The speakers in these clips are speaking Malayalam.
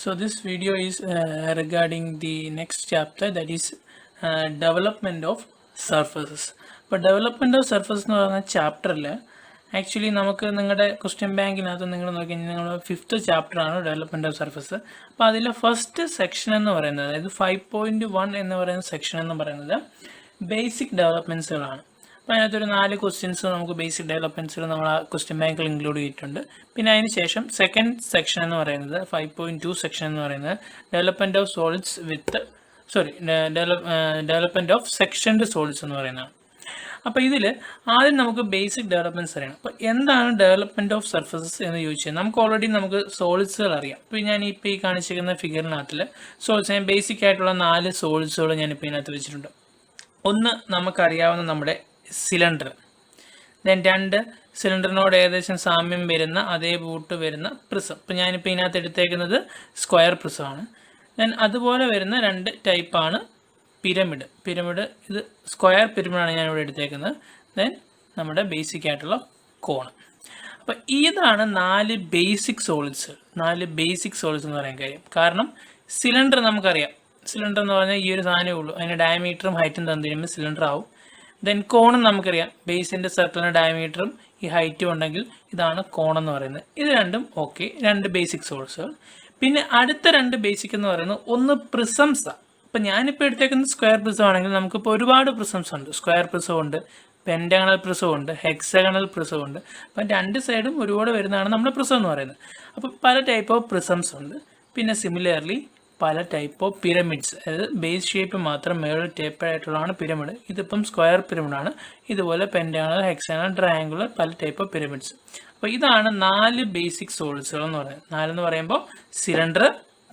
So this video is regarding the next chapter, that is development of surfaces. അപ്പോൾ ഡെവലപ്മെൻറ്റ് ഓഫ് സർഫസ് എന്ന് പറയുന്ന ചാപ്റ്ററിൽ ആക്ച്വലി നമുക്ക് നിങ്ങളുടെ ക്വസ്റ്റ്യൻ ബാങ്കിനകത്ത് നിങ്ങൾ നോക്കി കഴിഞ്ഞാൽ നിങ്ങൾ 5th ചാപ്റ്ററാണ് ഡെവലപ്മെൻറ്റ് ഓഫ് സർഫസ്. അപ്പോൾ അതിൽ ഫസ്റ്റ് സെക്ഷൻ എന്ന് പറയുന്നത്, അതായത് 5.1 എന്ന് പറയുന്ന സെക്ഷൻ എന്ന് പറയുന്നത് ബേസിക് ഡെവലപ്മെൻറ്റ്സുകളാണ്. അപ്പോൾ അതിനകത്തൊരു 4 ക്വസ്റ്റ്യൻസ് നമുക്ക് ബേസിക് ഡെവലപ്മെൻറ്റ്സുകൾ നമ്മൾ ആ ക്വസ്റ്റ്യൻ ബാങ്കിൽ ഇൻക്ലൂഡ് ചെയ്തിട്ടുണ്ട്. പിന്നെ അതിന് ശേഷം സെക്കൻഡ് സെക്ഷൻ എന്ന് പറയുന്നത് 5.2 സെക്ഷൻ എന്ന് പറയുന്നത് development of solids with development of sectioned solids എന്ന് പറയുന്നതാണ്. അപ്പോൾ ഇതിൽ ആദ്യം നമുക്ക് ബേസിക് ഡെവലപ്മെൻറ്റ്സ് അറിയണം. അപ്പോൾ എന്താണ് ഡെവലപ്മെൻറ്റ് ഓഫ് സർഫസസ് എന്ന് ചോദിച്ചാൽ നമുക്ക് സോളിഡ്സുകൾ അറിയാം. ഇപ്പോൾ ഞാനിപ്പോൾ ഈ കാണിച്ചിരിക്കുന്ന ഫിഗറിനകത്തിൽ സോളിഡ്സ്, ഞാൻ ബേസിക് ആയിട്ടുള്ള 4 സോളിഡ്സുകൾ ഞാനിപ്പോൾ ഇതിനകത്ത് വെച്ചിട്ടുണ്ട്. ഒന്ന് നമുക്കറിയാവുന്ന നമ്മുടെ സിലിണ്ടർ, ദെൻ 2 സിലിണ്ടറിനോട് ഏകദേശം സാമ്യം വരുന്ന അതേ ബൂട്ട് വരുന്ന പ്രിസം. ഇപ്പോൾ ഞാനിപ്പോൾ ഇതിനകത്ത് എടുത്തേക്കുന്നത് സ്ക്വയർ പ്രിസമാണ്. ദെൻ അതുപോലെ വരുന്ന 2 ടൈപ്പാണ് പിരമിഡ്. ഇത് സ്ക്വയർ പിരമിഡാണ് ഞാനിവിടെ എടുത്തേക്കുന്നത്. ദെൻ നമ്മുടെ ബേസിക് ആയിട്ടുള്ള കോണ്. അപ്പോൾ ഇതാണ് 4 ബേസിക് സോളിഡ്സ്. 4 ബേസിക് സോളിഡ്സ് എന്ന് പറയാൻ കാര്യം, കാരണം സിലിണ്ടർ നമുക്കറിയാം. സിലിണ്ടർ എന്ന് പറഞ്ഞാൽ ഈ ഒരു സാധനമേ ഉള്ളൂ, അതിൻ്റെ ഡയമീറ്ററും ഹൈറ്റും തന്നു കഴിയുമ്പോൾ സിലിണ്ടർ ആവും. ദെൻ കോണും നമുക്കറിയാം, ബേസിൻ്റെ സർക്കിളിൻ്റെ ഡയമീറ്ററും ഈ ഹൈറ്റും ഉണ്ടെങ്കിൽ ഇതാണ് കോണെന്ന് പറയുന്നത്. ഇത് രണ്ടും ഓക്കെ, 2 ബേസിക് സോഴ്സുകൾ. പിന്നെ അടുത്ത 2 ബേസിക് എന്ന് പറയുന്നത് ഒന്ന് പ്രിസംസാണ്. ഇപ്പം ഞാനിപ്പോൾ എടുത്തേക്കുന്നത് സ്ക്വയർ പ്രിസം ആണെങ്കിൽ നമുക്കിപ്പോൾ ഒരുപാട് പ്രിസംസ് ഉണ്ട്. സ്ക്വയർ പ്രിസം ഉണ്ട്, പെൻറ്റഗണൽ പ്രിസം ഉണ്ട്, ഹെക്സഗണൽ പ്രിസം ഉണ്ട്. അപ്പം 2 സൈഡും ഒരുപാട് വരുന്നതാണ് നമ്മുടെ പ്രിസം എന്ന് പറയുന്നത്. അപ്പോൾ പല ടൈപ്പ് ഓഫ് പ്രിസംസ് ഉണ്ട്. പിന്നെ സിമിലർലി പല ടൈപ്പ് ഓഫ് പിരമിഡ്സ്, അതായത് ബേസ് ഷേപ്പ് മാത്രം മേളിൽ ടേപ്പേഡ് ആയിട്ടുള്ളതാണ് പിരമിഡ്. ഇതിപ്പം സ്ക്വയർ പിരമിഡാണ്. ഇതുപോലെ പെൻറ്റഗണൽ, ഹെക്സാഗണൽ, ട്രയാങ്കുലർ പല ടൈപ്പ് ഓഫ് പിരമിഡ്സ്. അപ്പോൾ ഇതാണ് 4 ബേസിക് സോളിഡ്സുകൾ എന്ന് പറയുന്നത്. 4 എന്ന് പറയുമ്പോൾ സിലിണ്ടർ,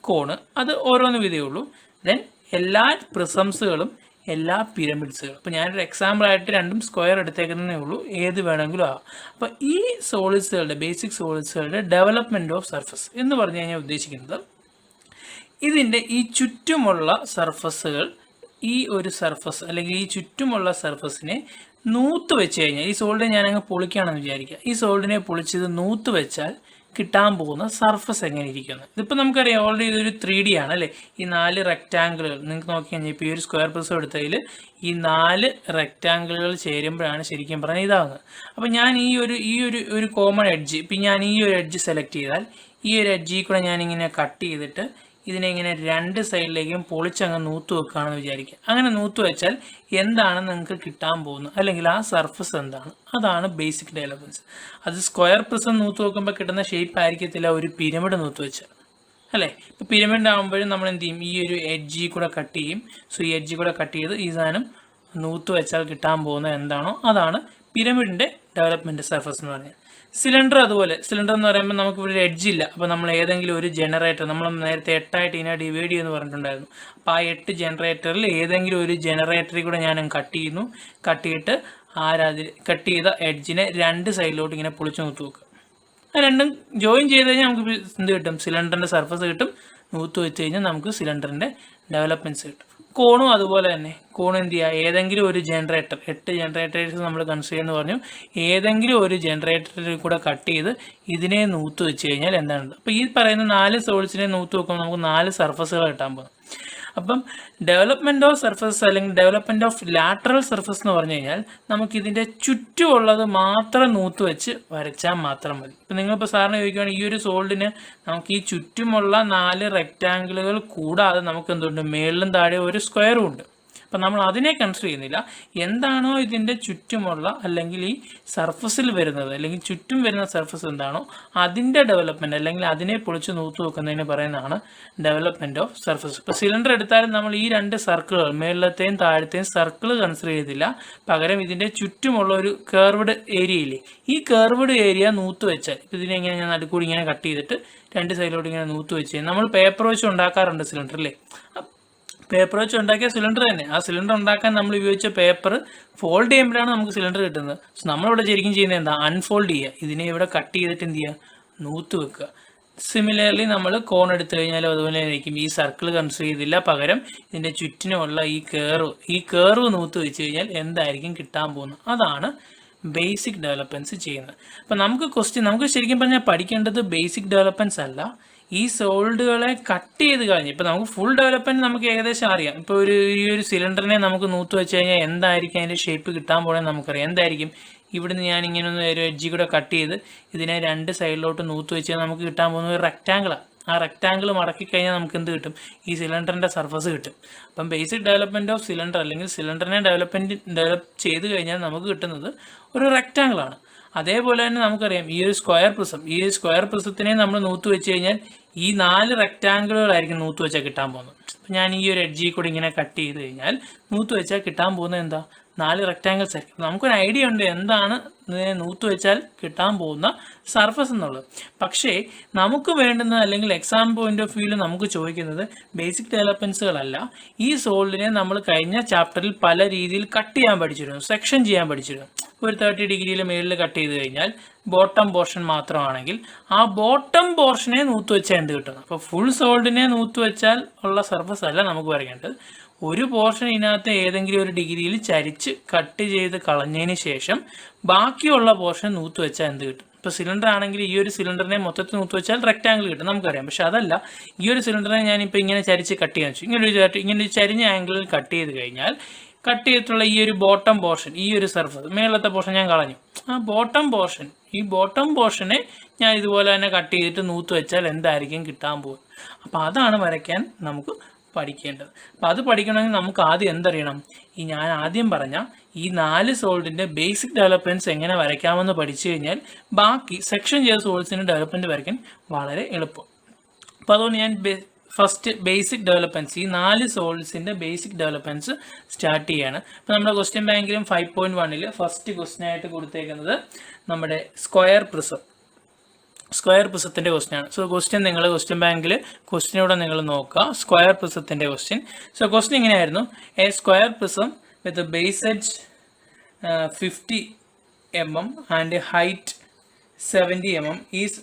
കോണ്, അത് ഓരോന്ന് വിധേ ഉള്ളൂ. ദെൻ എല്ലാ പ്രിസംസുകളും, എല്ലാ പിരമിഡ്സുകളും. അപ്പോൾ ഞാനൊരു എക്സാമ്പിളായിട്ട് 2 സ്ക്വയർ എടുത്തേക്കുന്നതേ ഉള്ളൂ, ഏത് വേണമെങ്കിലും ആകാം. അപ്പോൾ ഈ സോളിഡ്സുകളുടെ, ബേസിക് സോളിഡ്സുകളുടെ ഡെവലപ്മെൻറ്റ് ഓഫ് സർഫസ് എന്ന് പറഞ്ഞു കഴിഞ്ഞാൽ ഉദ്ദേശിക്കുന്നത് ഇതിൻ്റെ ഈ ചുറ്റുമുള്ള സർഫസുകൾ, ഈ ഒരു സർഫസ് അല്ലെങ്കിൽ ഈ ചുറ്റുമുള്ള സർഫസിനെ നൂത്ത് വെച്ച് കഴിഞ്ഞാൽ, ഈ സോൾഡിനെ ഞാനങ്ങ് പൊളിക്കുകയാണെന്ന് വിചാരിക്കുക. ഈ സോൾഡിനെ പൊളിച്ചത് നൂത്ത് വെച്ചാൽ കിട്ടാൻ പോകുന്ന സർഫസ് എങ്ങനെ ഇരിക്കുന്നത്. ഇതിപ്പോൾ നമുക്കറിയാം, ഓൾറെഡി ഇതൊരു 3D ആണ് അല്ലേ. ഈ 4 റെക്റ്റാങ്കിളുകൾ നിങ്ങൾക്ക് നോക്കി കഴിഞ്ഞാൽ ഇപ്പോൾ ഈ ഒരു സ്ക്വയർ പ്രിസം എടുത്തതിൽ ഈ 4 റെക്റ്റാങ്കിളുകൾ ചേരുമ്പോഴാണ് ശരിക്കും പറഞ്ഞാൽ ഇതാകുന്നത്. അപ്പോൾ ഞാൻ ഈ ഒരു കോമൺ എഡ്ജ്, ഇപ്പം ഞാൻ ഈ ഒരു എഡ്ജ് സെലക്ട് ചെയ്താൽ ഈ ഒരു എഡ്ജിൽ കൂടെ ഞാനിങ്ങനെ കട്ട് ചെയ്തിട്ട് ഇതിനെ ഇങ്ങനെ 2 സൈഡിലേക്കും പൊളിച്ചങ്ങ് നൂത്ത് വെക്കുകയാണെന്ന് വിചാരിക്കുക. അങ്ങനെ നൂത്ത് വെച്ചാൽ എന്താണ് നിങ്ങൾക്ക് കിട്ടാൻ പോകുന്നത്, അല്ലെങ്കിൽ ആ സർഫസ് എന്താണ്, അതാണ് ബേസിക് ഡെവലപ്മെൻറ്റ്സ്. അത് സ്ക്വയർ പ്രിസം നൂത്ത് വെക്കുമ്പോൾ കിട്ടുന്ന ഷേപ്പ് ആയിരിക്കത്തില്ല ഒരു പിരമിഡ് നൂത്ത് വെച്ചാൽ അല്ലേ. ഇപ്പോൾ പിരമിഡ് ആകുമ്പോഴും നമ്മൾ എന്ത് ചെയ്യും, ഈ ഒരു എഡ്ജിൽ കൂടെ കട്ട് ചെയ്യും. സോ ഈ എഡ്ജിൽ കൂടെ കട്ട് ചെയ്ത് ഈ സാധനം നൂത്ത് വെച്ചാൽ കിട്ടാൻ പോകുന്നത് എന്താണോ അതാണ് പിരമിഡിൻ്റെ ഡെവലപ്മെൻറ്റ് സർഫസ് എന്ന് പറഞ്ഞാൽ. സിലിണ്ടർ അതുപോലെ. സിലിണ്ടർ എന്ന് പറയുമ്പോൾ നമുക്ക് ഇവിടെ ഒരു എഡ്ജ് ഇല്ല. അപ്പോൾ നമ്മൾ ഏതെങ്കിലും ഒരു ജനറേറ്റർ, നമ്മൾ നേരത്തെ 8 ആയിട്ട് ഇതിനെ ഡിവൈഡ് ചെയ്യുമെന്ന് പറഞ്ഞിട്ടുണ്ടായിരുന്നു. അപ്പോൾ ആ 8 ജനറേറ്ററിൽ ഏതെങ്കിലും ഒരു ജനറേറ്ററിൽ കൂടെ ഞാൻ കട്ട് ചെയ്യുന്നു. കട്ട് ചെയ്ത എഡ്ജിനെ 2 സൈഡിലോട്ട് ഇങ്ങനെ പൊളിച്ച് നൂത്ത് വെക്കുക. ആ രണ്ടും ജോയിൻ ചെയ്ത് കഴിഞ്ഞാൽ നമുക്ക് എന്ത് കിട്ടും, സിലിണ്ടറിൻ്റെ സർഫസ് കിട്ടും. നൂത്ത് വെച്ച് കഴിഞ്ഞാൽ നമുക്ക് സിലിണ്ടറിൻ്റെ ഡെവലപ്മെൻറ്റ്സ് കിട്ടും. കോണും അതുപോലെ തന്നെ. കോൺ എന്ത് ചെയ്യുക, ഏതെങ്കിലും ഒരു ജനറേറ്റർ, 8 ജനറേറ്റേഴ്സ് നമ്മൾ കൺസിഡർ എന്ന് പറഞ്ഞു, ഏതെങ്കിലും ഒരു ജനറേറ്ററിൽ കൂടെ കട്ട് ചെയ്ത് ഇതിനെ നൂത്ത് വെച്ച് കഴിഞ്ഞാൽ എന്താണ്. അപ്പോൾ ഈ പറയുന്ന 4 സോൾസിനെ നൂത്ത് വെക്കുമ്പോൾ നമുക്ക് 4 സർഫസുകൾ കിട്ടാൻ പോകും. അപ്പം ഡെവലപ്മെൻറ്റ് ഓഫ് സർഫസ് അല്ലെങ്കിൽ ഡെവലപ്മെൻറ്റ് ഓഫ് ലാറ്ററൽ സർഫസ് എന്ന് പറഞ്ഞു കഴിഞ്ഞാൽ നമുക്കിതിൻ്റെ ചുറ്റുമുള്ളത് മാത്രം നൂത്ത് വെച്ച് വരച്ചാൽ മാത്രം മതി. ഇപ്പം നിങ്ങളിപ്പോൾ സാറിന് ചോദിക്കുകയാണെങ്കിൽ ഈ ഒരു സോൾഡിന് നമുക്ക് ഈ ചുറ്റുമുള്ള 4 റെക്റ്റാങ്കിളുകൾ കൂടാതെ നമുക്ക് എന്തുണ്ട്, മേളിലും താഴെ ഒരു സ്ക്വയറും ഉണ്ട്. അപ്പം നമ്മൾ അതിനെ കൺസിഡർ ചെയ്യുന്നില്ല. എന്താണോ ഇതിൻ്റെ ചുറ്റുമുള്ള അല്ലെങ്കിൽ ഈ സർഫസിൽ വരുന്നത്, അല്ലെങ്കിൽ ചുറ്റും വരുന്ന സർഫസ് എന്താണോ അതിൻ്റെ ഡെവലപ്മെൻറ്റ്, അല്ലെങ്കിൽ അതിനെ പൊളിച്ച് നൂത്ത് വെക്കുന്നതിന് പറയുന്നതാണ് ഡെവലപ്മെൻറ്റ് ഓഫ് സർഫസ്. ഇപ്പോൾ സിലിണ്ടർ എടുത്താലും നമ്മൾ ഈ 2 സർക്കിളുകൾ, മേളിലത്തെയും താഴത്തെയും സർക്കിൾ കൺസിഡർ ചെയ്തില്ല. പകരം ഇതിൻ്റെ ചുറ്റുമുള്ള ഒരു കർവ്ഡ് ഏരിയ ഇല്ലേ, ഈ കർവ്ഡ് ഏരിയ നൂത്ത് വെച്ചാൽ, ഇപ്പോൾ ഇതിനെ ഇങ്ങനെ ഞാൻ നടുക്കൂടി ഇങ്ങനെ കട്ട് ചെയ്തിട്ട് 2 സൈഡിലോട്ട് ഇങ്ങനെ നൂത്ത് വെച്ച് നമ്മൾ പേപ്പർ വെച്ച് ഉണ്ടാക്കാറുണ്ട് സിലിണ്ടർ അല്ലേ. പേപ്പർ വെച്ച് ഉണ്ടാക്കിയ സിലിണ്ടർ തന്നെ. ആ സിലിണ്ടർ ഉണ്ടാക്കാൻ നമ്മൾ ഉപയോഗിച്ച പേപ്പർ ഫോൾഡ് ചെയ്യുമ്പോഴാണ് നമുക്ക് സിലിണ്ടർ കിട്ടുന്നത്. സോ നമ്മളിവിടെ ശരിക്കും ചെയ്യുന്നത് എന്താ, അൺഫോൾഡ് ചെയ്യുക. ഇതിനെ ഇവിടെ കട്ട് ചെയ്തിട്ട് എന്ത് ചെയ്യുക, നൂത്ത് വെക്കുക. സിമിലർലി നമ്മൾ കോൺ എടുത്തു കഴിഞ്ഞാലും അതുപോലെ ആയിരിക്കും. ഈ സർക്കിൾ കൺസിഡർ ചെയ്തില്ല, പകരം ഇതിൻ്റെ ചുറ്റിനുമുള്ള ഈ കേർവ് നൂത്ത് വെച്ച് കഴിഞ്ഞാൽ എന്തായിരിക്കും കിട്ടാൻ പോകുന്നത്, അതാണ് ബേസിക് ഡെവലപ്മെൻറ്റ്സ് ചെയ്യുന്നത്. അപ്പോൾ നമുക്ക് ശരിക്കും പറഞ്ഞാൽ പഠിക്കേണ്ടത് ബേസിക് ഡെവലപ്മെൻറ്റ്സ് അല്ല, ഈ സോൾഡുകളെ കട്ട് ചെയ്ത് കഴിഞ്ഞ് ഇപ്പോൾ നമുക്ക് ഫുൾ ഡെവലപ്മെൻറ്റ് നമുക്ക് ഏകദേശം അറിയാം. ഇപ്പോൾ ഈ ഒരു സിലിണ്ടറിനെ നമുക്ക് നൂത്ത് വെച്ച് കഴിഞ്ഞാൽ എന്തായിരിക്കും അതിൻ്റെ ഷേപ്പ് കിട്ടാൻ പോകണമെന്ന് നമുക്കറിയാം. എന്തായിരിക്കും, ഇവിടുന്ന് ഞാൻ ഇങ്ങനെ ഒന്ന് ഒരു എഡ്ജി കൂടെ കട്ട് ചെയ്ത് ഇതിനെ രണ്ട് സൈഡിലോട്ട് നൂത്ത് വെച്ചാൽ നമുക്ക് കിട്ടാൻ പോകുന്ന ഒരു റെക്റ്റാങ്കിളാണ്. ആ റെക്റ്റാങ്കിൾ മടക്കി കഴിഞ്ഞാൽ നമുക്ക് എന്ത് കിട്ടും, ഈ സിലിണ്ടറിൻ്റെ സർഫസ് കിട്ടും. അപ്പം ബേസിക് ഡെവലപ്മെൻറ്റ് ഓഫ് സിലിണ്ടർ അല്ലെങ്കിൽ സിലിണ്ടറിനെ ഡെവലപ്പ് ചെയ്ത് കഴിഞ്ഞാൽ നമുക്ക് കിട്ടുന്നത് ഒരു റെക്റ്റാങ്കിളാണ്. അതേപോലെ തന്നെ നമുക്കറിയാം ഈ ഒരു സ്ക്വയർ പ്രിസം, ഈ ഒരു സ്ക്വയർ പ്രിസത്തിനെ നമ്മൾ നൂത്ത് വെച്ച് കഴിഞ്ഞാൽ ഈ 4 റെക്റ്റാങ്കിളുകളായിരിക്കും നൂത്ത് വെച്ചാൽ കിട്ടാൻ പോകുന്നത്. അപ്പം ഞാൻ ഈ ഒരു എഡ്ജിൽ കൂടി ഇങ്ങനെ കട്ട് ചെയ്ത് കഴിഞ്ഞാൽ നൂത്ത് വെച്ചാൽ കിട്ടാൻ പോകുന്നത് എന്താ, 4 റെക്റ്റാങ്കിൾസ് ആയിരിക്കും. നമുക്കൊരു ഐഡിയ ഉണ്ട് എന്താണ് ഇതിനെ നൂത്ത് വെച്ചാൽ കിട്ടാൻ പോകുന്ന സർഫസ് എന്നുള്ളത്. പക്ഷേ നമുക്ക് വേണ്ടുന്നത് അല്ലെങ്കിൽ എക്സാം പോയിന്റ് ഓഫ് വ്യൂവിൽ നമുക്ക് ചോദിക്കുന്നത് ബേസിക് ഡെവലപ്മെൻറ്റ്സുകളല്ല. ഈ സോൾഡിനെ നമ്മൾ കഴിഞ്ഞ ചാപ്റ്ററിൽ പല രീതിയിൽ കട്ട് ചെയ്യാൻ പഠിച്ചിരുന്നു, സെക്ഷൻ ചെയ്യാൻ പഠിച്ചിരുന്നു. ഒരു 30 ഡിഗ്രിയിൽ മേളിൽ കട്ട് ചെയ്ത് കഴിഞ്ഞാൽ ബോട്ടം പോർഷൻ മാത്രമാണെങ്കിൽ ആ ബോട്ടം പോർഷനെ നൂത്ത് വെച്ചാൽ എന്ത് കിട്ടും. അപ്പോൾ ഫുൾ സോൾഡിനെ നൂത്ത് വെച്ചാൽ ഉള്ള സർഫസ് അല്ല നമുക്ക് വരയ്ക്കേണ്ടത്. ഒരു പോർഷൻ ഇതിനകത്ത് ഏതെങ്കിലും ഒരു ഡിഗ്രിയിൽ ചരിച്ച് കട്ട് ചെയ്ത് കളഞ്ഞതിന് ശേഷം ബാക്കിയുള്ള പോർഷൻ നൂത്ത് വെച്ചാൽ എന്ത് കിട്ടും. ഇപ്പോൾ സിലിണ്ടർ ആണെങ്കിൽ ഈ ഒരു സിലിണ്ടറിനെ മൊത്തത്തിൽ നൂത്ത് വെച്ചാൽ റെക്റ്റാങ്കിൾ കിട്ടും നമുക്കറിയാം. പക്ഷെ അതല്ല, ഈ ഒരു സിലിണ്ടറിനെ ഞാനിപ്പോൾ ഇങ്ങനെ ചരിച്ച് കട്ട് ചെയ്യാൻ വെച്ചു, ഇങ്ങനെ ഒരു ചരിഞ്ഞ ആംഗിളിൽ കട്ട് ചെയ്ത് കഴിഞ്ഞാൽ കട്ട് ചെയ്തിട്ടുള്ള ഈ ഒരു ബോട്ടം പോർഷൻ, ഈ ഒരു സർഫസ് മേളത്തെ പോർഷൻ ഞാൻ കളഞ്ഞു. ആ ബോട്ടം പോർഷൻ, ഈ ബോട്ടം പോർഷനെ ഞാൻ ഇതുപോലെ തന്നെ കട്ട് ചെയ്തിട്ട് നൂത്ത് വെച്ചാൽ എന്തായിരിക്കും കിട്ടാൻ പോകുന്നത്. അപ്പോൾ അതാണ് വരയ്ക്കാൻ നമുക്ക് പഠിക്കേണ്ടത്. അപ്പോൾ അത് പഠിക്കണമെങ്കിൽ നമുക്ക് ആദ്യം എന്തറിയണം, ഈ ഞാൻ ആദ്യം പറഞ്ഞ ഈ 4 സോൾഡിൻ്റെ ബേസിക് ഡെവലപ്മെൻറ്റ്സ് എങ്ങനെ വരയ്ക്കാമെന്ന് പഠിച്ചു കഴിഞ്ഞാൽ ബാക്കി സെക്ഷൻ ചെയ്ത സോൾഡ്സിൻ്റെ ഡെവലപ്മെൻറ്റ് വരയ്ക്കാൻ വളരെ എളുപ്പം. അപ്പോൾ അതുകൊണ്ട് ഞാൻ ഫസ്റ്റ് ബേസിക് ഡെവലപ്മെൻറ്റ്സ്, ഈ 4 സോൾഡ്സിൻ്റെ ബേസിക് ഡെവലപ്മെൻറ്റ്സ് സ്റ്റാർട്ട് ചെയ്യാണ്. അപ്പോൾ നമ്മുടെ ക്വസ്റ്റ്യൻ ബാങ്കിലും 5.1-ൽ ഫസ്റ്റ് ക്വസ്റ്റ്യൻ ആയിട്ട് കൊടുത്തേക്കുന്നത് നമ്മുടെ സ്ക്വയർ പ്രിസത്തിൻ്റെ ക്വസ്റ്റ്യൻ ആണ്. സോ ക്വസ്റ്റ്യൻ നിങ്ങൾ ക്വസ്റ്റ്യൻ ബാങ്കിൽ ക്വസ്റ്റ്യനോടെ നിങ്ങൾ നോക്കുക, സ്ക്വയർ പ്രിസത്തിൻ്റെ ക്വസ്റ്റ്യൻ. സോ ക്വസ്റ്റ്യൻ ഇങ്ങനെയായിരുന്നു, A square prism with base edge 50 mm and height 70 mm is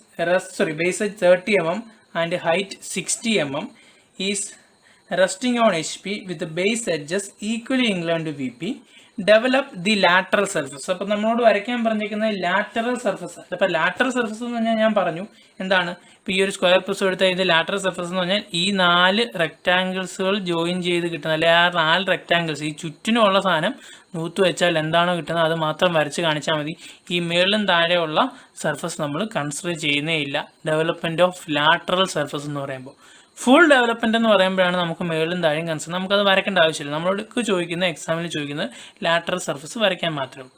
base edge 30 mm and height 60 mm is resting on HP with the base edges equally inclined to VP. Develop the lateral surface. അപ്പോൾ നമ്മളോട് വരയ്ക്കാൻ പറഞ്ഞിരിക്കുന്നത് ലാറ്ററൽ സർഫസ്. അപ്പോൾ ലാറ്ററൽ സർഫസ് എന്ന് പറഞ്ഞാൽ ഞാൻ പറഞ്ഞു എന്താണ്, ഇപ്പോൾ ഈ ഒരു സ്ക്വയർ പ്രിസം എടുത്ത ഇതിൻ്റെ ലാറ്ററൽ സർഫസ് എന്ന് പറഞ്ഞാൽ ഈ 4 റെക്റ്റാങ്കിൾസുകൾ ജോയിൻ ചെയ്ത് കിട്ടുന്ന, അല്ലെങ്കിൽ ആ 4 റെക്റ്റാങ്കിൾസ് ഈ ചുറ്റിനുമുള്ള സാധനം നൂത്ത് വെച്ചാൽ എന്താണോ കിട്ടുന്നത് അത് മാത്രം വരച്ച് കാണിച്ചാൽ മതി. ഈ മേളിലും താഴെയുള്ള സർഫസ് നമ്മൾ കൺസിഡർ ചെയ്യുന്നേ ഇല്ല ഡെവലപ്മെൻറ്റ് ഓഫ് ലാറ്ററൽ സർഫസ് എന്ന് പറയുമ്പോൾ. ഫുൾ ഡെവലപ്മെൻറ്റ് എന്ന് പറയുമ്പോഴാണ് നമുക്ക് മേളിലും താഴെയും കൺസിഡർ, നമുക്കത് വരയ്ക്കേണ്ട ആവശ്യമില്ല. നമ്മളോട് ചോദിക്കുന്ന എക്സാമിൽ ചോദിക്കുന്നത് ലാറ്ററൽ സർഫസ് വരയ്ക്കാൻ മാത്രമേ.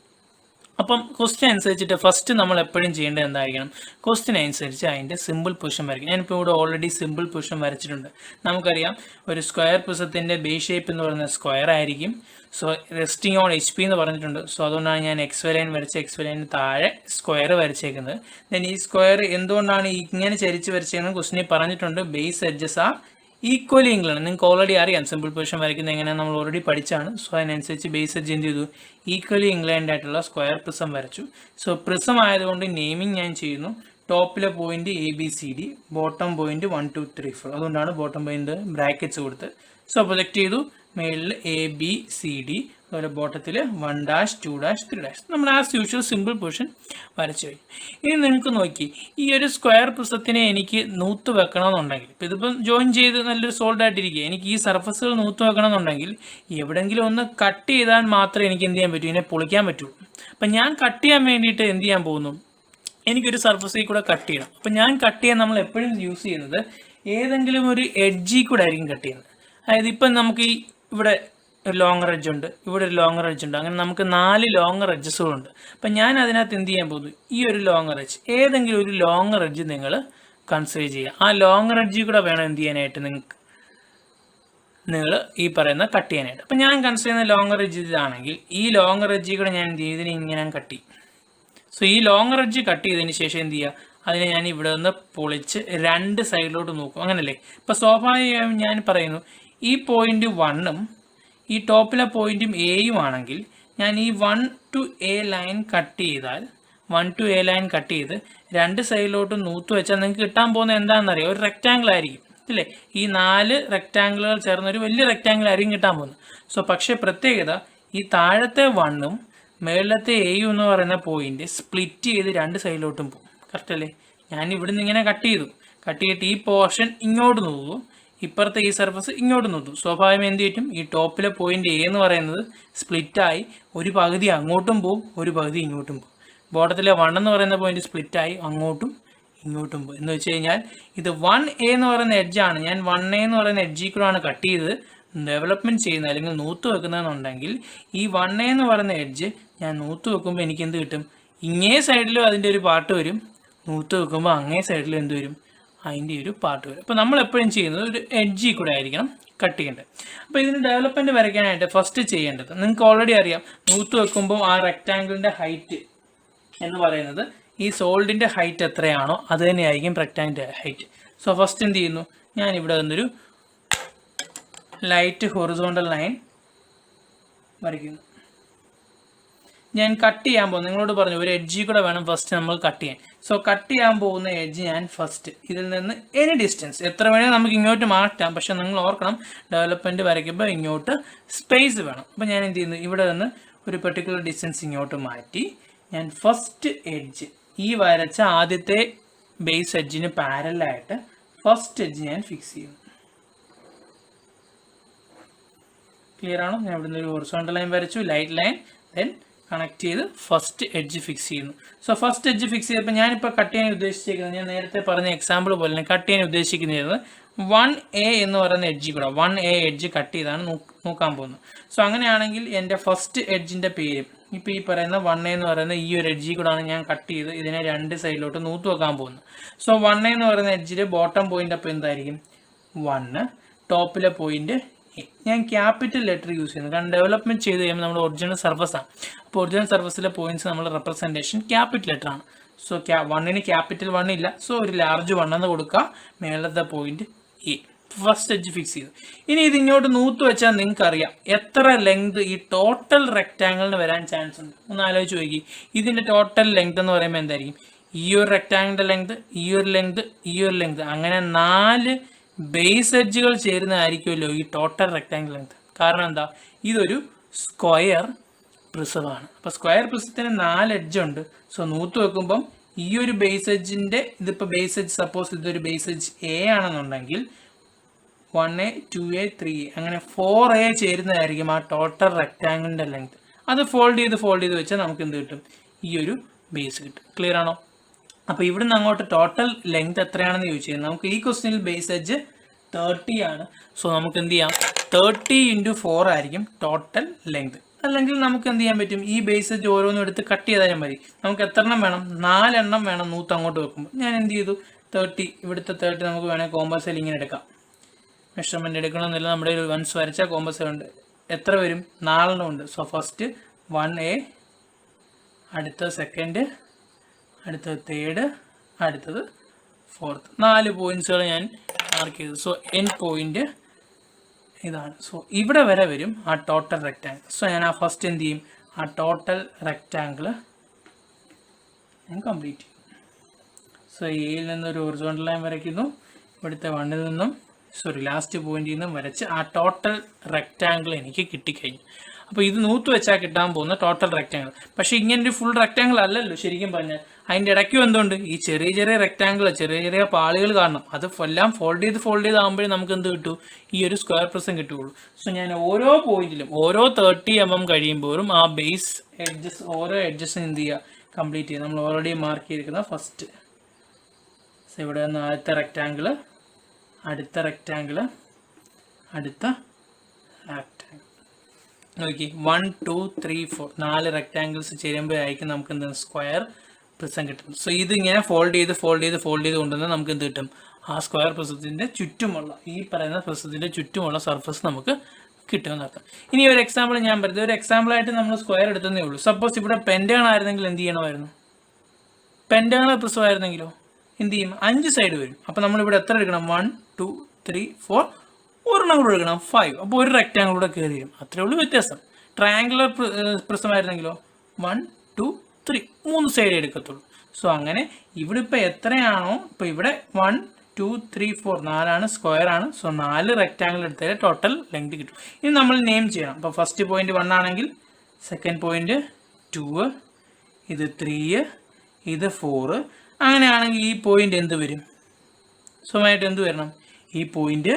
അപ്പം ക്വസ്റ്റ്യൻ അനുസരിച്ചിട്ട് ഫസ്റ്റ് നമ്മൾ എപ്പോഴും ചെയ്യേണ്ടത് എന്തായിരിക്കണം, ക്വസ്റ്റ്യൻ അനുസരിച്ച് അതിൻ്റെ സിമ്പിൾ പൊസിഷൻ വരയ്ക്കും. ഞാനിപ്പോൾ ഇവിടെ ഓൾറെഡി സിമ്പിൾ പൊസിഷൻ വരച്ചിട്ടുണ്ട്. നമുക്കറിയാം ഒരു സ്ക്വയർ പ്രിസത്തിൻ്റെ ബേസ് ഷേപ്പ് എന്ന് പറയുന്നത് സ്ക്വയർ ആയിരിക്കും. സോ റെസ്റ്റിംഗ് ഓൺ HP എന്ന് പറഞ്ഞിട്ടുണ്ട്. സോ അതുകൊണ്ടാണ് ഞാൻ XY ലൈൻ വരച്ച് XY ലൈനിന് താഴെ സ്ക്വയർ വരച്ചേക്കുന്നത്. ദെൻ ഈ സ്ക്വയർ എന്തുകൊണ്ടാണ് ഇങ്ങനെ ചരിച്ച് വരച്ചേക്കുന്നത് ക്വസ്റ്റ്യനിൽ പറഞ്ഞിട്ടുണ്ട്, ബേസ് എഡ്ജസ് ആ ഈക്വലി ഇംഗ്ലണ്ട്. നിങ്ങൾക്ക് ഓൾറെഡി അറിയാം സിമ്പിൾ പൊസിഷൻ വരയ്ക്കുന്നത് എങ്ങനെയാണ്, നമ്മൾ ഓൾറെഡി പഠിച്ചാണ്. സോ അതിനനുസരിച്ച് ബേസ് എഡ്ജ് എന്ത് ചെയ്തു, ഈക്വലി ഇംഗ്ലണ്ട് ആയിട്ടുള്ള സ്ക്വയർ പ്രിസം വരച്ചു. സോ പ്രിസം ആയതുകൊണ്ട് നെയിമിങ് ഞാൻ ചെയ്യുന്നു. ടോപ്പിലെ പോയിന്റ് ABCD, ബോട്ടം പോയിന്റ് 1 2 3 4. അതുകൊണ്ടാണ് ബോട്ടം പോയിന്റ് ബ്രാക്കറ്റ്സ് കൊടുത്ത്. സോ പ്രൊജക്റ്റ് ചെയ്തു, മേളിൽ ABCD, അതുപോലെ ബോട്ടത്തിൽ 1 2 3. നമ്മൾ ആസ് യൂഷ്വൽ സിമ്പിൾ പൊസിഷൻ വരച്ചു കഴിഞ്ഞു. ഇനി നിങ്ങൾക്ക് നോക്കി ഈ ഒരു സ്ക്വയർ പ്രിസത്തിനെ എനിക്ക് നൂത്ത് വെക്കണമെന്നുണ്ടെങ്കിൽ, ഇപ്പോൾ ഇതിപ്പം ജോയിൻ ചെയ്ത് നല്ലൊരു സോൾഡ് ആയിട്ടിരിക്കുക, എനിക്ക് ഈ സർഫസുകൾ നൂത്ത് വെക്കണമെന്നുണ്ടെങ്കിൽ എവിടെയെങ്കിലും ഒന്ന് കട്ട് ചെയ്താൽ മാത്രമേ എനിക്ക് എന്ത് ചെയ്യാൻ പറ്റൂ, ഇതിനെ പൊളിക്കാൻ പറ്റുള്ളൂ. അപ്പം ഞാൻ കട്ട് ചെയ്യാൻ വേണ്ടിയിട്ട് എന്ത് ചെയ്യാൻ പോകുന്നു, എനിക്കൊരു സർഫസിൽ കൂടെ കട്ട് ചെയ്യണം. അപ്പം ഞാൻ കട്ട് ചെയ്യാൻ നമ്മൾ എപ്പോഴും യൂസ് ചെയ്യുന്നത് ഏതെങ്കിലും ഒരു എഡ്ജിൽ കൂടെ ആയിരിക്കും കട്ട് ചെയ്യുന്നത്. അതായത് ഇപ്പം നമുക്ക് ഈ ഇവിടെ ഒരു ലോങ്ങർ എഡ്ജ് ഉണ്ട്, ഇവിടെ ഒരു ലോങ്ങർ എഡ്ജ് ഉണ്ട്, അങ്ങനെ നമുക്ക് 4 ലോങ്ങർ എഡ്ജസുകളുണ്ട്. അപ്പം ഞാൻ അതിനകത്ത് എന്ത് ചെയ്യാൻ പോകുന്നു, ഈ ഒരു ലോങ്ങർ എഡ്ജ്, ഏതെങ്കിലും ഒരു ലോങ്ങർ എഡ്ജ് നിങ്ങൾ കൺസിഡർ ചെയ്യുക. ആ ലോങ്ങർ എഡ്ജിൽ കൂടെ വേണം എന്ത് ചെയ്യാനായിട്ട് നിങ്ങൾ ഈ പറയുന്ന കട്ട് ചെയ്യാനായിട്ട്. അപ്പം ഞാൻ കൺസിഡർ ചെയ്യുന്ന ലോങ്ങർ എഡ്ജ് ഇതാണെങ്കിൽ ഈ ലോങ്ങർ എഡ്ജിൽ കൂടെ ഞാൻ എന്ത് ചെയ്യും, ഇതിനെ ഇങ്ങനെ കട്ട് ചെയ്യും. സോ ഈ ലോങ്ങർ എഡ്ജ് കട്ട് ചെയ്തതിന് ശേഷം എന്ത് ചെയ്യുക, അതിനെ ഞാൻ ഇവിടെ നിന്ന് പൊളിച്ച് 2 സൈഡിലോട്ട് നോക്കും, അങ്ങനല്ലേ. ഇപ്പോൾ സ്വാഭാവികമായും ഞാൻ പറയുന്നു ഈ പോയിന്റ് 1-ഉം ഈ ടോപ്പിലെ പോയിന്റും Aയും ആണെങ്കിൽ ഞാൻ ഈ 1 to A ലൈൻ കട്ട് ചെയ്താൽ 1 to A ലൈൻ കട്ട് ചെയ്ത് 2 സൈഡിലോട്ട് നൂത്ത് വെച്ചാൽ നിങ്ങൾക്ക് കിട്ടാൻ പോകുന്നത് എന്താണെന്നറിയാം, ഒരു റെക്റ്റാങ്കിൾ ആയിരിക്കും അല്ലേ. ഈ 4 റെക്റ്റാങ്കിളുകൾ ചേർന്ന് ഒരു വലിയ റെക്റ്റാങ്കിൾ ആയിരിക്കും കിട്ടാൻ പോകുന്നത്. സോ പക്ഷേ പ്രത്യേകത, ഈ താഴത്തെ 1-ഉം മേളത്തെ Aയും എന്ന് പറയുന്ന പോയിന്റ് സ്പ്ലിറ്റ് ചെയ്ത് 2 സൈഡിലോട്ടും പോകും. കറക്റ്റ് അല്ലേ. ഞാൻ ഇവിടുന്ന് ഇങ്ങനെ കട്ട് ചെയ്തു, കട്ട് ചെയ്തിട്ട് ഈ പോർഷൻ ഇങ്ങോട്ട് നോക്കൂ, ഇപ്പുറത്തെ ഈ സർഫസ് ഇങ്ങോട്ട് നോക്കൂ. സ്വാഭാവികം എന്ത് പറ്റും, ഈ ടോപ്പിലെ പോയിന്റ് എ എന്ന് പറയുന്നത് സ്പ്ലിറ്റായി ഒരു പകുതി അങ്ങോട്ടും പോകും, ഒരു പകുതി ഇങ്ങോട്ടും പോകും. ബോട്ടത്തിലെ 1 എന്ന് പറയുന്ന പോയിന്റ് സ്പ്ലിറ്റായി അങ്ങോട്ടും ഇങ്ങോട്ടും പോകും. എന്ന് വെച്ച് കഴിഞ്ഞാൽ ഇത് 1A എന്ന് പറയുന്ന എഡ്ജാണ്. ഞാൻ 1A എന്ന് പറയുന്ന എഡ്ജിൽ കൂടെയാണ് കട്ട് ചെയ്ത് ഡെവലപ്മെൻറ്റ് ചെയ്യുന്നത് അല്ലെങ്കിൽ നൂത്ത് വെക്കുന്നതെന്നുണ്ടെങ്കിൽ ഈ 1A എന്ന് പറയുന്ന എഡ്ജ് ഞാൻ നൂത്ത് വെക്കുമ്പോൾ എനിക്ക് എന്ത് കിട്ടും, ഇങ്ങേ സൈഡിലും അതിൻ്റെ ഒരു പാർട്ട് വരും, നൂത്ത് വെക്കുമ്പോൾ അങ്ങേ സൈഡിലും എന്ത് വരും, അതിൻ്റെ ഒരു പാർട്ട് വരും. അപ്പോൾ നമ്മൾ എപ്പോഴും ചെയ്യുന്നത് ഒരു എഡ്ജിൽ കൂടെ ആയിരിക്കണം കട്ട് ചെയ്യേണ്ടത്. അപ്പോൾ ഇതിന് ഡെവലപ്മെൻറ്റ് വരയ്ക്കാനായിട്ട് ഫസ്റ്റ് ചെയ്യേണ്ടത്, നിങ്ങൾക്ക് ഓൾറെഡി അറിയാം, നൂത്ത് വെക്കുമ്പോൾ ആ റെക്റ്റാങ്കിളിൻ്റെ ഹൈറ്റ് എന്ന് പറയുന്നത് ഈ സോൾഡിൻ്റെ ഹൈറ്റ് എത്രയാണോ അത് തന്നെയായിരിക്കും റെക്റ്റാങ്കിളിൻ്റെ ഹൈറ്റ്. സോ ഫസ്റ്റ് എന്ത് ചെയ്യുന്നു, ഞാൻ ഇവിടെ വന്നൊരു ലൈറ്റ് ഹൊറിസോണ്ടൽ ലൈൻ വരയ്ക്കുന്നു. ഞാൻ കട്ട് ചെയ്യാൻ പോകുന്നു, നിങ്ങളോട് പറഞ്ഞു ഒരു എഡ്ജിൽ കൂടെ വേണം ഫസ്റ്റ് നമ്മൾ കട്ട് ചെയ്യാൻ. സോ കട്ട് ചെയ്യാൻ പോകുന്ന എഡ്ജ് ഞാൻ ഫസ്റ്റ് ഇതിൽ നിന്ന് എനി ഡിസ്റ്റൻസ് എത്ര വേണേൽ നമുക്ക് ഇങ്ങോട്ട് മാറ്റാം, പക്ഷെ നിങ്ങൾ ഓർക്കണം ഡെവലപ്മെൻറ്റ് വരയ്ക്കുമ്പോൾ ഇങ്ങോട്ട് സ്പേസ് വേണം. അപ്പോൾ ഞാൻ എന്ത് ചെയ്യുന്നു, ഇവിടെ നിന്ന് ഒരു പെർട്ടിക്കുലർ ഡിസ്റ്റൻസ് ഇങ്ങോട്ട് മാറ്റി ഞാൻ ഫസ്റ്റ് എഡ്ജ് ഈ വരച്ച ആദ്യത്തെ ബേസ് എഡ്ജിന് പാരലായിട്ട് ഫസ്റ്റ് എഡ്ജ് ഞാൻ ഫിക്സ് ചെയ്യുന്നു. ക്ലിയർ ആണോ? ഞാൻ ഇവിടെ നിന്ന് ഒരു ഹൊറിസോണ്ടൽ ലൈൻ വരച്ചു, ലൈറ്റ് ലൈൻ, ദെൻ കണക്ട് ചെയ്ത് ഫസ്റ്റ് എഡ്ജ് ഫിക്സ് ചെയ്യുന്നു. സോ ഫസ്റ്റ് എഡ്ജ് ഫിക്സ് ചെയ്തപ്പോൾ ഞാനിപ്പോൾ കട്ട് ചെയ്യാൻ ഉദ്ദേശിച്ചിരിക്കുന്നത്, ഞാൻ നേരത്തെ പറഞ്ഞ എക്സാമ്പിൾ പോലെ തന്നെ കട്ട് ചെയ്യാൻ ഉദ്ദേശിക്കുന്നത് 1A എന്ന് പറയുന്ന എഡ്ജിൽ കൂടെ 1A എഡ്ജ് കട്ട് ചെയ്താണ് നോക്കാൻ പോകുന്നത്. സോ അങ്ങനെയാണെങ്കിൽ എൻ്റെ ഫസ്റ്റ് എഡ്ജിൻ്റെ പേരും ഇപ്പോൾ ഈ പറയുന്ന 1A എന്ന് പറയുന്ന ഈ ഒരു എഡ്ജിൽ കൂടെയാണ് ഞാൻ കട്ട് ചെയ്ത് ഇതിനെ രണ്ട് സൈഡിലോട്ട് നൂത്ത് വെക്കാൻ പോകുന്നത്. സോ 1A എന്ന് പറയുന്ന എഡ്ജിൽ ബോട്ടം പോയിന്റ് അപ്പോൾ എന്തായിരിക്കും 1, ടോപ്പിലെ പോയിന്റ് ഞാൻ ക്യാപിറ്റൽ ലെറ്റർ യൂസ് ചെയ്യുന്നത്, കാരണം ഡെവലപ്മെൻറ്റ് ചെയ്ത് കഴിയുമ്പോൾ നമ്മുടെ ഒറിജിനൽ സർഫസാണ്. അപ്പോൾ ഒറിജിനൽ സർഫസിലെ പോയിന്റ്സ് നമ്മൾ റെപ്രസെൻറ്റേഷൻ ക്യാപിറ്റൽ ലെറ്റർ ആണ്. സോ 1ന് ക്യാപിറ്റൽ 1 ഇല്ല, സോ ഒരു ലാർജ് 1 എന്ന് കൊടുക്കുക, മേളത്തെ point A. First edge fix ചെയ്തു. ഇനി ഇത് ഇങ്ങോട്ട് നൂത്ത് വെച്ചാൽ നിങ്ങൾക്ക് അറിയാം എത്ര ലെങ്ത് ഈ ടോട്ടൽ റെക്റ്റാങ്കിളിന് വരാൻ ചാൻസ് ഉണ്ട്. ഒന്ന് ആലോചിച്ച് നോക്കി, ഇതിൻ്റെ ടോട്ടൽ ലെങ്ത് എന്ന് പറയുമ്പോൾ എന്തായിരിക്കും, ഈ ഒരു റെക്റ്റാങ്കിളിൻ്റെ ലെങ്ത്, ഈ ഒരു ലെങ്ത്, ഈ ഒരു ലെങ്ത്, അങ്ങനെ 4 ബേസ് എഡ്ജുകൾ ചേരുന്നതായിരിക്കുമല്ലോ ഈ ടോട്ടൽ റെക്റ്റാങ്കിൾ ലെങ്ത്. കാരണം എന്താ, ഇതൊരു സ്ക്വയർ പ്രിസമാണ്. അപ്പോൾ സ്ക്വയർ പ്രിസത്തിന് 4 എഡ്ജ് ഉണ്ട്. സോ നൂത്ത് വെക്കുമ്പം ഈ ഒരു ബേസ് എഡ്ജിൻ്റെ, ഇതിപ്പോൾ ബേസ് എഡ്ജ് സപ്പോസ് ഇതൊരു ബേസ് എഡ്ജ് എ ആണെന്നുണ്ടെങ്കിൽ 1A 2A 3A അങ്ങനെ 4A ചേരുന്നതായിരിക്കും ആ ടോട്ടൽ റെക്റ്റാങ്കിളിൻ്റെ ലെങ്ത്. അത് ഫോൾഡ് ചെയ്ത് വെച്ചാൽ നമുക്ക് എന്ത് കിട്ടും, ഈ ഒരു ബേസ് കിട്ടും. ക്ലിയർ ആണോ? അപ്പോൾ ഇവിടുന്ന് അങ്ങോട്ട് ടോട്ടൽ ലെങ്ത് എത്രയാണെന്ന് ചോദിച്ചാൽ നമുക്ക് ഈ ക്വസ്റ്റ്യനിൽ ബേസ് എഡ്ജ് 30 ആണ്. സോ നമുക്ക് എന്ത് ചെയ്യാം, 30 × 4 ആയിരിക്കും ടോട്ടൽ ലെങ്ത്. അല്ലെങ്കിൽ നമുക്ക് എന്ത് ചെയ്യാൻ പറ്റും, ഈ ബേസ് എഡ്ജ് ഓരോന്നും എടുത്ത് കട്ട് ചെയ്താലും മതി. നമുക്ക് എത്ര എണ്ണം വേണം, 4 എണ്ണം വേണം നൂത്ത് അങ്ങോട്ട് വെക്കുമ്പോൾ. ഞാൻ എന്ത് ചെയ്തു, 30 ഇവിടുത്തെ 30 നമുക്ക് വേണമെങ്കിൽ കോമ്പസിൽ ഇങ്ങനെ എടുക്കാം. മെഷർമെൻറ്റ് എടുക്കണമെന്നില്ല, നമ്മുടെ ഒരു വൺസ് വരച്ച കോമ്പസ് ഉണ്ട്, എത്ര വരും, 4 എണ്ണം ഉണ്ട്. സോ ഫസ്റ്റ് 1A, അടുത്ത സെക്കൻഡ്, അടുത്തത് തേർഡ്, അടുത്തത് ഫോർത്ത്, 4 പോയിന്റ്സുകൾ ഞാൻ മാർക്ക് ചെയ്തു. സോ എൻ പോയിന്റ് ഇതാണ്. സോ ഇവിടെ വരെ വരും ആ ടോട്ടൽ റെക്റ്റാങ്കിൾ. സോ ഞാൻ ആ ഫസ്റ്റ് എന്ത് ചെയ്യും, ആ ടോട്ടൽ റെക്റ്റാങ്കിൾ ഞാൻ കംപ്ലീറ്റ് ചെയ്യും. സോ എയിൽ നിന്നൊരു ഹൊറിസോണ്ടൽ ലൈൻ വരയ്ക്കുന്നു, ഇവിടുത്തെ 1ൽ നിന്നും ലാസ്റ്റ് പോയിന്റിൽ നിന്നും വരച്ച് ആ ടോട്ടൽ റെക്റ്റാങ്കിൾ എനിക്ക് കിട്ടിക്കഴിഞ്ഞു. അപ്പോൾ ഇത് നൂത്ത് വെച്ചാൽ കിട്ടാൻ പോകുന്ന ടോട്ടൽ റെക്റ്റാങ്കിൾ. പക്ഷേ ഇങ്ങനൊരു ഫുൾ റെക്റ്റാങ്കിൾ അല്ലല്ലോ ശരിക്കും പറഞ്ഞാൽ. അതിൻ്റെ ഇടയ്ക്കും എന്തുണ്ട്, ഈ ചെറിയ ചെറിയ റെക്റ്റാങ്കിൾ, ചെറിയ ചെറിയ പാളികൾ കാണണം. അത് എല്ലാം ഫോൾഡ് ചെയ്ത് ആകുമ്പോഴേ നമുക്ക് എന്ത് കിട്ടും, ഈ ഒരു സ്ക്വയർ പ്രിസം കിട്ടുകയുള്ളൂ. സോ ഞാൻ ഓരോ പോയിന്റിലും ഓരോ 30 mm കഴിയുമ്പോഴും ആ ബേസ് എഡ്ജസ് ഓരോ എഡ്ജസും എന്ത് ചെയ്യുക, കംപ്ലീറ്റ് ചെയ്യുക. നമ്മൾ ഓൾറെഡി മാർക്ക് ചെയ്തിരിക്കുന്ന ഫസ്റ്റ്. സോ ഇവിടെ നിന്ന് ആദ്യത്തെ റെക്റ്റാങ്കിൾ, അടുത്ത റെക്റ്റാങ്കിൾ, അടുത്ത റെക്റ്റാങ്കിൾ. നോക്കി 1 2 3 4 4 റെക്റ്റാങ്കിൾസ് ചേരുമ്പോഴായിരിക്കും നമുക്ക് എന്ത് സ്ക്വയർ പ്രിസം കിട്ടും. സോ ഇതിങ്ങനെ ഫോൾഡ് ചെയ്ത് കൊണ്ടുവന്നാൽ നമുക്ക് എന്ത് കിട്ടും, ആ സ്ക്വയർ പ്രിസത്തിൻ്റെ ചുറ്റുമുള്ള ഈ പറയുന്ന പ്രിസത്തിൻ്റെ ചുറ്റുമുള്ള സർഫസ് നമുക്ക് കിട്ടുമെന്നർത്ഥം. ഇനി ഒരു എക്സാമ്പിൾ ഞാൻ പറയുന്നത്, ഒരു എക്സാമ്പിളായിട്ട് നമ്മൾ സ്ക്വയർ എടുത്തതേ ഉള്ളൂ. സപ്പോസ് ഇവിടെ പെൻറ്റഗൺ ആയിരുന്നെങ്കിൽ എന്ത് ചെയ്യണമായിരുന്നു, പെൻറ്റഗൺ പ്രിസം ആയിരുന്നെങ്കിലോ എന്ത് ചെയ്യും, 5 സൈഡ് വരും. അപ്പോൾ നമ്മളിവിടെ എത്ര എടുക്കണം, 1 2 3 4, ഒരെണ്ണം കൂടെ എടുക്കണം 5. അപ്പോൾ ഒരു റെക്റ്റാങ്കിൾ കൂടെ കയറി വരും. അത്രേ ഉള്ളൂ വ്യത്യാസം. ട്രയാങ്കുലർ പ്രിസം ആയിരുന്നെങ്കിലോ 1 2 3 3 സൈഡ് എടുക്കത്തുള്ളൂ. സോ അങ്ങനെ ഇവിടെ ഇപ്പോൾ എത്രയാണോ, ഇപ്പോൾ ഇവിടെ 1 2 3 4 4 സ്ക്വയർ ആണ്. സോ 4 റെക്റ്റാങ്കിൾ എടുത്താൽ ടോട്ടൽ ലെങ്ത് കിട്ടും. ഇനി നമ്മൾ നെയിം ചെയ്യണം. അപ്പോൾ ഫസ്റ്റ് പോയിന്റ് 1 ആണെങ്കിൽ സെക്കൻഡ് പോയിന്റ് 2, ഇത് 3, ഇത് 4. അങ്ങനെയാണെങ്കിൽ ഈ പോയിന്റ് എന്ത് വരും, സ്വയമായിട്ട് എന്ത് വരണം? ഈ പോയിന്റ്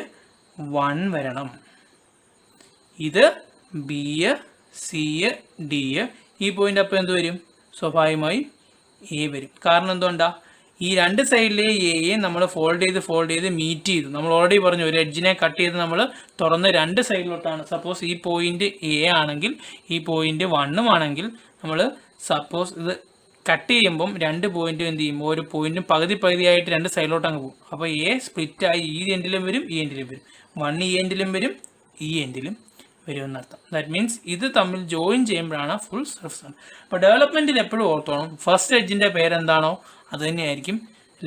1 വരണം. ഇത് ബി, സി, ഡി. ഈ പോയിന്റ് അപ്പോൾ എന്ത് വരും? സ്വാഭാവികമായും എ വരും. കാരണം എന്തുകൊണ്ടാ? ഈ രണ്ട് സൈഡിലെ എയെ നമ്മൾ ഫോൾഡ് ചെയ്ത് മീറ്റ് ചെയ്തു. നമ്മൾ ഓൾറെഡി പറഞ്ഞു ഒരു എഡ്ജിനെ കട്ട് ചെയ്ത് നമ്മൾ തുറന്ന് രണ്ട് സൈഡിലോട്ടാണ്. സപ്പോസ് ഈ പോയിന്റ് എ ആണെങ്കിൽ ഈ പോയിന്റ് 1 ആണെങ്കിൽ നമ്മൾ സപ്പോസ് ഇത് കട്ട് ചെയ്യുമ്പം രണ്ട് പോയിന്റും എന്ത് ചെയ്യും? ഒരു പോയിന്റും പകുതിയായിട്ട് രണ്ട് സൈഡിലോട്ട് അങ്ങ് പോകും. അപ്പോൾ എ സ്പ്ലിറ്റായി ഈ എൻഡിലും വരും, ഈ എൻഡിലും വരും. 1 ഈ എൻഡിലും വരും, ഈ എൻഡിലും വരും എന്നർത്ഥം. ദാറ്റ് മീൻസ് ഇത് തമ്മിൽ ജോയിൻ ചെയ്യുമ്പോഴാണ് ഫുൾ സർഫസ് ആണ്. അപ്പോൾ ഡെവലപ്മെൻറ്റിൽ എപ്പോഴും ഓർത്തോണം, ഫസ്റ്റ് എഡ്ജിൻ്റെ പേരെന്താണോ അത് തന്നെയായിരിക്കും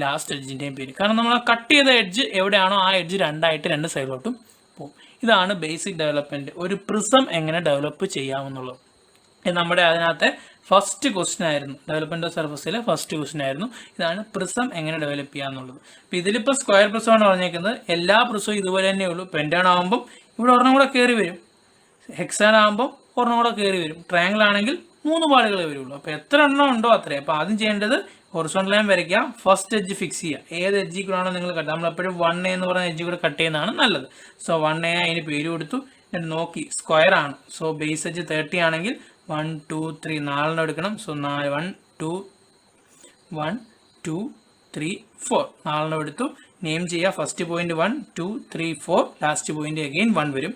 ലാസ്റ്റ് എഡ്ജിൻ്റെയും പേര്. കാരണം നമ്മൾ കട്ട് ചെയ്ത എഡ്ജ് എവിടെയാണോ ആ എഡ്ജ് രണ്ടായിട്ട് രണ്ട് സൈഡിലോട്ടും പോകും. ഇതാണ് ബേസിക് ഡെവലപ്മെൻറ്റ്. ഒരു പ്രിസം എങ്ങനെ ഡെവലപ്പ് ചെയ്യാമെന്നുള്ളത് നമ്മുടെ അതിനകത്തെ ഫസ്റ്റ് ക്വസ്റ്റ്യൻ ആയിരുന്നു. ഡെവലപ്മെൻറ്റ് ഓഫ് സർഫസിലെ ഫസ്റ്റ് ക്വസ്റ്റ്യൻ ആയിരുന്നു. ഇതാണ് പ്രിസം എങ്ങനെ ഡെവലപ്പ് ചെയ്യാന്നുള്ളത്. അപ്പോൾ ഇതിലിപ്പോൾ സ്ക്വയർ പ്രിസമാണ് പറഞ്ഞേക്കുന്നത്. എല്ലാ പ്രിസവും ഇതുപോലെ തന്നെ ഉള്ളൂ. പെൻറ്റാൺ ആകുമ്പം ഇവിടെ ഒരെണ്ണം കൂടെ കയറി വരും, ഹെക്സാൻ ആകുമ്പോൾ ഒരെണ്ണം കൂടെ കയറി വരും, ട്രയാങ്കിൾ ആണെങ്കിൽ 3 പാടുകളെ വരുള്ളൂ. അപ്പോൾ എത്ര എണ്ണം ഉണ്ടോ അത്രേ. അപ്പോൾ ആദ്യം ചെയ്യേണ്ടത് ഹൊറിസോണ്ടൽ ലൈൻ വരയ്ക്കുക, ഫസ്റ്റ് എഡ്ജ് ഫിക്സ് ചെയ്യുക. ഏത് എഡ്ജിൽ കൂടെയാണോ നിങ്ങൾ കട്ട്, നമ്മളെപ്പോഴും 1A എന്ന് പറയുന്ന എഡ്ജിൽ കൂടെ കട്ട് ചെയ്യുന്നതാണ് നല്ലത്. സോ 1A അതിന് പേര് കൊടുത്തു. എന്നിട്ട് നോക്കി സ്ക്വയർ ആണ്. സോ ബേസ് എഡ്ജ് 30 ആണെങ്കിൽ 1 2 3 4 എടുക്കണം. സോ 1 2 3 4 4 എടുത്തു. നെയിം ചെയ്യുക. First point 1 2 3 4, last point again 1 വരും.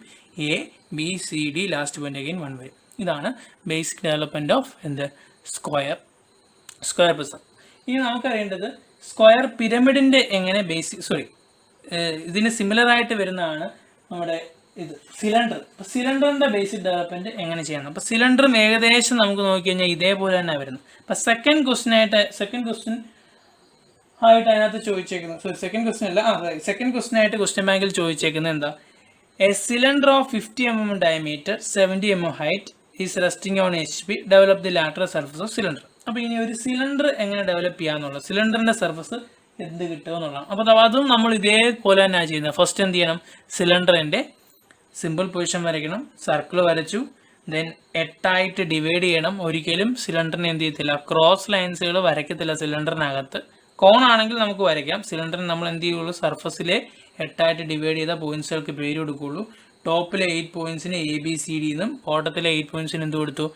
A B C D, last point again 1 വരും. ഇതാണ് basic development of square prism. ഇനി നമുക്കറിയേണ്ടത് സ്ക്വയർ പിരമിഡിൻ്റെ എങ്ങനെ ഇതിന് സിമിലർ ആയിട്ട് വരുന്നതാണ് നമ്മുടെ സിലിണ്ടർ. അപ്പോൾ സിലിണ്ടറിൻ്റെ ബേസിക് ഡെവലപ്മെൻറ്റ് എങ്ങനെ ചെയ്യണം? അപ്പോൾ സിലിണ്ടറും ഏകദേശം നമുക്ക് നോക്കിക്കഴിഞ്ഞാൽ ഇതേപോലെ തന്നെ വരുന്നത്. അപ്പോൾ സെക്കൻഡ് ക്വസ്റ്റ്യൻ ആയിട്ട് അതിനകത്ത് ചോദിച്ചേക്കുന്നത്, സെക്കൻഡ് ക്വസ്റ്റ്യൻ ആയിട്ട് ക്വസ്റ്റ്യൻ ബാങ്കിൽ ചോദിച്ചേക്കുന്നത് എന്താ? A cylinder of 50 mm diameter, 70 mm height is resting on HP. Develop the lateral surface of cylinder. അപ്പോൾ ഇനി ഒരു സിലിണ്ടർ എങ്ങനെ ഡെവലപ്പ് ചെയ്യാന്നുള്ളത്, സിലിണ്ടറിൻ്റെ സർഫസ് എന്ത് കിട്ടുമെന്നുള്ളതാണ്. അപ്പോൾ അതും നമ്മൾ ഇതേപോലെ തന്നെയാണ് ചെയ്യുന്നത്. ഫസ്റ്റ് എന്ത് ചെയ്യണം? സിലിണ്ടറിൻ്റെ സിമ്പിൾ പൊസിഷൻ വരയ്ക്കണം. സർക്കിൾ വരച്ചു. ദെൻ 8 ഡിവൈഡ് ചെയ്യണം. ഒരിക്കലും സിലിണ്ടറിനെ എന്ത് ചെയ്യത്തില്ല, ക്രോസ് ലൈൻസുകൾ വരയ്ക്കത്തില്ല സിലിണ്ടറിനകത്ത്. കോൺ ആണെങ്കിൽ നമുക്ക് വരയ്ക്കാം. സിലിണ്ടറിന് നമ്മൾ എന്ത് ചെയ്യുള്ളൂ? സർഫസിലെ 8 ഡിവൈഡ് ചെയ്ത പോയിന്റ്സുകൾക്ക് പേര് കൊടുക്കുകയുള്ളൂ. ടോപ്പിലെ 8 പോയിന്റ്സിന് എ ബി സി ഡി എന്നും ബോട്ടത്തിലെ 8 പോയിന്റ്സിന് എന്ത് കൊടുത്തു?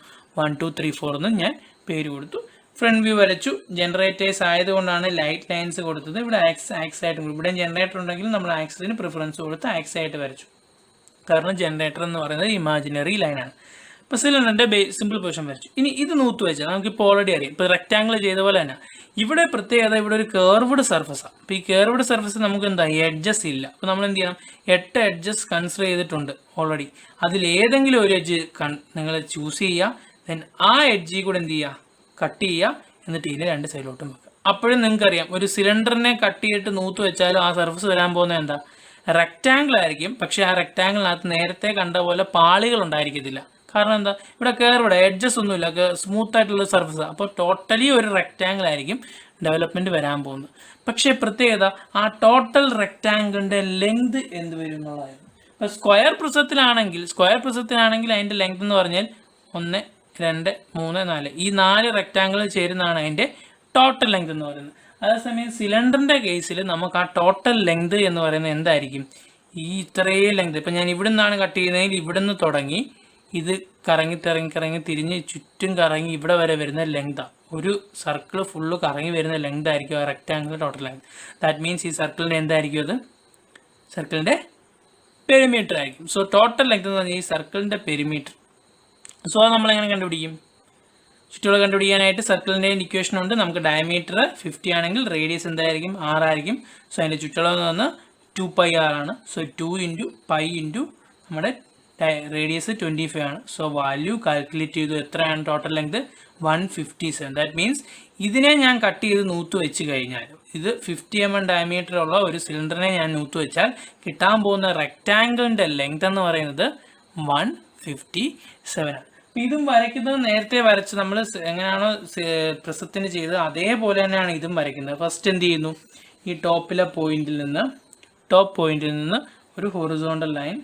1 2 3 4 എന്നും ഞാൻ പേര് കൊടുത്തു. ഫ്രണ്ട് വ്യൂ വരച്ചു. ജനറേറ്റേഴ്സ് ആയതുകൊണ്ടാണ് ലൈറ്റ് ലൈൻസ് കൊടുത്തത്. ഇവിടെ ആക്സ് ആയിട്ട്, ഇവിടെ ജനറേറ്റർ ഉണ്ടെങ്കിൽ നമ്മൾ ആക്സിന് പ്രിഫറൻസ് കൊടുത്ത് ആക്സ് ആയിട്ട് വരച്ചു. കാരണം ജനറേറ്റർ എന്ന് പറയുന്നത് ഇമാജിനറി ലൈനാണ്. ഇപ്പോൾ സിലിണ്ടറിൻ്റെ സിമ്പിൾ പൊസിഷൻ വരച്ചു. ഇനി ഇത് നൂത്ത് വെച്ചാൽ നമുക്കിപ്പോൾ ഓൾറെഡി അറിയാം. ഇപ്പോൾ റെക്റ്റാങ്കിൾ ചെയ്ത പോലെ തന്നെ ഇവിടെ പ്രത്യേകത, ഇവിടെ ഒരു കേർവ്ഡ് സർഫസാണ്. അപ്പോൾ ഈ കേർവ്ഡ് സർഫസ് നമുക്ക് എന്താ, എഡ്ജസ് ഇല്ല. അപ്പോൾ നമ്മൾ എന്ത് ചെയ്യണം? 8 എഡ്ജസ് കൺസിഡർ ചെയ്തിട്ടുണ്ട് ഓൾറെഡി. അതിലേതെങ്കിലും ഒരു എഡ്ജ് നിങ്ങൾ ചൂസ് ചെയ്യുക. ദെൻ ആ എഡ്ജിൽ കൂടെ എന്ത് ചെയ്യുക? കട്ട് ചെയ്യുക. എന്നിട്ട് ഇതിനെ രണ്ട് സൈഡിലോട്ടും വെക്കുക. അപ്പോഴും നിങ്ങൾക്കറിയാം, ഒരു സിലിണ്ടറിനെ കട്ട് ചെയ്തിട്ട് നൂത്ത് വെച്ചാലും ആ സർഫസ് വരാൻ പോകുന്നത് എന്താ? റെക്റ്റാങ്കിൾ ആയിരിക്കും. പക്ഷേ ആ റെക്റ്റാങ്കിളിനകത്ത് നേരത്തെ കണ്ട പോലെ പാളികൾ ഉണ്ടായിരിക്കത്തില്ല. കാരണം എന്താ? ഇവിടെ കേർവ്ഡ് എഡ്ജസ് ഒന്നുമില്ല, സ്മൂത്ത് ആയിട്ടുള്ള സർഫസ്. അപ്പോൾ ടോട്ടലി ഒരു റെക്റ്റാങ്കിൾ ആയിരിക്കും ഡെവലപ്മെൻറ്റ് വരാൻ പോകുന്നത്. പക്ഷേ പ്രത്യേകത, ആ ടോട്ടൽ റെക്റ്റാങ്കിളിൻ്റെ ലെങ്ത് എന്ത് വരും എന്നുള്ളതായിരുന്നു. അപ്പോൾ സ്ക്വയർ പ്രിസത്തിലാണെങ്കിൽ അതിൻ്റെ ലെങ്ത് എന്ന് പറഞ്ഞാൽ 1 2 3 4, ഈ 4 റെക്റ്റാങ്കിൾ ചേരുന്നതാണ് അതിൻ്റെ ടോട്ടൽ ലെങ്ത് എന്ന് പറയുന്നത്. അതേസമയം സിലിണ്ടറിൻ്റെ കേസിൽ നമുക്ക് ആ ടോട്ടൽ ലെങ്ത് എന്ന് പറയുന്നത് എന്തായിരിക്കും? ഈ ഇത്രയും ലെങ്ത്. ഇപ്പം ഞാൻ ഇവിടെ നിന്നാണ് കട്ട് ചെയ്യുന്നതെങ്കിൽ ഇവിടെ നിന്ന് തുടങ്ങി ഇത് കറങ്ങി തിരിഞ്ഞ് ചുറ്റും കറങ്ങി ഇവിടെ വരെ വരുന്ന ലെങ്താണ്. ഒരു സർക്കിൾ ഫുള്ള് കറങ്ങി വരുന്ന ലെങ്ത് ആയിരിക്കും ആ rectangle total length. That means ഈ സർക്കിളിൻ്റെ എന്തായിരിക്കും? അത് സർക്കിളിൻ്റെ പെരിമീറ്റർ ആയിരിക്കും. സോ ടോട്ടൽ ലെങ്ത് എന്ന് പറഞ്ഞാൽ ഈ സർക്കിളിൻ്റെ പെരിമീറ്റർ. സോ അത് നമ്മളെങ്ങനെ കണ്ടുപിടിക്കും? ചുറ്റുകൾ കണ്ടുപിടിക്കാനായിട്ട് സർക്കിളിൻ്റെ ഇക്വേഷൻ ഉണ്ട്. നമുക്ക് ഡയമീറ്റർ 50 ആണെങ്കിൽ റേഡിയസ് എന്തായിരിക്കും? 6 ആയിരിക്കും. സോ അതിൻ്റെ ചുറ്റളവ് എന്ന് പറഞ്ഞാൽ 2πr ആണ്. സോ 2 × π × നമ്മുടെ റേഡിയസ് 25 ആണ്. സോ വാല്യൂ കാൽക്കുലേറ്റ് ചെയ്തു. എത്രയാണ് ടോട്ടൽ ലെങ്ത്? 157. ദാറ്റ് മീൻസ് ഇതിനെ ഞാൻ കട്ട് ചെയ്ത് നൂത്ത് വെച്ച് കഴിഞ്ഞാൽ, ഇത് 50 mm ഡയമീറ്റർ ഉള്ള ഒരു സിലിണ്ടറിനെ ഞാൻ നൂത്ത് വെച്ചാൽ കിട്ടാൻ പോകുന്ന റെക്റ്റാങ്കിളിൻ്റെ ലെങ്ത് എന്ന് പറയുന്നത് 157 ആണ്. അപ്പോൾ ഇതും വരയ്ക്കുന്നത് നേരത്തെ വരച്ച് നമ്മൾ എങ്ങനെയാണോ പ്രിസത്തിന് ചെയ്തത് അതേപോലെ തന്നെയാണ് ഇതും വരയ്ക്കുന്നത്. ഫസ്റ്റ് എന്ത് ചെയ്യുന്നു? ഈ ടോപ്പ് പോയിന്റിൽ നിന്ന് ഒരു ഹൊറിസോണ്ടൽ ലൈൻ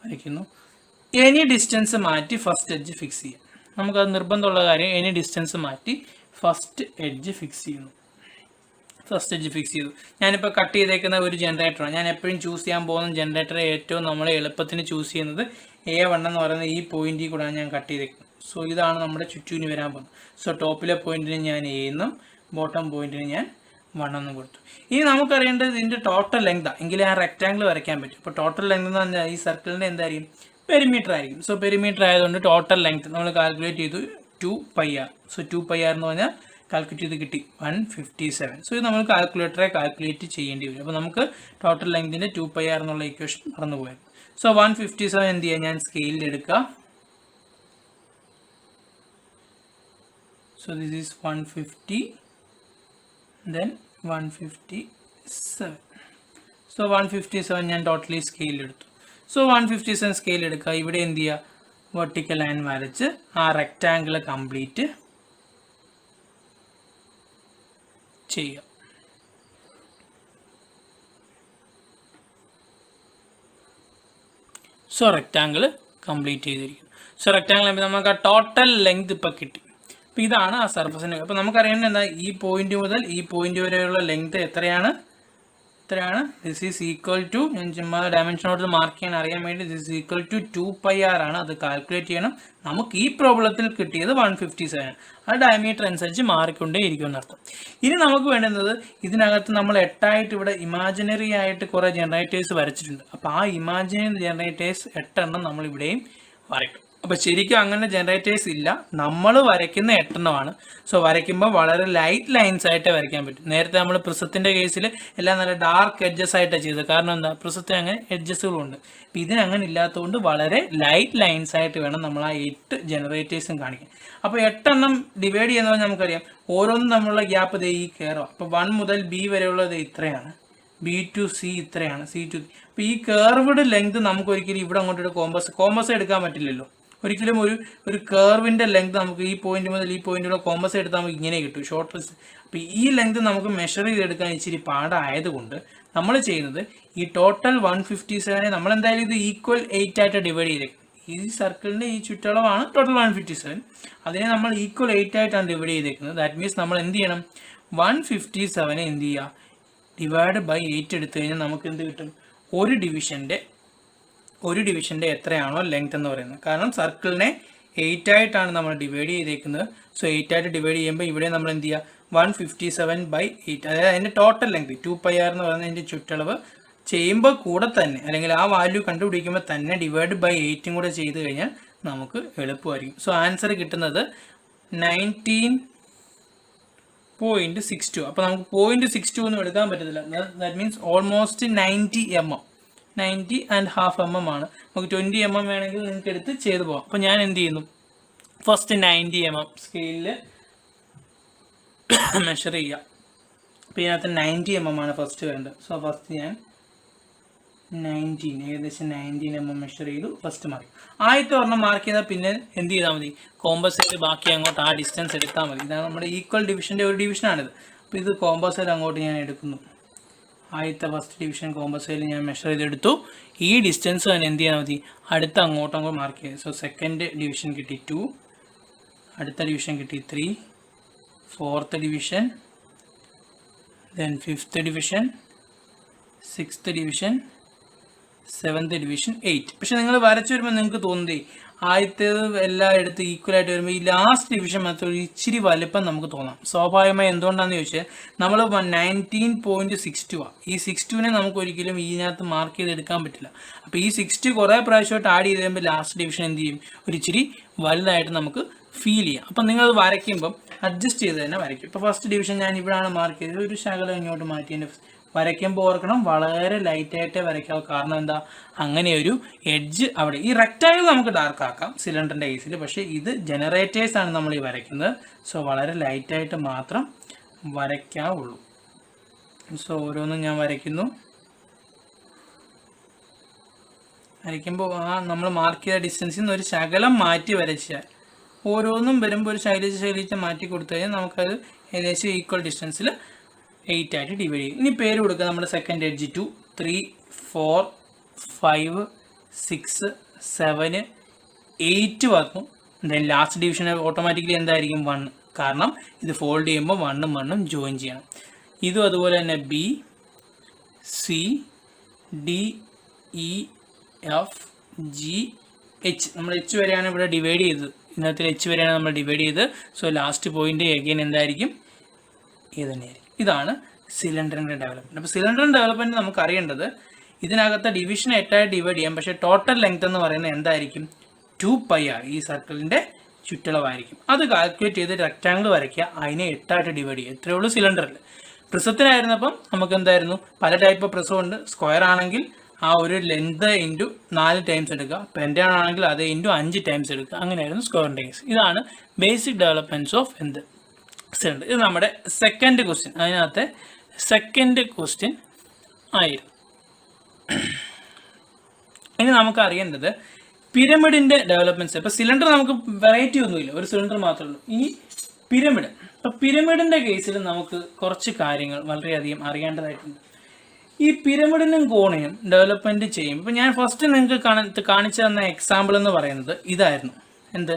വരയ്ക്കുന്നു. എനി ഡിസ്റ്റൻസ് മാറ്റി ഫസ്റ്റ് എഡ്ജ് ഫിക്സ് ചെയ്യാം. നമുക്കത് നിർബന്ധമുള്ള കാര്യം, എനി ഡിസ്റ്റൻസ് മാറ്റി ഫസ്റ്റ് എഡ്ജ് ഫിക്സ് ചെയ്യുന്നു. ഫസ്റ്റ് എഡ്ജ് ഫിക്സ് ചെയ്തു. ഞാനിപ്പോൾ കട്ട് ചെയ്തേക്കുന്ന ഒരു ജനറേറ്ററാണ്. ഞാൻ എപ്പോഴും ചൂസ് ചെയ്യാൻ പോകുന്ന ജനറേറ്റർ ഏറ്റവും നമ്മൾ എളുപ്പത്തിന് ചൂസ് ചെയ്യുന്നത് A1 എന്ന് പറയുന്ന ഈ പോയിന്റിൽ കൂടെയാണ് ഞാൻ കട്ട് ചെയ്തേക്കുന്നത്. സോ ഇതാണ് നമ്മുടെ ചുറ്റുവിന് വരാൻ പോകുന്നത്. സോ ടോപ്പിലെ പോയിന്റിന് ഞാൻ A എന്നും ബോട്ടം പോയിന്റിന് ഞാൻ 1 എന്നും കൊടുത്തു. ഇനി നമുക്കറിയേണ്ടത് ഇതിൻ്റെ ടോട്ടൽ ലെങ്താണ്, എങ്കിലേ ആ റെക്റ്റാങ്കിൾ വരയ്ക്കാൻ പറ്റും. അപ്പോൾ ടോട്ടൽ ലെങ്ത് എന്ന് പറഞ്ഞാൽ ഈ സർക്കിളിൻ്റെ എന്തായിരിക്കും, പെരിമീറ്റർ ആയിരിക്കും. സോ പെരിമീറ്റർ ആയതുകൊണ്ട് ടോട്ടൽ ലെങ്ത് നമ്മൾ കാൽക്കുലേറ്റ് ചെയ്തു 2πr. സോ 2πr എന്ന് പറഞ്ഞാൽ കാൽക്കുലേറ്റ് ചെയ്ത് കിട്ടി 157. സോ ഇത് നമ്മൾ കാൽക്കുലേറ്ററെ കാൽക്കുലേറ്റ് ചെയ്യേണ്ടി വരും. അപ്പോൾ നമുക്ക് ടോട്ടൽ ലെങ്തിൻ്റെ 2πr എന്നുള്ള ഇക്വേഷൻ മറന്നു പോയത്. സോ 157 എന്ത് ചെയ്യുക, ഞാൻ സ്കെയിലിൽ എടുക്കുക. So this is 150, then 157. So 157 ഞാൻ ടോട്ടലി സ്കെയിൽ എടുത്തു. സോ 157 സ്കെയിൽ എടുക്കുക. ഇവിടെ എന്ത് ചെയ്യുക, വെർട്ടിക്കൽ ലൈൻ വരച്ച് ആ റെക്റ്റാങ്കിൾ കംപ്ലീറ്റ് ചെയ്യുക. സോ റെക്റ്റാങ്കിൾ കംപ്ലീറ്റ് ചെയ്തിരിക്കുന്നു. സോ റെക്റ്റാങ്കിൾ നമുക്ക് ആ ടോട്ടൽ ലെങ്ത് ഇപ്പോൾ കിട്ടി. അപ്പോൾ ഇതാണ് ആ സർഫസിൻ്റെ. അപ്പോൾ നമുക്കറിയേണ്ടത് എന്താ, ഈ പോയിന്റ് മുതൽ ഈ പോയിന്റ് വരെയുള്ള ലെങ്ത് എത്രയാണ്, ദിസ് ഈസ് ഈക്വൽ ടു, ഞാൻ ചുമ്മാ ഡയമെൻഷനോട് മാർക്ക് ചെയ്യാൻ അറിയാൻ വേണ്ടി, this is equal to 2πr ആണ്. അത് കാൽക്കുലേറ്റ് ചെയ്യണം. നമുക്ക് ഈ പ്രോബ്ലത്തിൽ കിട്ടിയത് 157 ആണ്. അത് ഡയമീറ്റർ അനുസരിച്ച് മാറിക്കൊണ്ടേ ഇരിക്കുമെന്ന് അർത്ഥം. ഇനി നമുക്ക് വേണ്ടുന്നത്, ഇതിനകത്ത് നമ്മൾ 8 ഇവിടെ ഇമാജിനറി ആയിട്ട് കുറേ ജനറേറ്റേഴ്സ് വരച്ചിട്ടുണ്ട്. അപ്പോൾ ആ ഇമാജിനറി ജനറേറ്റേഴ്സ് 8 നമ്മൾ ഇവിടെയും വരയ്ക്കും. അപ്പോൾ ശരിക്കും അങ്ങനെ ജനറേറ്റേഴ്സ് ഇല്ല, നമ്മൾ വരയ്ക്കുന്ന 8 സോ വരയ്ക്കുമ്പോൾ വളരെ ലൈറ്റ് ലൈൻസ് ആയിട്ടേ വരയ്ക്കാൻ പറ്റും. നേരത്തെ നമ്മൾ പ്രിസത്തിൻ്റെ കേസിൽ എല്ലാം നല്ല ഡാർക്ക് എഡ്ജസ് ആയിട്ടാണ് ചെയ്തത്. കാരണം എന്താ, പ്രിസത്തിന് അങ്ങനെ എഡ്ജസുകളുണ്ട്. അപ്പോൾ ഇതിനങ്ങനെ ഇല്ലാത്തതുകൊണ്ട് വളരെ ലൈറ്റ് ലൈൻസ് ആയിട്ട് വേണം നമ്മൾ ആ 8 ജനറേറ്റേഴ്സും കാണിക്കാൻ. അപ്പോൾ 8 ഡിവൈഡ് ചെയ്യുന്നത് നമുക്കറിയാം, ഓരോന്നും തമ്മിലുള്ള ഗ്യാപ്പ് ദേ ഈ കയറുക. അപ്പോൾ 1 മുതൽ B വരെയുള്ളത് ഇത്രയാണ്, B to C ഇത്രയാണ്, C to. അപ്പോൾ ഈ കർവ്ഡ് ലെങ്ത് നമുക്ക് ഒരിക്കലും ഇവിടെ അങ്ങോട്ടൊരു കോമ്പസ് എടുക്കാൻ പറ്റില്ലല്ലോ. ഒരിക്കലും ഒരു കർവിൻ്റെ ലെങ്ത് നമുക്ക് ഈ പോയിന്റ് മുതൽ ഈ പോയിന്റിലുള്ള കോമ്പസ് എടുത്താൽ നമുക്ക് ഇങ്ങനെ കിട്ടും, ഷോർട്ടസ്റ്റ്. അപ്പോൾ ഈ ലെങ്ത് നമുക്ക് മെഷർ ചെയ്തെടുക്കാൻ ഇച്ചിരി പാടായതുകൊണ്ട് നമ്മൾ ചെയ്യുന്നത്, ഈ ടോട്ടൽ 157 നമ്മൾ എന്തായാലും ഇത് ഈക്വൽ 8 ആയിട്ട് ഡിവൈഡ് ചെയ്തേക്കും. ഈ സർക്കിളിൻ്റെ ഈ ചുറ്റളവാണ് ടോട്ടൽ 157. അതിനെ നമ്മൾ ഈക്വൽ 8 ആയിട്ടാണ് ഡിവൈഡ് ചെയ്തേക്കുന്നത്. ദാറ്റ് മീൻസ് നമ്മൾ എന്ത് ചെയ്യണം, 157 എന്ത് ചെയ്യുക, ഡിവൈഡ് ബൈ 8 എടുത്തു കഴിഞ്ഞാൽ നമുക്ക് എന്ത് കിട്ടും, ഒരു ഡിവിഷൻ്റെ എത്രയാണോ ലെങ്ത് എന്ന് പറയുന്നത്. കാരണം സർക്കിളിനെ 8 ആയിട്ടാണ് നമ്മൾ ഡിവൈഡ് ചെയ്തേക്കുന്നത്. സോ 8 ആയിട്ട് ഡിവൈഡ് ചെയ്യുമ്പോൾ ഇവിടെ നമ്മൾ എന്ത് ചെയ്യുക, 157/8, അതായത് അതിൻ്റെ ടോട്ടൽ ലെങ്ത് 2πr എന്ന് പറയുന്നത് അതിൻ്റെ ചുറ്റളവ് ചെയ്യുമ്പോൾ കൂടെ തന്നെ, അല്ലെങ്കിൽ ആ വാല്യൂ കണ്ടുപിടിക്കുമ്പോൾ തന്നെ ഡിവൈഡ് ബൈ 8 കൂടെ ചെയ്ത് കഴിഞ്ഞാൽ നമുക്ക് എളുപ്പമായിരിക്കും. സോ ആൻസർ കിട്ടുന്നത് 19.62. അപ്പോൾ നമുക്ക് 0.62 ഒന്നും എടുക്കാൻ പറ്റത്തില്ല. That means almost 90 mm, 90.5 mm ആണ്. നമുക്ക് 20 mm വേണമെങ്കിൽ നിങ്ങൾക്ക് എടുത്ത് ചെയ്ത് പോകാം. അപ്പോൾ ഞാൻ എന്ത് ചെയ്യുന്നു, ഫസ്റ്റ് 90 mm സ്കെയിലിൽ മെഷർ ചെയ്യുക. അപ്പോൾ ഇതിനകത്ത് 90 mm ആണ് ഫസ്റ്റ് വേണ്ടത്. സോ ഫസ്റ്റ് ഞാൻ 19, ഏകദേശം 19 mm മെഷർ ചെയ്തു, ഫസ്റ്റ് മാർക്ക്. ആദ്യത്തെ ഒരെണ്ണം മാർക്ക് ചെയ്താൽ പിന്നെ എന്ത് ചെയ്താൽ മതി, കോമ്പസൈറ്റ് ബാക്കി അങ്ങോട്ട് ആ ഡിസ്റ്റൻസ് എടുത്താൽ മതി. ഇതാണ് നമ്മുടെ ഈക്വൽ ഡിവിഷൻ്റെ ഒരു ഡിവിഷനാണിത്. അപ്പോൾ ഇത് കോമ്പസൈറ്റ് അങ്ങോട്ട് ഞാൻ എടുക്കുന്നു. ആദ്യത്തെ ഫസ്റ്റ് ഡിവിഷൻ കോമ്പസൈറ്റിൽ ഞാൻ മെഷർ ചെയ്തെടുത്തു. ഈ ഡിസ്റ്റൻസ് തന്നെ എന്ത് ചെയ്യാൻ മതി, അടുത്ത അങ്ങോട്ട് മാർക്ക് ചെയ്തു. സോ സെക്കൻഡ് ഡിവിഷൻ കിട്ടി 2, അടുത്ത ഡിവിഷൻ കിട്ടി 3, fourth division, then fifth division, sixth division, seventh division, 8. പക്ഷെ നിങ്ങൾ വരച്ചു വരുമ്പോൾ നിങ്ങൾക്ക് തോന്നുന്നേ ആദ്യത്തേത് എല്ലാം എടുത്ത് ഈക്വലായിട്ട് വരുമ്പോൾ ഈ ലാസ്റ്റ് ഡിവിഷൻ മാത്രം ഒരു ഇച്ചിരി വലുപ്പം നമുക്ക് തോന്നാം. സ്വാഭാവികമായി എന്തുകൊണ്ടാണെന്ന് ചോദിച്ചാൽ നമ്മൾ 19.62 ഈ 62നെ നമുക്ക് ഒരിക്കലും ഇതിനകത്ത് മാർക്ക് ചെയ്തെടുക്കാൻ പറ്റില്ല. അപ്പോൾ ഈ 60 കുറേ പ്രാവശ്യമായിട്ട് ആഡ് ചെയ്ത് കഴിയുമ്പോൾ ലാസ്റ്റ് ഡിവിഷൻ എന്ത് ചെയ്യും, ഒരു ഇച്ചിരി വലുതായിട്ട് നമുക്ക് ഫീൽ ചെയ്യാം. അപ്പം നിങ്ങൾ അഡ്ജസ്റ്റ് ചെയ്ത് തന്നെ വരയ്ക്കും. ഇപ്പോൾ ഫസ്റ്റ് ഡിവിഷൻ ഞാൻ ഇവിടെയാണ് മാർക്ക് ചെയ്തത്, ഒരു ശകലം ഇങ്ങോട്ട് മാറ്റി വരയ്ക്കുമ്പോൾ ഓർക്കണം വളരെ ലൈറ്റായിട്ടേ വരയ്ക്കാവൂ. കാരണം എന്താ, അങ്ങനെ ഒരു എഡ്ജ് അവിടെ, ഈ റെക്റ്റാങ്കിൾ നമുക്ക് ഡാർക്ക് ആക്കാം സിലിണ്ടറിൻ്റെ കേസിൽ, പക്ഷേ ഇത് ജനറേറ്റേഴ്സാണ് നമ്മൾ ഈ വരയ്ക്കുന്നത്. സോ വളരെ ലൈറ്റായിട്ട് മാത്രം വരയ്ക്കാവുള്ളൂ. സോ ഓരോന്നും ഞാൻ വരയ്ക്കുമ്പോൾ ആ നമ്മൾ മാർക്ക് ചെയ്ത ഡിസ്റ്റൻസിൽ നിന്ന് ഒരു ശകലം മാറ്റി വരച്ചാൽ, ഓരോന്നും വരുമ്പോൾ ഒരു ശൈലിച്ച് മാറ്റി കൊടുത്തു കഴിഞ്ഞാൽ നമുക്കത് ഏകദേശം ഈക്വൽ ഡിസ്റ്റൻസിൽ 8 ആയിട്ട് ഡിവൈഡ് ചെയ്യും. ഇനി പേര് കൊടുക്കുക, നമ്മുടെ സെക്കൻഡ് എഡ്ജ് 2, 3, 4, 5, 6, 7, 8 വന്നു. ദെൻ ലാസ്റ്റ് ഡിവിഷൻ ഓട്ടോമാറ്റിക്കലി എന്തായിരിക്കും 1, കാരണം ഇത് ഫോൾഡ് ചെയ്യുമ്പോൾ 1 ഉം 1 ഉം ജോയിൻ ചെയ്യണം. ഇതും അതുപോലെ തന്നെ B C D E F G H. നമ്മൾ എച്ച് വരെയാണ് ഇവിടെ ഡിവൈഡ് ചെയ്തത്, ഇന്നത്തെ എച്ച് വരെയാണ് നമ്മൾ ഡിവൈഡ് ചെയ്ത്. സോ ലാസ്റ്റ് പോയിന്റ് എഗെയിൻ എന്തായിരിക്കും? ഇത് തന്നെയായിരിക്കും. ഇതാണ് സിലിണ്ടറിൻ്റെ ഡെവലപ്മെൻറ്റ്. അപ്പോൾ സിലിണ്ടറിൻ്റെ ഡെവലപ്മെൻറ്റ് നമുക്ക് അറിയേണ്ടത് ഇതിനകത്തെ ഡിവിഷൻ 8 ഡിവൈഡ് ചെയ്യാം. പക്ഷേ ടോട്ടൽ ലെങ്ത് എന്ന് പറയുന്നത് എന്തായിരിക്കും? 2πr. ഈ സർക്കിളിൻ്റെ ചുറ്റളവായിരിക്കും. അത് കാൽക്കുലേറ്റ് ചെയ്ത് റെക്റ്റാങ്കിൾ വരയ്ക്കുക, അതിനെ 8 ഡിവൈഡ് ചെയ്യുക. ഇത്രയേ ഉള്ളൂ സിലിണ്ടറിൽ. പ്രിസത്തിനായിരുന്നപ്പം നമുക്ക് എന്തായിരുന്നു? പല ടൈപ്പ് പ്രിസം ഉണ്ട്. സ്ക്വയർ ആണെങ്കിൽ ആ ഒരു ലെങ്ത് ഇൻറ്റു 4 ടൈംസ് എടുക്കുക, പെൻറ്റാൺ ആണെങ്കിൽ അത് ഇൻറ്റു 5 ടൈംസ് എടുക്കുക. അങ്ങനെയായിരുന്നു സ്ക്വയറിൻ്റെ കേസ്. ഇതാണ് ബേസിക് ഡെവലപ്മെൻറ്റ്സ് ഓഫ് എന്ത്? സിലിണ്ടർ. ഇത് നമ്മുടെ സെക്കൻഡ് ക്വസ്റ്റ്യൻ. അതിനകത്തെ സെക്കൻഡ് ക്വസ്റ്റ്യൻ ആയിരുന്നു. ഇനി നമുക്ക് അറിയേണ്ടത് പിരമിഡിൻ്റെ ഡെവലപ്മെൻറ്റ്സ്. ഇപ്പോൾ സിലിണ്ടർ നമുക്ക് വെറൈറ്റി ഒന്നുമില്ല, ഒരു സിലിണ്ടർ മാത്രമേ ഉള്ളൂ. ഇനി പിരമിഡ്. അപ്പോൾ പിരമിഡിൻ്റെ കേസിൽ നമുക്ക് കുറച്ച് കാര്യങ്ങൾ വളരെയധികം അറിയേണ്ടതായിട്ടുണ്ട്. ഈ പിരമിഡിനും കോണിനും ഡെവലപ്മെൻറ്റ് ചെയ്യും. ഇപ്പോൾ ഞാൻ ഫസ്റ്റ് നിങ്ങൾക്ക് കാണിച്ചു തന്ന എക്സാമ്പിൾ എന്ന് പറയുന്നത് ഇതായിരുന്നു. എന്ത്?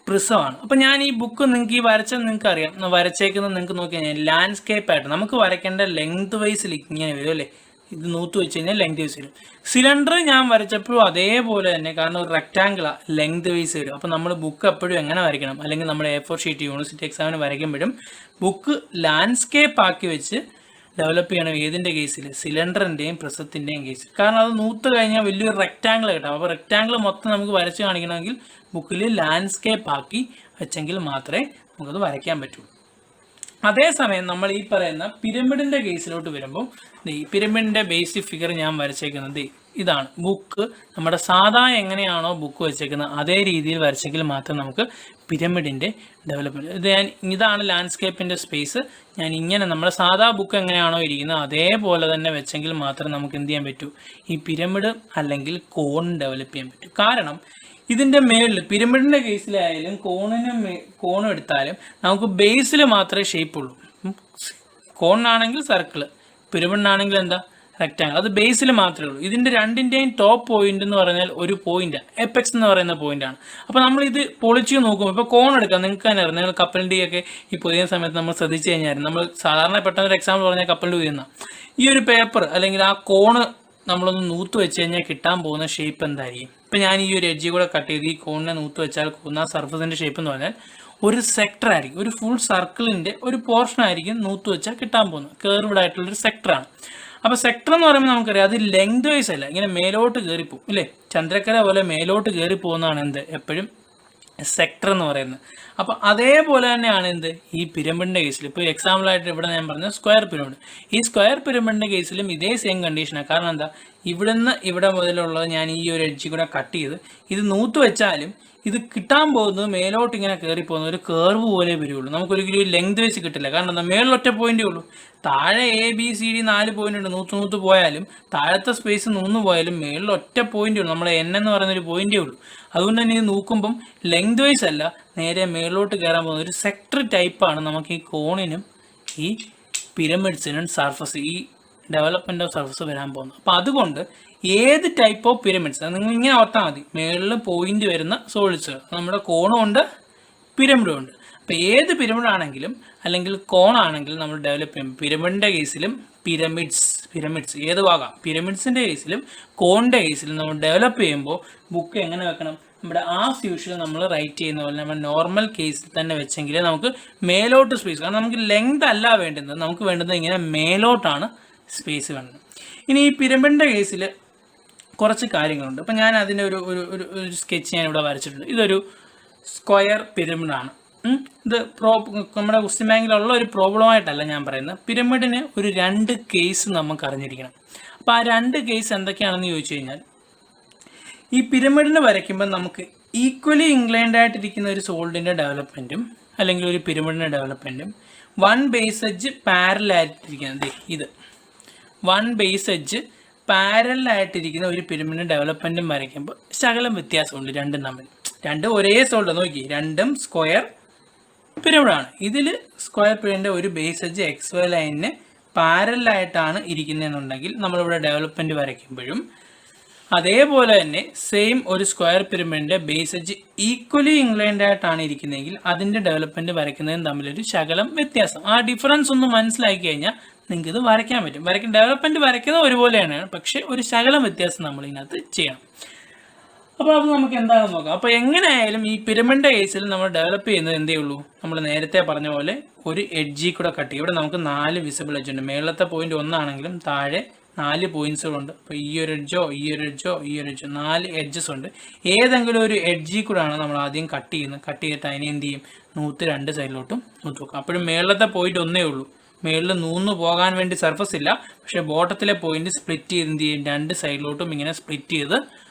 പ്രിസമാണ്. അപ്പോൾ ഞാൻ ഈ ബുക്ക് നിങ്ങൾക്ക് ഈ വരച്ചത് നിങ്ങൾക്ക് അറിയാം, വരച്ചേക്കുന്നത് നിങ്ങൾക്ക് നോക്കി കഴിഞ്ഞാൽ ലാൻഡ്സ്കേപ്പ് ആയിട്ട് നമുക്ക് വരയ്ക്കേണ്ട ലെങ്ത് വൈസിൽ ഇങ്ങനെ വരും അല്ലേ? ഇത് നൂത്ത് വെച്ച് കഴിഞ്ഞാൽ ലെങ്ത് വൈസ് വരും. സിലിണ്ടർ ഞാൻ വരച്ചപ്പോഴും അതേപോലെ തന്നെ, കാരണം ഒരു റെക്റ്റാങ്കിളാണ്, ലെങ്ത് വൈസ് വരും. അപ്പോൾ നമ്മൾ ബുക്ക് എപ്പോഴും എങ്ങനെ വരയ്ക്കണം? അല്ലെങ്കിൽ നമ്മൾ A4 ഷീറ്റ് യൂണിവേഴ്സിറ്റി എക്സാമിന് വരയ്ക്കുമ്പോഴും ബുക്ക് ലാൻഡ്സ്കേപ്പ് ആക്കി വെച്ച് ഡെവലപ്പ് ചെയ്യണം. ഏതിൻ്റെ കേസിൽ? സിലിണ്ടറിൻ്റെയും പ്രിസത്തിൻ്റെയും കേസിൽ. കാരണം അത് നൂത്ത് കഴിഞ്ഞാൽ വലിയൊരു റെക്റ്റാങ്കിൾ കിട്ടാം. അപ്പോൾ റെക്റ്റാങ്കിൾ മൊത്തം നമുക്ക് വരച്ച് കാണിക്കണമെങ്കിൽ ബുക്കിൽ ലാൻഡ്സ്കേപ്പ് ആക്കി വെച്ചെങ്കിൽ മാത്രമേ നമുക്കത് വരയ്ക്കാൻ പറ്റുള്ളൂ. അതേസമയം നമ്മൾ ഈ പറയുന്ന പിരമിഡിൻ്റെ കേസിലോട്ട് വരുമ്പോൾ ഈ പിരമിഡിൻ്റെ ബേസിക് ഫിഗർ ഞാൻ വരച്ചേക്കുന്നത് ഇതാണ്. ബുക്ക് നമ്മുടെ സാധാ എങ്ങനെയാണോ ബുക്ക് വെച്ചേക്കുന്നത് അതേ രീതിയിൽ വരച്ചെങ്കിൽ മാത്രം നമുക്ക് പിരമിഡിൻ്റെ ഡെവലപ്മെൻറ്റ്. ഇതാണ് ലാൻഡ്സ്കേപ്പിൻ്റെ സ്പേസ്. ഞാൻ ഇങ്ങനെ നമ്മുടെ സാധാ ബുക്ക് എങ്ങനെയാണോ ഇരിക്കുന്നത് അതേപോലെ തന്നെ വെച്ചെങ്കിൽ മാത്രം നമുക്ക് എന്ത് ചെയ്യാൻ പറ്റൂ? ഈ പിരമിഡ് അല്ലെങ്കിൽ കോൺ ഡെവലപ്പ് ചെയ്യാൻ പറ്റും. കാരണം ഇതിൻ്റെ മേളിൽ പിരമിഡിൻ്റെ കേസിലായാലും കോണും എടുത്താലും നമുക്ക് ബേസിൽ മാത്രമേ ഷേപ്പ് ഉള്ളൂ. കോണിനാണെങ്കിൽ സർക്കിള്, പിരമിഡിനാണെങ്കിൽ എന്താ? റെക്റ്റാങ്കിൾ. അത് ബേസിൽ മാത്രമേ ഉള്ളൂ. ഇതിൻ്റെ രണ്ടിൻ്റെയും ടോപ്പ് പോയിന്റ് എന്ന് പറഞ്ഞാൽ ഒരു പോയിന്റ്, എപ്പെക്സ് എന്ന് പറയുന്ന പോയിന്റാണ്. അപ്പോൾ നമ്മൾ ഇത് പൊളിച്ച് നോക്കുമ്പോൾ ഇപ്പോൾ കോൺ എടുക്കാം. നിങ്ങൾക്ക് തന്നെ അറിയാം, നിങ്ങൾ കപ്പലിൻ്റെ ഒക്കെ ഈ പുതിയ സമയത്ത് നമ്മൾ ശ്രദ്ധിച്ചു കഴിഞ്ഞാൽ നമ്മൾ സാധാരണ പെട്ടെന്നൊരു എക്സാമ്പിൾ പറഞ്ഞാൽ കപ്പലിൻ്റെ ഉയരുന്ന ഈ ഒരു പേപ്പർ അല്ലെങ്കിൽ ആ കോണ് നമ്മളൊന്ന് നൂത്ത് വെച്ച് കഴിഞ്ഞാൽ കിട്ടാൻ പോകുന്ന ഷേപ്പ് എന്തായിരിക്കും? ഇപ്പം ഞാൻ ഈ ഒരു എഡ്ജ് കൂടെ കട്ട് ചെയ്ത് ഈ കോണിനെ നൂത്ത് വെച്ചാൽ ആ സർഫസിൻ്റെ ഷേപ്പ് എന്ന് പറഞ്ഞാൽ ഒരു സെക്ടർ ആയിരിക്കും. ഒരു ഫുൾ സർക്കിളിൻ്റെ ഒരു പോർഷൻ ആയിരിക്കും നൂത്ത് വെച്ചാൽ കിട്ടാൻ പോകുന്നത്. കേർവ്ഡ് ആയിട്ടുള്ളൊരു സെക്ടറാണ്. അപ്പോൾ സെക്ടർ എന്ന് പറയുമ്പോൾ നമുക്കറിയാം അത് ലെങ്ത് വൈസ് അല്ല, ഇങ്ങനെ മേലോട്ട് കയറിപ്പോവും ഇല്ലേ? ചന്ദ്രക്കര പോലെ മേലോട്ട് കയറി പോകുന്നതാണ് എന്ത്? എപ്പോഴും സെക്ടർ എന്ന് പറയുന്നത്. അപ്പോൾ അതേപോലെ തന്നെയാണ് എന്ത്? ഈ പിരമിഡിൻ്റെ കേസിൽ. ഇപ്പോൾ എക്സാമ്പിളായിട്ട് ഇവിടെ ഞാൻ പറഞ്ഞ സ്ക്വയർ പിരമിഡ്. ഈ സ്ക്വയർ പിരമിഡിൻ്റെ കേസിലും ഇതേ സെയിം കണ്ടീഷനാണ്. കാരണം എന്താ? ഇവിടുന്ന് ഇവിടെ മുതലുള്ളത് ഞാൻ ഈ ഒരു എഡ്ജ് കൂടെ കട്ട് ചെയ്ത് ഇത് നൂത്ത് വെച്ചാലും ഇത് കിട്ടാൻ പോകുന്നത് മേലോട്ട് ഇങ്ങനെ കയറി പോകുന്ന ഒരു കേർവ് പോലെ വരുള്ളൂ. നമുക്കൊരിക്കലും ഒരു ലെങ്ത് വൈസ് കിട്ടില്ല. കാരണം എന്താ? മേളിലൊറ്റ പോയിന്റേ ഉള്ളൂ. താഴെ ABCD 4 പോയിന്റ് ഉണ്ട്. നൂത്ത് പോയാലും താഴത്തെ സ്പേസ് 3 പോയാലും മേളിൽ ഒറ്റ പോയിന്റേ ഉള്ളൂ. നമ്മളെ N എന്ന് പറയുന്ന ഒരു പോയിന്റേ ഉള്ളൂ. അതുകൊണ്ട് തന്നെ ഇത് നോക്കുമ്പം ലെങ്ത് വൈസ് അല്ല, നേരെ മേളിലോട്ട് കയറാൻ പോകുന്ന ഒരു സെക്ടർ ടൈപ്പാണ് നമുക്ക് ഈ കോണിനും ഈ പിരമിഡ്സിനും സർഫസ്, ഈ ഡെവലപ്മെന്റ് ഓഫ് സർഫസ് വരാൻ പോകുന്നത്. അപ്പോൾ അതുകൊണ്ട് ഏത് ടൈപ്പ് ഓഫ് പിരമിഡ്സ് നിങ്ങൾ ഇങ്ങനെ ഓർത്താൽ മതി. മേളിൽ പോയിന്റ് വരുന്ന സോളിഡ്സുകൾ നമ്മുടെ കോണും ഉണ്ട്, പിരമിഡും ഉണ്ട്. അപ്പോൾ ഏത് പിരമിഡ് ആണെങ്കിലും അല്ലെങ്കിൽ കോണാണെങ്കിലും നമ്മൾ ഡെവലപ്പ് ചെയ്യും. പിരമിഡിൻ്റെ കേസിലും പിരമിഡ്സ് ഏത് ഭാഗം? പിരമിഡ്സിൻ്റെ കേസിലും കോണിൻ്റെ കേസിലും നമ്മൾ ഡെവലപ്പ് ചെയ്യുമ്പോൾ ബുക്ക് എങ്ങനെ വെക്കണം? നമ്മുടെ ആസ് യൂഷ്വൽ നമ്മൾ റൈറ്റ് ചെയ്യുന്ന പോലെ നമ്മൾ നോർമൽ കേസിൽ തന്നെ വെച്ചെങ്കിൽ നമുക്ക് മേലോട്ട് സ്പേസ്, കാരണം നമുക്ക് ലെങ്ത് അല്ല വേണ്ടുന്നത്, നമുക്ക് വേണ്ടുന്നത് ഇങ്ങനെ മേലോട്ടാണ് സ്പേസ് വേണ്ടത്. ഇനി ഈ പിരമിഡിൻ്റെ കേസിൽ കുറച്ച് കാര്യങ്ങളുണ്ട്. അപ്പം ഞാൻ അതിൻ്റെ ഒരു സ്കെച്ച് ഞാൻ ഇവിടെ വരച്ചിട്ടുണ്ട്. ഇതൊരു സ്ക്വയർ പിരമിഡാണ്. ഇത് നമ്മുടെ ക്വസ്റ്റ്യൻ ബാങ്കിലുള്ള ഒരു പ്രോബ്ലമായിട്ടല്ല ഞാൻ പറയുന്നത്. പിരമിഡിന് ഒരു 2 കേസ് നമുക്ക് അറിഞ്ഞിരിക്കണം. അപ്പോൾ ആ 2 കേസ് എന്തൊക്കെയാണെന്ന് ചോദിച്ചു കഴിഞ്ഞാൽ, ഈ പിരമിഡിന് വരയ്ക്കുമ്പോൾ നമുക്ക് ഈക്വലി ഇൻക്ലൈൻഡ് ആയിട്ടിരിക്കുന്ന ഒരു സോളിഡിൻ്റെ ഡെവലപ്മെൻറ്റും അല്ലെങ്കിൽ ഒരു പിരമിഡിൻ്റെ ഡെവലപ്മെൻറ്റും 1 ബേസ് എഡ്ജ് പാരലായിട്ടിരിക്കുന്നത്, ഇത് 1 ബേസ് എഡ്ജ് പാരലായിട്ടിരിക്കുന്ന ഒരു പിരമിഡിൻ്റെ ഡെവലപ്മെൻറ്റും വരയ്ക്കുമ്പോൾ ശകലം വ്യത്യാസമുണ്ട് രണ്ടും തമ്മിൽ. രണ്ടും ഒരേ സോൾഡ് നോക്കി, രണ്ടും സ്ക്വയർ പിരമിഡാണ്. ഇതിൽ സ്ക്വയർ പിരമിഡിൻ്റെ ഒരു ബേസ് എഡ്ജ് XY ലൈനിന് പാരലായിട്ടാണ് ഇരിക്കുന്നതെന്നുണ്ടെങ്കിൽ നമ്മളിവിടെ ഡെവലപ്മെൻറ്റ് വരയ്ക്കുമ്പോഴും അതേപോലെ തന്നെ സെയിം ഒരു സ്ക്വയർ പിരമിഡിൻ്റെ ബേസ് എഡ്ജ് ഈക്വലി ഇൻക്ലൈൻഡ് ആയിട്ടാണ് ഇരിക്കുന്നതെങ്കിൽ അതിൻ്റെ ഡെവലപ്മെൻറ്റ് വരയ്ക്കുന്നതും തമ്മിലൊരു ശകലം വ്യത്യാസം. ആ ഡിഫറൻസ് ഒന്ന് മനസ്സിലാക്കി കഴിഞ്ഞാൽ നിങ്ങൾക്ക് ഇത് വരയ്ക്കാൻ പറ്റും. ഡെവലപ്മെൻറ്റ് വരയ്ക്കുന്നത് ഒരുപോലെയാണ്, പക്ഷേ ഒരു ശകലം വ്യത്യാസം നമ്മൾ ഇതിനകത്ത് ചെയ്യണം. അപ്പോൾ അത് നമുക്ക് എന്താണെന്ന് നോക്കാം. അപ്പോൾ എങ്ങനെയായാലും ഈ പിരമിഡിൻ്റെ കേസിൽ നമ്മൾ ഡെവലപ്പ് ചെയ്യുന്നത് എന്തേ ഉള്ളൂ, നമ്മൾ നേരത്തെ പറഞ്ഞ പോലെ ഒരു എഡ്ജിൽ കൂടെ കട്ട് ചെയ്യും. ഇവിടെ നമുക്ക് 4 വിസിബിൾ എഡ്ജ് ഉണ്ട്. മേളത്തെ പോയിന്റ് 1 ആണെങ്കിലും താഴെ 4 പോയിന്റ്സുകളുണ്ട്. അപ്പോൾ ഈ ഒരു എഡ്ജോ 4 എഡ്ജസ് ഉണ്ട്. ഏതെങ്കിലും ഒരു എഡ്ജിൽ കൂടെയാണ് നമ്മൾ ആദ്യം കട്ട് ചെയ്യുന്നത്. കട്ട് ചെയ്തിട്ട് അതിനെ എന്ത് ചെയ്യും, 2 സൈഡിലോട്ടും വെക്കും. അപ്പോഴും മേളത്തെ പോയിന്റ് 1 ഉള്ളൂ. മേളിൽ 3 പോകാൻ വേണ്ടി സർഫസ് ഇല്ല, പക്ഷേ ബോട്ടത്തിലെ പോയിന്റ് സ്പ്ലിറ്റ് ചെയ്ത് എന്ത് ചെയ്യും, 2 സൈഡിലോട്ടും ഇങ്ങനെ സ്പ്ലിറ്റ് ചെയ്ത്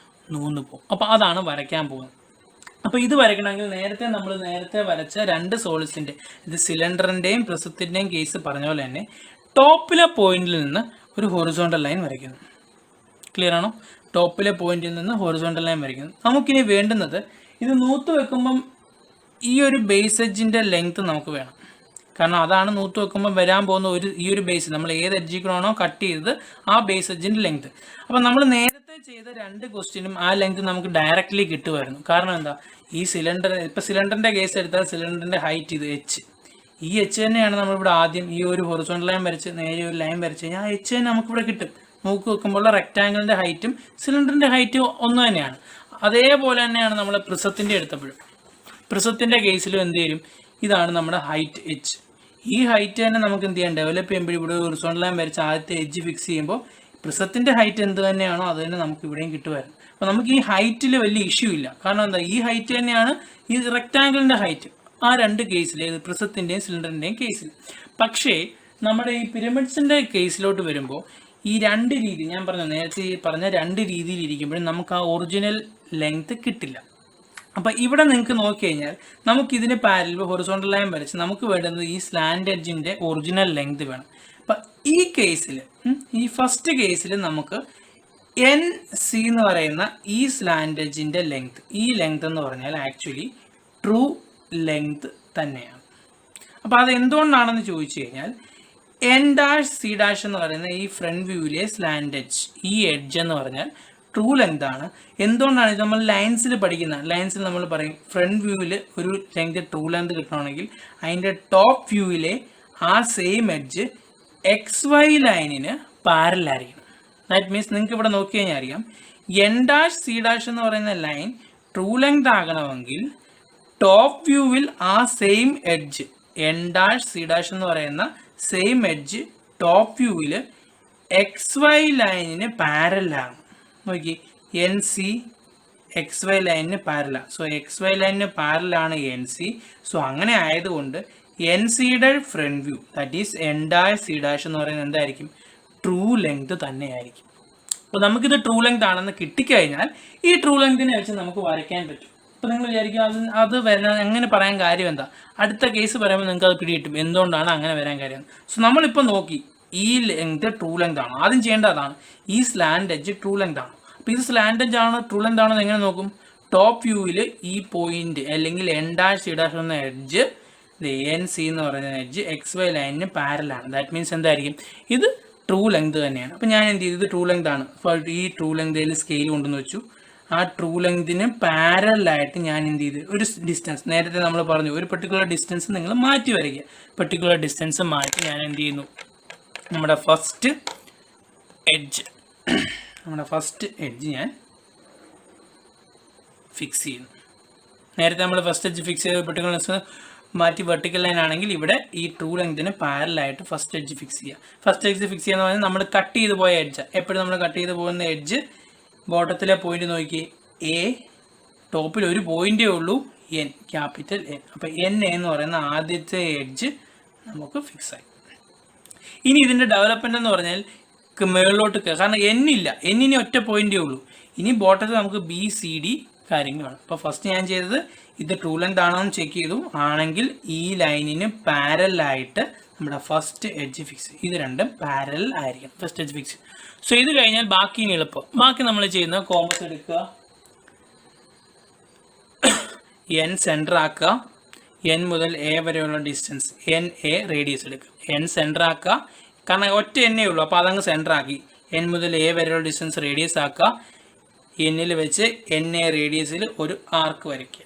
3 പോകും. അപ്പോൾ അതാണ് വരയ്ക്കാൻ പോകുന്നത്. അപ്പോൾ ഇത് വരയ്ക്കണമെങ്കിൽ നമ്മൾ നേരത്തെ വരച്ച 2 സോളിഡ്സിൻ്റെ, ഇത് സിലിണ്ടറിൻ്റെയും പ്രിസത്തിൻ്റെയും കേസ് പറഞ്ഞ പോലെ തന്നെ ടോപ്പിലെ പോയിന്റിൽ നിന്ന് ഒരു ഹൊറിസോണ്ടൽ ലൈൻ വരയ്ക്കുന്നു. ക്ലിയർ ആണോ? ടോപ്പിലെ പോയിന്റിൽ നിന്ന് ഹൊറിസോണ്ടൽ ലൈൻ വരയ്ക്കുന്നു. നമുക്കിനി വേണ്ടുന്നത്, ഇത് നൂത്ത് വെക്കുമ്പം ഈ ഒരു ബേസ് എഡ്ജിൻ്റെ ലെങ്ത് നമുക്ക് വേണം. കാരണം അതാണ് നൂത്ത് വെക്കുമ്പോൾ വരാൻ പോകുന്ന ഈ ഒരു ബേസ്, നമ്മൾ ഏത് എഡ്ജിലാണോ കട്ട് ചെയ്തത് ആ ബേസ് എഡ്ജിൻ്റെ ലെങ്ത്. അപ്പോൾ നമ്മൾ നേരത്തെ ചെയ്ത 2 ക്വസ്റ്റ്യനും ആ ലെങ്ത് നമുക്ക് ഡയറക്റ്റ്ലി കിട്ടുമായിരുന്നു. കാരണം എന്താ, ഈ സിലിണ്ടറിൻ്റെ കേസ് എടുത്താൽ സിലിണ്ടറിൻ്റെ ഹൈറ്റ് ഇത് എച്ച്, ഈ എച്ച് തന്നെയാണ് നമ്മളിവിടെ ആദ്യം ഈ ഒരു ഹൊറിസോണ്ടൽ ലൈൻ വരച്ച് നേരെ ഒരു ലൈൻ വരച്ച് കഴിഞ്ഞാൽ ആ എച്ച് തന്നെ നമുക്കിവിടെ കിട്ടും. നോക്കി വെക്കുമ്പോൾ റെക്റ്റാങ്കിളിൻ്റെ ഹൈറ്റും സിലിണ്ടറിൻ്റെ ഹൈറ്റും ഒന്ന് തന്നെയാണ്. അതേപോലെ തന്നെയാണ് നമ്മൾ പ്രിസത്തിൻ്റെ എടുത്തപ്പോഴും. പ്രിസത്തിൻ്റെ കേസിലും എന്ത് ചെയ്യും, ഇതാണ് നമ്മുടെ ഹൈറ്റ് എച്ച്. ഈ ഹൈറ്റ് തന്നെ നമുക്ക് എന്ത് ചെയ്യാം, ഡെവലപ്പ് ചെയ്യുമ്പോൾ ഇവിടെ ഹൊറിസോണ്ടൽ ലൈൻ വരച്ച് ആദ്യത്തെ എഡ്ജ് ഫിക്സ് ചെയ്യുമ്പോൾ പ്രിസത്തിൻ്റെ ഹൈറ്റ് എന്ത് തന്നെയാണോ അത് തന്നെ നമുക്ക് ഇവിടെയും കിട്ടുമായിരുന്നു. അപ്പോൾ നമുക്ക് ഈ ഹൈറ്റിൽ വലിയ ഇഷ്യൂ ഇല്ല. കാരണം എന്താ, ഈ ഹൈറ്റ് തന്നെയാണ് ഈ റെക്റ്റാങ്കിളിൻ്റെ ഹൈറ്റ് ആ 2 കേസിൽ, പ്രിസത്തിൻ്റെയും സിലിണ്ടറിൻ്റെയും കേസിൽ. പക്ഷേ നമ്മുടെ ഈ പിരമിഡ്സിൻ്റെ കേസിലോട്ട് വരുമ്പോൾ ഈ 2 രീതി ഞാൻ നേരത്തെ പറഞ്ഞ 2 രീതിയിൽ ഇരിക്കുമ്പോഴും നമുക്ക് ആ ഒറിജിനൽ ലെങ്ത് കിട്ടില്ല. അപ്പോൾ ഇവിടെ നിങ്ങൾക്ക് നോക്കിക്കഴിഞ്ഞാൽ നമുക്കിതിന് പാരലൽ ഹൊറിസോണ്ടൽ ലൈൻ വരച്ച് നമുക്ക് വേണ്ടുന്നത് ഈ സ്ലാൻഡ് എഡ്ജിൻ്റെ ഒറിജിനൽ ലെങ്ത് വേണം. അപ്പം ഈ കേസിൽ, ഈ ഫസ്റ്റ് കേസിൽ നമുക്ക് NC എന്ന് പറയുന്ന ഈ സ്ലാൻഡ് എഡ്ജിൻ്റെ ലെങ്ത്, ഈ ലെങ്ത് എന്ന് പറഞ്ഞാൽ ആക്ച്വലി ട്രൂ ലെങ്ത് തന്നെയാണ്. അപ്പോൾ അത് എന്തുകൊണ്ടാണെന്ന് ചോദിച്ചു കഴിഞ്ഞാൽ N', C' എന്ന് പറയുന്ന ഈ ഫ്രണ്ട് വ്യൂവിലെ സ്ലാൻഡ് എഡ്ജ്, ഈ എഡ്ജ് എന്ന് പറഞ്ഞാൽ ട്രൂ ലെങ്ത് ആണ്. എന്തുകൊണ്ടാണ് ഇത് നമ്മൾ ലൈൻസിൽ പഠിക്കുന്ന, ലൈൻസിൽ നമ്മൾ പറയും ഫ്രണ്ട് വ്യൂവിൽ ഒരു ലെങ്ത് ട്രൂ ലെങ്ത് കിട്ടണമെങ്കിൽ അതിൻ്റെ ടോപ്പ് വ്യൂവിലെ ആ സെയിം എഡ്ജ് XY ലൈനിന് പാരലായിരിക്കണം. ദാറ്റ് മീൻസ് നിങ്ങൾക്ക് ഇവിടെ നോക്കി കഴിഞ്ഞാൽ അറിയാം, N', C' എന്ന് പറയുന്ന ലൈൻ ട്രൂ ലെങ്ത് ആകണമെങ്കിൽ ടോപ്പ് വ്യൂവിൽ ആ സെയിം എഡ്ജ് N', C' എന്ന് പറയുന്ന സെയിം എഡ്ജ് ടോപ്പ് വ്യൂവിൽ XY ലൈനിന് പാരലാണ്. നോക്കി, NC XY ലൈനിന് പാരലാണ്. സോ XY ലൈനിന് പാരലാണ് NC. സോ അങ്ങനെ ആയതുകൊണ്ട് NCയുടെ front view, that is N', C' എന്ന് പറയുന്നത് എന്തായിരിക്കും, ട്രൂ ലെങ്ത് തന്നെയായിരിക്കും. അപ്പോൾ നമുക്കിത് ട്രൂ ലെങ്ത് ആണെന്ന് കിട്ടിക്കഴിഞ്ഞാൽ ഈ ട്രൂ ലെങ്തിനെ വെച്ച് നമുക്ക് വരയ്ക്കാൻ പറ്റും. അപ്പോൾ നിങ്ങൾ വിചാരിക്കും അത് വരാൻ എങ്ങനെ പറയാൻ കാര്യം എന്താ, അടുത്ത കേസ് പറയുമ്പോൾ നിങ്ങൾക്ക് അത് പിടികിട്ടും എന്തുകൊണ്ടാണ് അങ്ങനെ വരാൻ കാര്യം. സോ നമ്മളിപ്പോൾ നോക്കി ഈ ലെങ്ത് ട്രൂ ലെങ്ത് ആണ്. ആദ്യം ചെയ്യേണ്ട അതാണ്, ഈ സ്ലാൻഡ് എഡ്ജ് ട്രൂ ലെങ്ത് ആണ്. അപ്പോൾ ഇത് സ്ലാൻഡ് എഡ്ജ് ആണോ ട്രൂ ലെങ്ത് ആണോ എങ്ങനെ നോക്കും, ടോപ്പ് വ്യൂവിൽ ഈ പോയിന്റ് അല്ലെങ്കിൽ N', C' എന്ന എഡ്ജ്, NC എന്ന് പറയുന്ന എഡ്ജ് XY ലൈനിന് പാരലാണ്. ദാറ്റ് മീൻസ് എന്തായിരിക്കും, ഇത് ട്രൂ ലെങ്ത് തന്നെയാണ്. അപ്പോൾ ഞാൻ എന്ത് ചെയ്തു, ഇത് ട്രൂ ലെങ്ത് ആണ്. അപ്പോൾ ഈ ട്രൂ ലെങ്തിൽ സ്കെയിൽ കൊണ്ടുവന്ന് വെച്ചു. ആ ട്രൂ ലെങ്തിന് പാരലായിട്ട് ഞാൻ എന്ത് ചെയ്തു, ഒരു ഡിസ്റ്റൻസ്, നേരത്തെ നമ്മൾ പറഞ്ഞു ഒരു പെർട്ടിക്കുലർ ഡിസ്റ്റൻസ് നിങ്ങൾ മാറ്റി വരയ്ക്കുക. പെർട്ടിക്കുലർ ഡിസ്റ്റൻസ് മാറ്റി ഞാൻ എന്ത് ചെയ്യുന്നു, നമ്മുടെ ഫസ്റ്റ് എഡ്ജ് ഞാൻ ഫിക്സ് ചെയ്യുന്നു. നേരത്തെ നമ്മൾ ഫസ്റ്റ് എഡ്ജ് ഫിക്സ് ചെയ്ത പെർട്ടിക്കുലർ മാറ്റി വെർട്ടിക്കൽ ലൈൻ ആണെങ്കിൽ ഇവിടെ ഈ ട്രൂ ലെങ്തിന് പാരലായിട്ട് ഫസ്റ്റ് എഡ്ജ് ഫിക്സ് ചെയ്യുക. ഫസ്റ്റ് എഡ്ജ് ഫിക്സ് ചെയ്യുന്ന പറഞ്ഞാൽ നമ്മൾ കട്ട് ചെയ്ത് പോയ എഡ്ജ്, എപ്പോഴും നമ്മൾ കട്ട് ചെയ്ത് പോകുന്ന എഡ്ജ് ബോട്ടത്തിലെ പോയിന്റ് നോക്കി, ടോപ്പിൽ ഒരു പോയിന്റേ ഉള്ളൂ, N, ക്യാപിറ്റൽ N. അപ്പോൾ NA എന്ന് പറയുന്ന ആദ്യത്തെ എഡ്ജ് നമുക്ക് ഫിക്സ് ആയി. ഇനി ഇതിൻ്റെ ഡെവലപ്മെൻ്റ് എന്ന് പറഞ്ഞാൽ മുകളിലോട്ട്, കാരണം N ഇല്ല, N ഒറ്റ പോയിന്റേ ഉള്ളൂ. ഇനി ബോട്ടത്തിൽ നമുക്ക് BCD കാര്യങ്ങളാണ്. അപ്പോൾ ഫസ്റ്റ് ഞാൻ ചെയ്തത് ഇത് ട്രൂ ലെങ്ത് ആണോ എന്ന് ചെക്ക് ചെയ്തു. ആണെങ്കിൽ ഈ ലൈനിന് പാരലായിട്ട് നമ്മുടെ ഫസ്റ്റ് എഡ്ജ് ഫിക്സ്, ഇത് രണ്ടും പാരലൽ ആയിരിക്കും ഫസ്റ്റ് എഡ്ജ് ഫിക്സ്. സോ ഇത് കഴിഞ്ഞാൽ ബാക്കി എളുപ്പം. ബാക്കി നമ്മൾ ചെയ്യുന്ന കോമ്പസ് എടുക്കുക, N സെൻറ്റർ ആക്കുക, N മുതൽ A വരെയുള്ള ഡിസ്റ്റൻസ് NA റേഡിയസ് എടുക്കുക. N സെൻറ്റർ ആക്കുക, കാരണം ഒറ്റ NA ഉള്ളൂ, അപ്പോൾ അതങ്ങ് സെൻറ്റർ ആക്കി. N മുതൽ A വരെയുള്ള ഡിസ്റ്റൻസ് റേഡിയസ് ആക്കുക. Nൽ വെച്ച് NA റേഡിയസിൽ ഒരു ആർക്ക് വരയ്ക്കുക.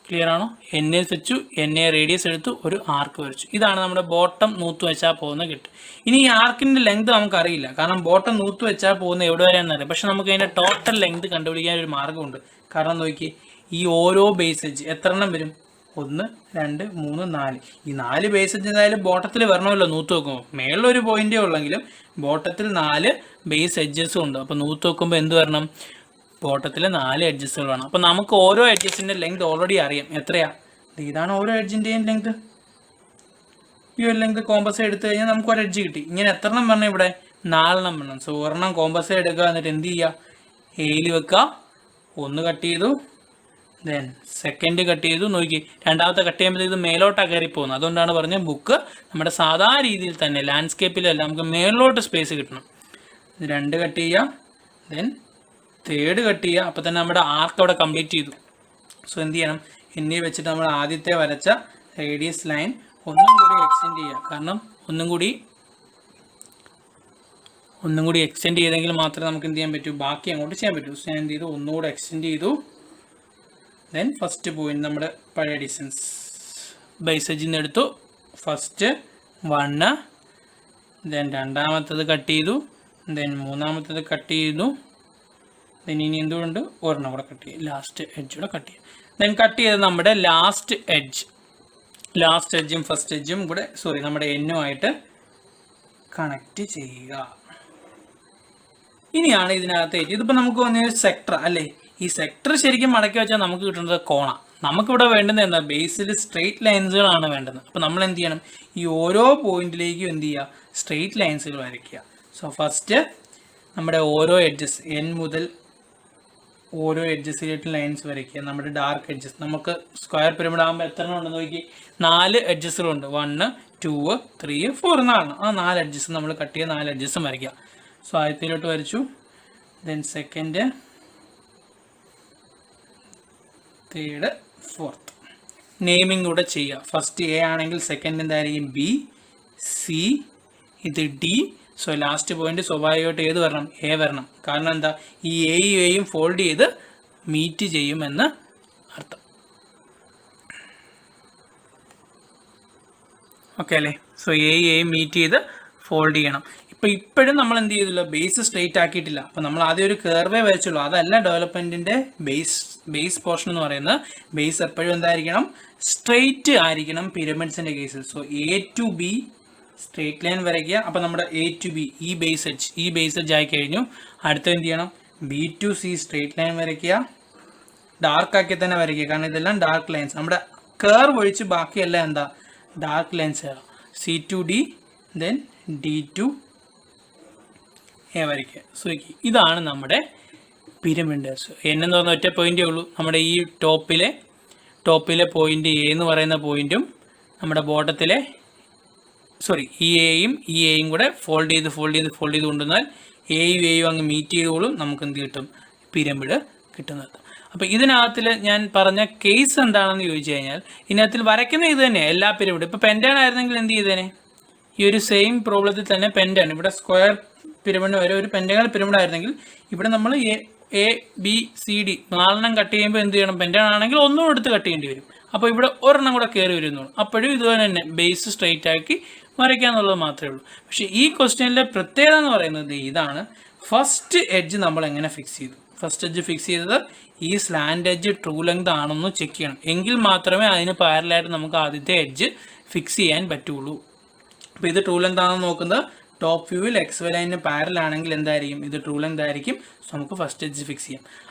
ക്ലിയർ ആണോ? എൻ എ വെച്ചു, എൻ എ റേഡിയസ് എടുത്തു, ഒരു ആർക്ക് വരച്ചു. ഇതാണ് നമ്മുടെ ബോട്ടം നൂത്ത് വെച്ചാൽ പോകുന്ന കിട്ടും. ഇനി ഈ ആർക്കിൻ്റെ ലെങ്ത് നമുക്കറിയില്ല, കാരണം ബോട്ടം നൂത്ത് വെച്ചാൽ പോകുന്ന എവിടെ വരെയാണെന്നറിയാം. പക്ഷെ നമുക്ക് അതിൻ്റെ ടോട്ടൽ ലെങ്ത് കണ്ടുപിടിക്കാൻ ഒരു മാർഗ്ഗമുണ്ട്. കാരണം നോക്കി, ഈ ഓരോ ബേസ് എഡ്ജ് എത്ര എണ്ണം വരും? 1 2 3 4. ഈ 4 ബേസ് എഡ്ജ് എന്തായാലും ബോട്ടത്തിൽ വരണമല്ലോ നൂത്ത് വെക്കുമ്പോൾ. മേളിലൊരു പോയിന്റേ ഉള്ളെങ്കിലും ബോട്ടത്തിൽ 4 ബേസ് എഡ്ജസും ഉണ്ട്. അപ്പോൾ നൂത്ത് വെക്കുമ്പോൾ എന്ത് വരണം? ബോട്ടത്തിൽ 4 എഡ്ജസുകൾ വേണം. അപ്പോൾ നമുക്ക് ഓരോ എഡ്ജസിൻ്റെ ലെങ്ത് ഓൾറെഡി അറിയാം. എത്രയാ? ഇതാണ് ഓരോ എഡ്ജിൻ്റെയും ലെങ്ത്. ഈ ഒരു ലെങ്ത് കോമ്പസ് എടുത്തു കഴിഞ്ഞാൽ നമുക്ക് ഒരു എഡ്ജ് കിട്ടി. ഇങ്ങനെ എത്ര എണ്ണം വേണം? ഇവിടെ 4 എണ്ണം വേണം. സോ ഒരെണ്ണം കോമ്പസ് എടുക്കുക, എന്നിട്ട് എന്ത് ചെയ്യുക? എയിൽ വെക്കുക, 1 കട്ട് ചെയ്തു, ദെൻ സെക്കൻഡ് കട്ട് ചെയ്തു. നോക്കി, രണ്ടാമത്തെ കട്ട് ചെയ്യുമ്പോൾ ഇത് മേലോട്ടാണ് കയറി പോകുന്നത്. അതുകൊണ്ടാണ് പറഞ്ഞത് ബുക്ക് നമ്മുടെ സാധാരണ രീതിയിൽ തന്നെ ലാൻഡ്സ്കേപ്പിലല്ല, നമുക്ക് മേളിലോട്ട് സ്പേസ് കിട്ടണം. 2 കട്ട് ചെയ്യുക, ദെൻ തേർഡ് കട്ട് ചെയ്യുക. അപ്പോൾ തന്നെ നമ്മുടെ ആർക്ക് അവിടെ കംപ്ലീറ്റ് ചെയ്തു. സോ എന്ത് ചെയ്യണം? എന്നെ വെച്ചിട്ട് നമ്മൾ ആദ്യത്തെ വരച്ച റേഡിയസ് ലൈൻ ഒന്നും കൂടി എക്സ്റ്റെൻഡ് ചെയ്യുക. കാരണം ഒന്നും കൂടി എക്സ്റ്റെൻഡ് ചെയ്തെങ്കിൽ മാത്രമേ നമുക്ക് എന്ത് ചെയ്യാൻ പറ്റൂ? ബാക്കി അങ്ങോട്ട് ചെയ്യാൻ പറ്റൂ. സോ ഞാൻ എന്ത് ചെയ്തു? ഒന്നുകൂടെ എക്സ്റ്റെൻഡ് ചെയ്തു. ദെൻ ഫസ്റ്റ് പോയിന്റ് നമ്മുടെ പഴയ ഡിസ്റ്റൻസ് ബേസ് എഡ്ജിൽ നിന്ന് എടുത്തു. ഫസ്റ്റ് 1, ദെൻ രണ്ടാമത്തത് കട്ട് ചെയ്തു, ദെൻ മൂന്നാമത്തത് കട്ട് ചെയ്തു, ദെൻ ഇനി എന്തുകൊണ്ട് ഒരെണ്ണം കൂടെ കട്ട് ചെയ്യും, ലാസ്റ്റ് എഡ്ജ് കൂടെ കട്ട് ചെയ്യും. ദെൻ കട്ട് ചെയ്ത് നമ്മുടെ ലാസ്റ്റ് എഡ്ജും ഫസ്റ്റ് എഡ്ജും കൂടെ നമ്മുടെ എന്നുമായിട്ട് കണക്റ്റ് ചെയ്യുക. ഇനിയാണ് ഇതിനകത്ത് എഡ്ജ്. ഇതിപ്പോൾ നമുക്ക് വന്നൊരു സെക്ടർ അല്ലേ? ഈ സെക്ടർ ശരിക്കും മടക്കി വെച്ചാൽ നമുക്ക് കിട്ടുന്നത് കോണ. നമുക്കിവിടെ വേണ്ടുന്നത് എന്താ? ബേസിൽ സ്ട്രെയിറ്റ് ലൈൻസുകളാണ് വേണ്ടത്. അപ്പോൾ നമ്മൾ എന്ത് ചെയ്യണം? ഈ ഓരോ പോയിന്റിലേക്കും എന്ത് ചെയ്യുക? സ്ട്രെയിറ്റ് ലൈൻസുകൾ വരയ്ക്കുക. സോ ഫസ്റ്റ് നമ്മുടെ ഓരോ എഡ്ജസ് എൻ മുതൽ ഓരോ എഡ്ജസിലേക്ക് ലൈൻസ് വരയ്ക്കുക. നമ്മുടെ ഡാർക്ക് എഡ്ജസ്, നമുക്ക് സ്ക്വയർ പിരമിഡ് ആകുമ്പോൾ എത്ര എണ്ണം ഉണ്ടെന്ന് നോക്കി, 4 എഡ്ജസുകളുണ്ട്. 1 2 3 4 4. ആ 4 എഡ്ജസ് നമ്മൾ കട്ട് ചെയ്യുക, 4 എഡ്ജസും വരയ്ക്കുക. സോ ആദ്യത്തിലോട്ട് വരച്ചു, then second, third, fourth. Naming കൂടെ ചെയ്യുക. ഫസ്റ്റ് എ ആണെങ്കിൽ സെക്കൻഡ് എന്തായിരിക്കും? ബി, സി, ഇത് ഡി. സോ ലാസ്റ്റ് പോയിന്റ് സ്വാഭാവികമായിട്ട് ഏത് വരണം? എ വരണം. കാരണം എന്താ? ഈ എയും ഫോൾഡ് ചെയ്ത് മീറ്റ് ചെയ്യുമെന്ന് അർത്ഥം. ഓക്കെ അല്ലേ? സോ എയും മീറ്റ് ചെയ്ത് ഫോൾഡ് ചെയ്യണം. ഇപ്പോഴും നമ്മൾ എന്ത് ചെയ്തില്ല? ബേസ് സ്ട്രെയിറ്റ് ആക്കിയിട്ടില്ല. അപ്പോൾ നമ്മൾ ആദ്യം ഒരു കർവേ വരച്ചുള്ളൂ. അതല്ല ഡെവലപ്മെൻറ്റിൻ്റെ ബേസ് പോർഷൻ എന്ന് പറയുന്നത്. ബേസ് എപ്പോഴും എന്തായിരിക്കണം? സ്ട്രെയിറ്റ് ആയിരിക്കണം പിരമിഡ്സിൻ്റെ കേസിൽ. So A to B straight line വരയ്ക്കുക. അപ്പോൾ നമ്മുടെ എ ടു ബി ഈ ബേസ് എഡ്ജ് ആയി കഴിഞ്ഞു. അടുത്ത എന്ത് ചെയ്യണം? B to C straight line വരയ്ക്കുക. ഡാർക്ക് ആക്കി തന്നെ വരയ്ക്കുക, കാരണം ഇതെല്ലാം ഡാർക്ക് ലൈൻസ്. നമ്മുടെ കർവ് ഒഴിച്ച് ബാക്കിയെല്ലാം എന്താ? Dark lines. C to D, then D to A വരയ്ക്കുക. സോ ഇതാണ് നമ്മുടെ പിരമിഡ്. എന്നെന്ന് പറഞ്ഞ ഒറ്റ പോയിന്റേ ഉള്ളൂ. നമ്മുടെ ഈ ടോപ്പിലെ പോയിന്റ് എ എന്ന് പറയുന്ന പോയിന്റും നമ്മുടെ ബോട്ടത്തിലെ ഈ എയും കൂടെ ഫോൾഡ് ചെയ്ത് കൊണ്ടുവന്നാൽ എയും അങ്ങ് മീറ്റ് ചെയ്തോളും. നമുക്ക് എന്ത് കിട്ടും? പിരമിഡ് കിട്ടുന്നത്. അപ്പോൾ ഇതിനകത്തിൽ ഞാൻ പറഞ്ഞ കേസ് എന്താണെന്ന് ചോദിച്ചു കഴിഞ്ഞാൽ, ഇതിനകത്തിൽ വരയ്ക്കുന്ന ഇത് തന്നെ എല്ലാ പിരമിഡ്. ഇപ്പോൾ പെൻറ്റാൻ ആയിരുന്നെങ്കിൽ എന്ത് ചെയ്തേനെ? ഈ ഒരു സെയിം പ്രോബ്ലത്തിൽ തന്നെ പെൻറ്റാൻ, ഇവിടെ സ്ക്വയർ പിരമിഡ് വരെ ഒരു പെൻറ്റഗണൽ പിരമിഡ് ആയിരുന്നെങ്കിൽ ഇവിടെ നമ്മൾ A B C D 4 cut ചെയ്യുമ്പോൾ എന്ത് ചെയ്യണം? പെൻറ്റാൻ ആണെങ്കിൽ ഒന്നും എടുത്ത് കട്ട് ചെയ്യേണ്ടി വരും. അപ്പോൾ ഇവിടെ ഒരെണ്ണം കൂടെ കയറി വരുന്നുള്ളൂ. അപ്പോഴും ഇതുപോലെ തന്നെ ബേസ് സ്ട്രെയിറ്റ് ആക്കി വരയ്ക്കുക എന്നുള്ളത് മാത്രമേ ഉള്ളൂ. പക്ഷേ ഈ ക്വസ്റ്റ്യനിലെ പ്രത്യേകത എന്ന് പറയുന്നത് ഇതാണ്. ഫസ്റ്റ് എഡ്ജ് നമ്മൾ എങ്ങനെ ഫിക്സ് ചെയ്തു? ഫസ്റ്റ് എഡ്ജ് ഫിക്സ് ചെയ്തത് ഈ സ്ലാൻഡ് എഡ്ജ് ട്രൂ ലെങ്ത് ആണെന്ന് ചെക്ക് ചെയ്യണം. എങ്കിൽ മാത്രമേ അതിന് പാരലായിട്ട് നമുക്ക് ആദ്യത്തെ എഡ്ജ് ഫിക്സ് ചെയ്യാൻ പറ്റുള്ളൂ. അപ്പോൾ ഇത് ട്രൂ ലെങ്ത് ആണെന്ന് നോക്കുന്നത് ടോപ്പ് വ്യൂവിൽ എക്സ് വൈ ലൈനിന് പാരലാണെങ്കിൽ എന്തായിരിക്കും? ഇത് ട്രൂ ലെങ്ത് ആയിരിക്കും. സോ നമുക്ക് ഫസ്റ്റ് എഡ്ജ് ഫിക്സ് ചെയ്യാം.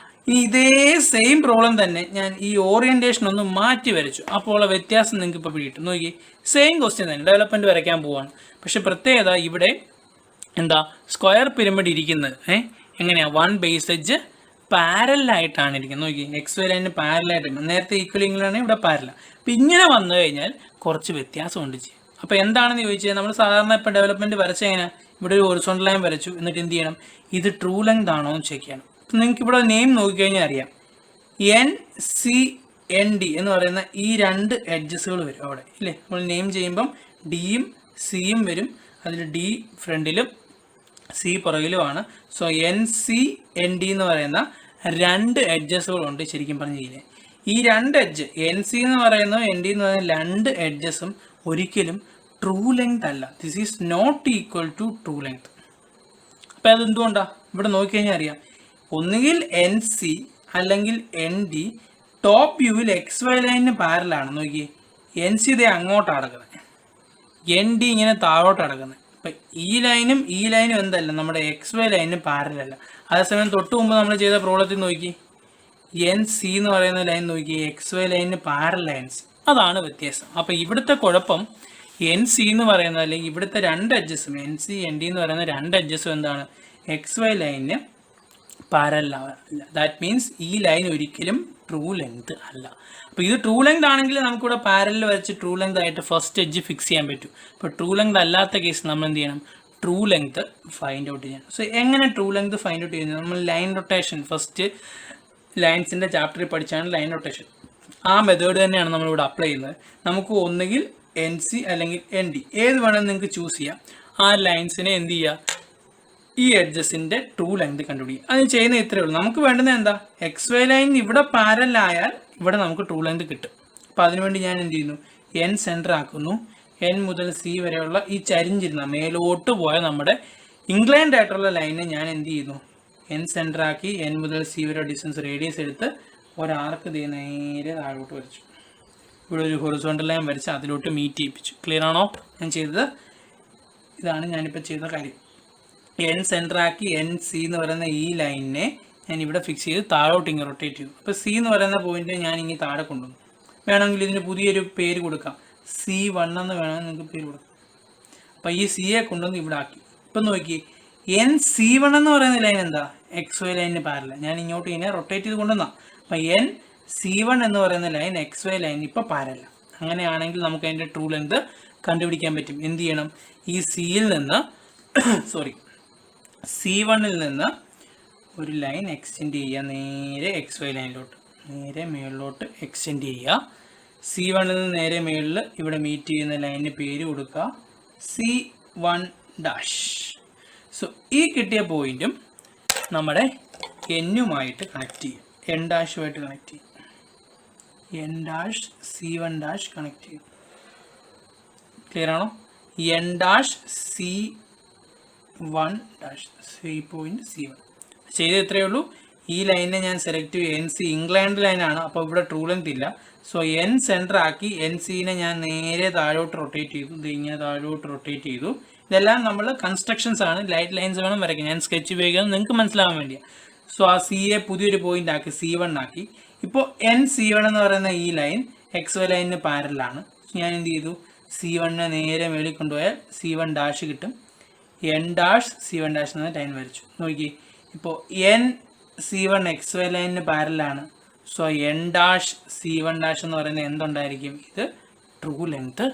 ഇനി ഇതേ സെയിം പ്രോബ്ലം തന്നെ ഞാൻ ഈ ഓറിയൻറ്റേഷൻ ഒന്ന് മാറ്റി വരച്ചു. അപ്പോൾ വ്യത്യാസം നിങ്ങൾക്ക് ഇപ്പോൾ പിടിയിട്ടു. നോക്കി, സെയിം ക്വസ്റ്റ്യൻ തന്നെ ഡെവലപ്മെൻറ്റ് വരയ്ക്കാൻ പോവാണ്. പക്ഷെ പ്രത്യേകത ഇവിടെ എന്താ? സ്ക്വയർ പിരമിഡ് ഇരിക്കുന്നത് എങ്ങനെയാണ്? 1 ബേസ് എഡ്ജ് പാരലായിട്ടാണ് ഇരിക്കുന്നത്. നോക്കി, എക്സ് വൈ ലൈനിന് പാരലായിട്ട്. നേരത്തെ ഈക്വലിംഗിലാണ്, ഇവിടെ പാരല. അപ്പം ഇങ്ങനെ വന്നു കഴിഞ്ഞാൽ കുറച്ച് വ്യത്യാസമുണ്ട് ചെയ്യും. അപ്പോൾ എന്താണെന്ന് ചോദിച്ചാൽ, നമ്മൾ സാധാരണ ഇപ്പോൾ ഡെവലപ്മെൻറ്റ് വരച്ചെങ്ങനെ? ഇവിടെ ഒരു ഹൊറിസോണ്ടൽ ലൈൻ വരച്ചു. എന്നിട്ട് എന്ത് ചെയ്യണം? ഇത് ട്രൂ ലെങ്ത് ആണോ എന്ന് ചെക്ക് ചെയ്യണം. അപ്പം നിങ്ങൾക്ക് ഇവിടെ നെയിം നോക്കിക്കഴിഞ്ഞാൽ അറിയാം. NCND എന്ന് പറയുന്ന ഈ 2 എഡ്ജസുകൾ വരും അവിടെ ഇല്ലേ? നമ്മൾ നെയിം ചെയ്യുമ്പം ഡിയും സിയും വരും. അതിൽ ഡി ഫ്രണ്ടിലും സി പുറകിലുമാണ്. സോ NCND എന്ന് പറയുന്ന 2 എഡ്ജസുകളുണ്ട് ശരിക്കും പറഞ്ഞു കഴിഞ്ഞാൽ. ഈ രണ്ട് എഡ്ജ് എൻ സി എന്ന് പറയുന്നത് എൻ ഡി എന്ന് പറയുന്ന രണ്ട് എഡ്ജസും ഒരിക്കലും ട്രൂ ലെങ്ത് അല്ല. This is not equal to true length. അപ്പം അതെന്തുകൊണ്ടാണ്? ഇവിടെ നോക്കിക്കഴിഞ്ഞാൽ അറിയാം, ഒന്നുകിൽ എൻ സി അല്ലെങ്കിൽ എൻ ഡി ടോപ്പ് വ്യൂവിൽ എക്സ് വൈ ലൈനിന് പാരലാണ്. നോക്കിയേ, എൻ സി ഇതേ അങ്ങോട്ടാണ് കിടക്കുന്നത്, എൻ ഡി ഇങ്ങനെ താഴോട്ട് കിടക്കുന്നത്. അപ്പം ഈ ലൈനും എന്തല്ല, നമ്മുടെ എക്സ് വൈ ലൈനിന് പാരലല്ല. അതേസമയം തൊട്ട് മുമ്പ് നമ്മൾ ചെയ്ത പ്രോബ്ലത്തിൽ നോക്കി, എൻ സി എന്ന് പറയുന്ന ലൈൻ നോക്കി, എക്സ് വൈ ലൈനിന് പാരൽ ലൈൻസ്. അതാണ് വ്യത്യാസം. അപ്പം ഇവിടുത്തെ കുഴപ്പം എൻ സി എന്ന് പറയുന്നത്, അല്ലെങ്കിൽ ഇവിടുത്തെ രണ്ട് എഡ്ജസും എൻ സി എൻ ഡി എന്ന് പറയുന്ന രണ്ട് എഡ്ജസും എന്താണ്, എക്സ് വൈ ലൈനിന് പാരലല്ല. ദാറ്റ് മീൻസ് ഈ ലൈൻ ഒരിക്കലും ട്രൂ ലെങ്ത് അല്ല. അപ്പോൾ ഇത് ട്രൂ ലെങ്ത് ആണെങ്കിൽ നമുക്കിവിടെ പാരലിൽ വരച്ച് ട്രൂ ലെങ്ത് ആയിട്ട് ഫസ്റ്റ് എഡ്ജ് ഫിക്സ് ചെയ്യാൻ പറ്റും. ഇപ്പോൾ ട്രൂ ലെങ്ത് അല്ലാത്ത കേസ് നമ്മൾ എന്ത് ചെയ്യണം, ട്രൂ ലെങ്ത് ഫൈൻഡ് ഔട്ട് ചെയ്യണം. സോ എങ്ങനെ ട്രൂ ലെങ്ത് ഫൈൻഡ് ഔട്ട് ചെയ്യുന്നത്? നമ്മൾ ലൈൻ റൊട്ടേഷൻ ഫസ്റ്റ് ലൈൻസിൻ്റെ ചാപ്റ്ററിൽ പഠിച്ചാണ് ലൈൻ റൊട്ടേഷൻ. ആ മെത്തേഡ് തന്നെയാണ് നമ്മളിവിടെ അപ്ലൈ ചെയ്യുന്നത്. നമുക്ക് ഒന്നുകിൽ എൻ സി അല്ലെങ്കിൽ എൻ ഡി ഏത് വേണമെന്ന് നിങ്ങൾക്ക് ചൂസ് ചെയ്യാം. ആ ലൈൻസിനെ എന്ത് ചെയ്യുക, ഈ എഡ്ജസിൻ്റെ ട്രൂ ലെങ്ത് കണ്ടുപിടിക്കുക. അത് ചെയ്യുന്ന ഇത്രയേ ഉള്ളൂ. നമുക്ക് വേണ്ടുന്നത് എന്താ, എക്സ് വൈ ലൈൻ ഇവിടെ പാരലായാൽ ഇവിടെ നമുക്ക് ട്രൂ ലെങ്ത് കിട്ടും. അപ്പോൾ അതിനുവേണ്ടി ഞാൻ എന്ത് ചെയ്യുന്നു, എൻ സെൻറ്റർ ആക്കുന്നു. എൻ മുതൽ സി വരെയുള്ള ഈ ചരിഞ്ഞിരുന്ന മേലോട്ട് പോയ നമ്മുടെ ഇൻക്ലൈൻഡ് ആയിട്ടുള്ള ലൈനെ ഞാൻ എന്ത് ചെയ്യുന്നു, എൻ സെൻറ്റർ ആക്കി എൻ മുതൽ സി വരെ ഡിസ്റ്റൻസ് റേഡിയസ് എടുത്ത് ഒരാർക്ക് നേരെ താഴോട്ട് വരച്ചു. ഇവിടെ ഒരു ഹൊറിസോണ്ടൽ ലൈൻ വരച്ച് അതിലോട്ട് മീറ്റ് ചെയ്യിപ്പിച്ചു. ക്ലിയർ ആണോ ഞാൻ ചെയ്തത്? ഇതാണ് ഞാനിപ്പോൾ ചെയ്ത കാര്യം. എൻ സെൻറ്റർ ആക്കി എൻ സി എന്ന് പറയുന്ന ഈ ലൈനിനെ ഞാൻ ഇവിടെ ഫിക്സ് ചെയ്ത് താഴോട്ട് ഇങ്ങനെ റൊട്ടേറ്റ് ചെയ്തു. അപ്പോൾ സി എന്ന് പറയുന്ന പോയിന്റ് ഞാൻ ഇങ്ങനെ താഴെ കൊണ്ടുവന്നു. വേണമെങ്കിൽ ഇതിന് പുതിയൊരു പേര് കൊടുക്കാം, C1 എന്ന് വേണമെങ്കിൽ നിങ്ങൾക്ക് പേര് കൊടുക്കാം. അപ്പോൾ ഈ സിയെ കൊണ്ടുവന്ന് ഇവിടെ ആക്കി. ഇപ്പം നോക്കി, എൻ C1 എന്ന് പറയുന്ന ലൈൻ എന്താ, എക്സ് വൈ ലൈനിന് പാരല. ഞാൻ ഇങ്ങോട്ട് ഇതിനെ റൊട്ടേറ്റ് ചെയ്ത് കൊണ്ടുവന്നാ. അപ്പം എൻ C1 എന്ന് പറയുന്ന ലൈൻ എക്സ് വൈ ലൈൻ ഇപ്പോൾ പാരല. അങ്ങനെയാണെങ്കിൽ നമുക്ക് അതിൻ്റെ ട്രൂ ലെങ്ത് കണ്ടുപിടിക്കാൻ പറ്റും. എന്ത് ചെയ്യണം, ഈ സിയിൽ നിന്ന് C1ൽ നിന്ന് ഒരു ലൈൻ എക്സ്റ്റെൻഡ് ചെയ്യുക, നേരെ എക്സ് വൈ ലൈനിലോട്ട് നേരെ മുകളിലോട്ട് എക്സ്റ്റെൻഡ് ചെയ്യുക. C1ൽ നിന്ന് നേരെ മുകളിൽ ഇവിടെ മീറ്റ് ചെയ്യുന്ന ലൈനിന് പേര് കൊടുക്കുക C1'. സോ ഈ കിട്ടിയ പോയിന്റും നമ്മുടെ എന്നുമായിട്ട് കണക്ട് ചെയ്യും, എൻ ഡാഷുമായിട്ട് കണക്ട് ചെയ്യും. എൻ ഡാഷ് C1' കണക്ട് ചെയ്യും. ക്ലിയർ ആണോ? N dash C1', point C1 ചെയ്ത് ഇത്രയേ ഉള്ളൂ. ഈ ലൈനിനെ ഞാൻ സെലക്ട് ചെയ്യും. എൻ സി ഇംഗ്ലണ്ട് ലൈനാണ്, അപ്പോൾ ഇവിടെ ട്രൂ ലെങ്ത് ഇല്ല. സോ എൻ സെൻറ്റർ ആക്കി എൻ സിനെ ഞാൻ നേരെ താഴോട്ട് റൊട്ടേറ്റ് ചെയ്തു. ഇത് ഇങ്ങനെ താഴോട്ട് റൊട്ടേറ്റ് ചെയ്തു. ഇതെല്ലാം നമ്മൾ കൺസ്ട്രക്ഷൻസ് ആണ്, ലൈറ്റ് ലൈൻസ് വേണം വരയ്ക്കാൻ. ഞാൻ സ്കെച്ച് ഉപയോഗിക്കുന്നത് നിങ്ങൾക്ക് മനസ്സിലാവാൻ വേണ്ടിയാണ്. സോ ആ സിയെ പുതിയൊരു പോയിന്റ് ആക്കി C1 ആക്കി. ഇപ്പോൾ എൻ C1 എന്ന് പറയുന്ന ഈ ലൈൻ എക്സ് വൈ ലൈനിന് പാരലാണ്. ഞാൻ എന്ത് ചെയ്തു, C1നെ നേരെ മേളിൽ കൊണ്ടുപോയാൽ C1' കിട്ടും. എൻ ഡാഷ് C1' എന്ന ലൈൻ വരച്ചു. നോക്കി, ഇപ്പോൾ എൻ C1 എക്സ് വൈ ലൈനിന് പാരലാണ്. സോ എൻ ഡാഷ് C1' എന്ന് പറയുന്നത് എന്തുണ്ടായിരിക്കും, ഇത് ട്രൂ ലെങ്ത്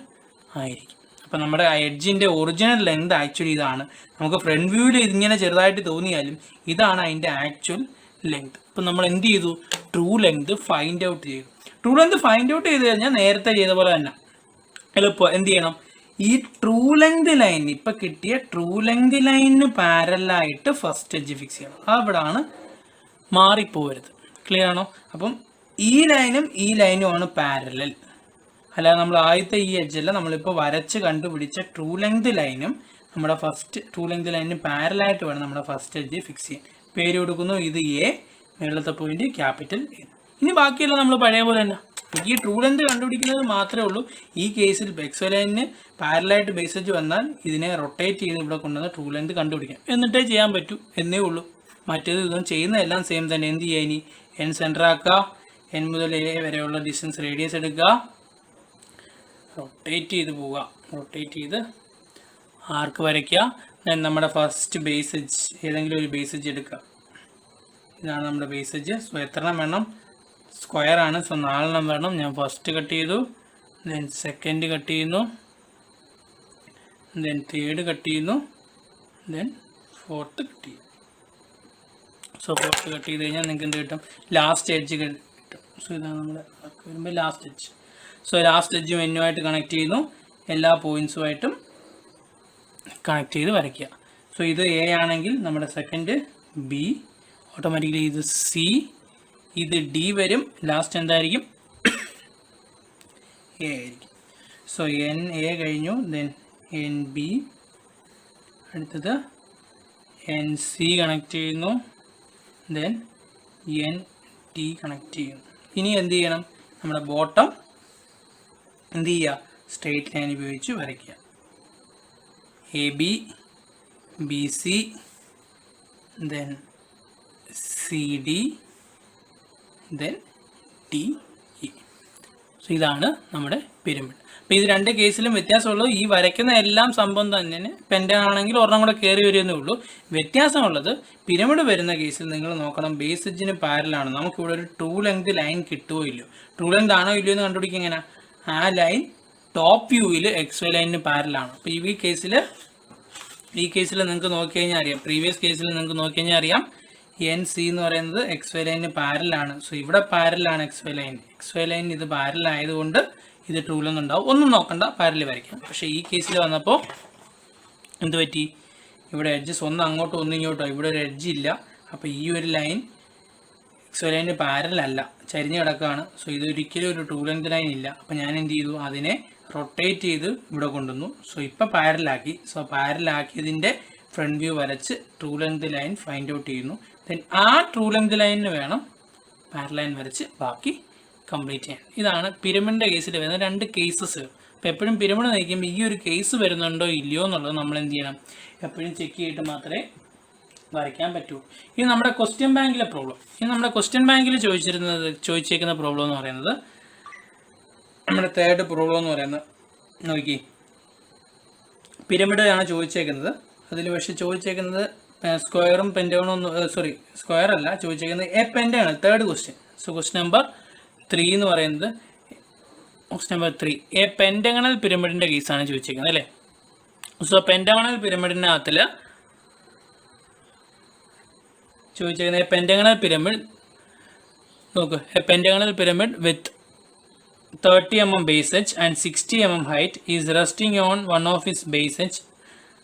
ആയിരിക്കും. അപ്പം നമ്മുടെ ആ എഡ്ജിൻ്റെ ഒറിജിനൽ ലെങ്ത് ആക്ച്വലി ഇതാണ്. നമുക്ക് ഫ്രണ്ട് വ്യൂവിൽ ഇതിങ്ങനെ ചെറുതായിട്ട് തോന്നിയാലും ഇതാണ് അതിൻ്റെ ആക്ച്വൽ ലെങ്ത്. അപ്പം നമ്മൾ എന്ത് ചെയ്തു, ട്രൂ ലെങ്ത് ഫൈൻഡ് ഔട്ട് ചെയ്തു. ട്രൂ ലെങ്ത് ഫൈൻഡ് ഔട്ട് ചെയ്ത് കഴിഞ്ഞാൽ നേരത്തെ ചെയ്ത പോലെ തന്നെ എളുപ്പം എന്ത് ചെയ്യണം, ഈ ട്രൂ ലെങ്ത് ലൈൻ ഇപ്പം കിട്ടിയ ട്രൂ ലെങ്ത് ലൈനിന് പാരലായിട്ട് ഫസ്റ്റ് എഡ്ജ് ഫിക്സ് ചെയ്യണം. അവിടാണ് മാറിപ്പോരുത്. ക്ലിയർ ആണോ? അപ്പം ഈ ലൈനുമാണ് പാരലൽ. അല്ലാതെ നമ്മൾ ആദ്യത്തെ ഈ എഡ്ജല്ല, നമ്മളിപ്പോൾ വരച്ച് കണ്ടുപിടിച്ച ട്രൂ ലെങ്ത് ലൈനും നമ്മുടെ ഫസ്റ്റ് ട്രൂ ലെങ്ത് ലൈനിന് പാരലായിട്ട് വേണം നമ്മുടെ ഫസ്റ്റ് എഡ്ജ് ഫിക്സ് ചെയ്യാൻ. പേര് കൊടുക്കുന്നു, ഇത് എ, മേളത്തെ പോയിന്റ് ക്യാപിറ്റൽ എ. ഇനി ബാക്കിയെല്ലാം നമ്മൾ പഴയ പോലെ തന്നെ. ഈ ട്രൂ ലെങ്ത് കണ്ടുപിടിക്കുന്നത് മാത്രമേ ഉള്ളൂ. ഈ കേസിൽ എക്സ് വൈ ലൈനിന് പാരലായിട്ട് ബേസ് എഡ്ജ് വന്നാൽ ഇതിനെ റൊട്ടേറ്റ് ചെയ്ത് ഇവിടെ കൊണ്ടുവന്ന് ട്രൂ ലെങ്ത് കണ്ടുപിടിക്കാം. എന്നിട്ടേ ചെയ്യാൻ പറ്റൂ എന്നേ ഉള്ളൂ. മറ്റേത് ഇതൊന്നും ചെയ്യുന്നതെല്ലാം സെയിം തന്നെ. എന്ത് ചെയ്യുക, ഇനി എൻ സെൻറ്റർ ആക്കുക, എൻ മുതൽ എ വരെയുള്ള ഡിസ്റ്റൻസ് റേഡിയസ് എടുക്കുക, റൊട്ടേറ്റ് ചെയ്ത് പോവുക, റൊട്ടേറ്റ് ചെയ്ത് ആർക്ക് വരയ്ക്കുക. ദെൻ നമ്മുടെ ഫസ്റ്റ് ബേസ് എഡ്ജ് ഏതെങ്കിലും ഒരു ബേസ് എഡ്ജ് എടുക്കുക. ഇതാണ് നമ്മുടെ ബേസ് എഡ്ജ്. സോ എത്രണ്ണം വേണം, സ്ക്വയർ ആണ്. സോ 4 വേണം. ഞാൻ ഫസ്റ്റ് കട്ട് ചെയ്തു, ദെൻ സെക്കൻഡ് കട്ട് ചെയ്യുന്നു, ദെൻ തേർഡ് കട്ട് ചെയ്യുന്നു, ദെൻ ഫോർത്ത് കട്ട് ചെയ്യും. സോ ഫോർത്ത് കട്ട് ചെയ്ത് കഴിഞ്ഞാൽ നിങ്ങൾക്ക് എന്ത് കിട്ടും, ലാസ്റ്റ് എഡ്ജ് കിട്ടും. സോ ഇതാണ് നമ്മുടെ വരുമ്പോൾ ലാസ്റ്റ് എഡ്ജ്. സോ ലാസ്റ്റ് എഡ്ജും എന്നുമായിട്ട് കണക്ട് ചെയ്യുന്നു, എല്ലാ പോയിൻറ്റ്സുമായിട്ടും കണക്ട് ചെയ്ത് വരയ്ക്കുക. സോ ഇത് എ ആണെങ്കിൽ നമ്മുടെ സെക്കൻഡ് ബി, ഓട്ടോമാറ്റിക്കലി ഇത് സി, ഇത് ഡി വരും, ലാസ്റ്റ് എന്തായിരിക്കും? എ ആയിരിക്കും. സോ എൻ എ കഴിഞ്ഞു, ദെൻ എൻ ബി, അടുത്തത് എൻ സി കണക്ട് ചെയ്യുന്നു, ദെൻ എൻ ടി കണക്ട് ചെയ്യുന്നു. ഇനി എന്ത് ചെയ്യണം? നമ്മുടെ ബോട്ടം എന്ത് ചെയ്യുക? സ്ട്രെയിറ്റ് ലൈൻ ഉപയോഗിച്ച് വരയ്ക്കുക. A B, B C, then C D, then D E. So ഇതാണ് നമ്മുടെ പിരമിഡ്. അപ്പോൾ ഇത് രണ്ട് കേസിലും വ്യത്യാസമുള്ളൂ. ഈ വരയ്ക്കുന്ന എല്ലാം സംഭവം തന്നെ പെൻഡഗൺ ആണെങ്കിൽ ഒരെണ്ണം കൂടെ കയറി വരുന്നേ ഉള്ളൂ. വ്യത്യാസമുള്ളത് പിരമിഡ് വരുന്ന കേസിൽ നിങ്ങൾ നോക്കണം, ബേസ് എഡ്ജിന് പാരലാണ്. നമുക്കിവിടെ ഒരു ട്രൂ ലെങ്ത് ലൈൻ കിട്ടുമോ ഇല്ലയോ, ട്രൂ ലെങ്ത് ആണോ ഇല്ലയോ എന്ന് കണ്ടുപിടിക്കുക എങ്ങനെ? ആ ലൈൻ ടോപ്പ് വ്യൂവിൽ എക്സ് വൈ ലൈനിന് പാരലാണ്. അപ്പോൾ ഈ കേസിൽ നിങ്ങൾക്ക് നോക്കിക്കഴിഞ്ഞാൽ അറിയാം, പ്രീവിയസ് കേസിൽ നിങ്ങൾക്ക് നോക്കിക്കഴിഞ്ഞാൽ അറിയാം എൻ സി എന്ന് പറയുന്നത് എക്സ് വൈ ലൈനിന് പാരലാണ്. സോ ഇവിടെ പാരലാണ് എക്സ് വൈ ലൈൻ ഇത് പാരലായതുകൊണ്ട് ഇത് ട്രൂ ലെങ്ത് ഉണ്ടാവും. ഒന്നും നോക്കണ്ട, പാരൽ വരയ്ക്കാം. പക്ഷേ ഈ കേസിൽ വന്നപ്പോൾ എന്ത് പറ്റി? ഇവിടെ എഡ്ജസ് ഒന്ന് അങ്ങോട്ടോ ഒന്ന് ഇങ്ങോട്ടോ, ഇവിടെ ഒരു എഡ്ജ് ഇല്ല. അപ്പോൾ ഈ ഒരു ലൈൻ എക്സ് വൈ ലൈനിന് പാരലല്ല, ചരിഞ്ഞ് കിടക്കുകയാണ്. സോ ഇതൊരിക്കലും ഒരു ട്രൂ ലെങ്ത് ലൈൻ ഇല്ല. അപ്പോൾ ഞാൻ എന്ത് ചെയ്തു? അതിനെ റൊട്ടേറ്റ് ചെയ്ത് ഇവിടെ കൊണ്ടുവന്നു. സോ ഇപ്പോൾ പാരലാക്കി. സോ പാരലാക്കിയതിൻ്റെ ഫ്രണ്ട് വ്യൂ വരച്ച് true length line find out ചെയ്യുന്നു. ദെൻ ആ ട്രൂ ലെങ്ത് ലൈനിന് വേണം പാരലൈൻ വരച്ച് ബാക്കി കംപ്ലീറ്റ് ചെയ്യാൻ. ഇതാണ് പിരമിഡിൻ്റെ കേസിൽ വരുന്ന രണ്ട് കേസസ്. അപ്പോൾ എപ്പോഴും പിരമിഡ് നയിക്കുമ്പോൾ ഈ ഒരു കേസ് വരുന്നുണ്ടോ ഇല്ലയോ എന്നുള്ളത് നമ്മൾ എന്ത് ചെയ്യണം? എപ്പോഴും ചെക്ക് ചെയ്തിട്ട് മാത്രമേ വരയ്ക്കാൻ പറ്റൂ. ഇത് നമ്മുടെ ക്വസ്റ്റ്യൻ ബാങ്കിലെ പ്രോബ്ലം. ഇത് നമ്മുടെ ക്വസ്റ്റ്യൻ ബാങ്കിൽ ചോദിച്ചേക്കുന്ന പ്രോബ്ലം എന്ന് പറയുന്നത്, നമ്മുടെ തേർഡ് പ്രോബ്ലം എന്ന് പറയുന്നത് നോക്കി, പിരമിഡ് ആണ് ചോദിച്ചേക്കുന്നത്. അതിൽ പക്ഷേ ചോദിച്ചേക്കുന്നത് സ്ക്വയറും പെൻറ്റഗണും സ്ക്വയർ അല്ല ചോദിച്ചേക്കുന്നത്, a pentagon. Third question. So question number 3 എന്ന് പറയുന്നത്, ക്വസ്റ്റ്യൻ നമ്പർ 3 എ പെൻറ്റഗണൽ പിരമിഡിൻ്റെ കേസാണ് ചോദിച്ചേക്കുന്നത് അല്ലേ. സോ പെൻറ്റഗണൽ പിരമിഡിൻ്റെ അകത്തിൽ ചോദിച്ചേക്കുന്നത് പെൻറ്റഗണൽ പിരമിഡ് നോക്ക്, a pentagonal pyramid with 30 mm base edge and 60 mm height is resting on one of its base edge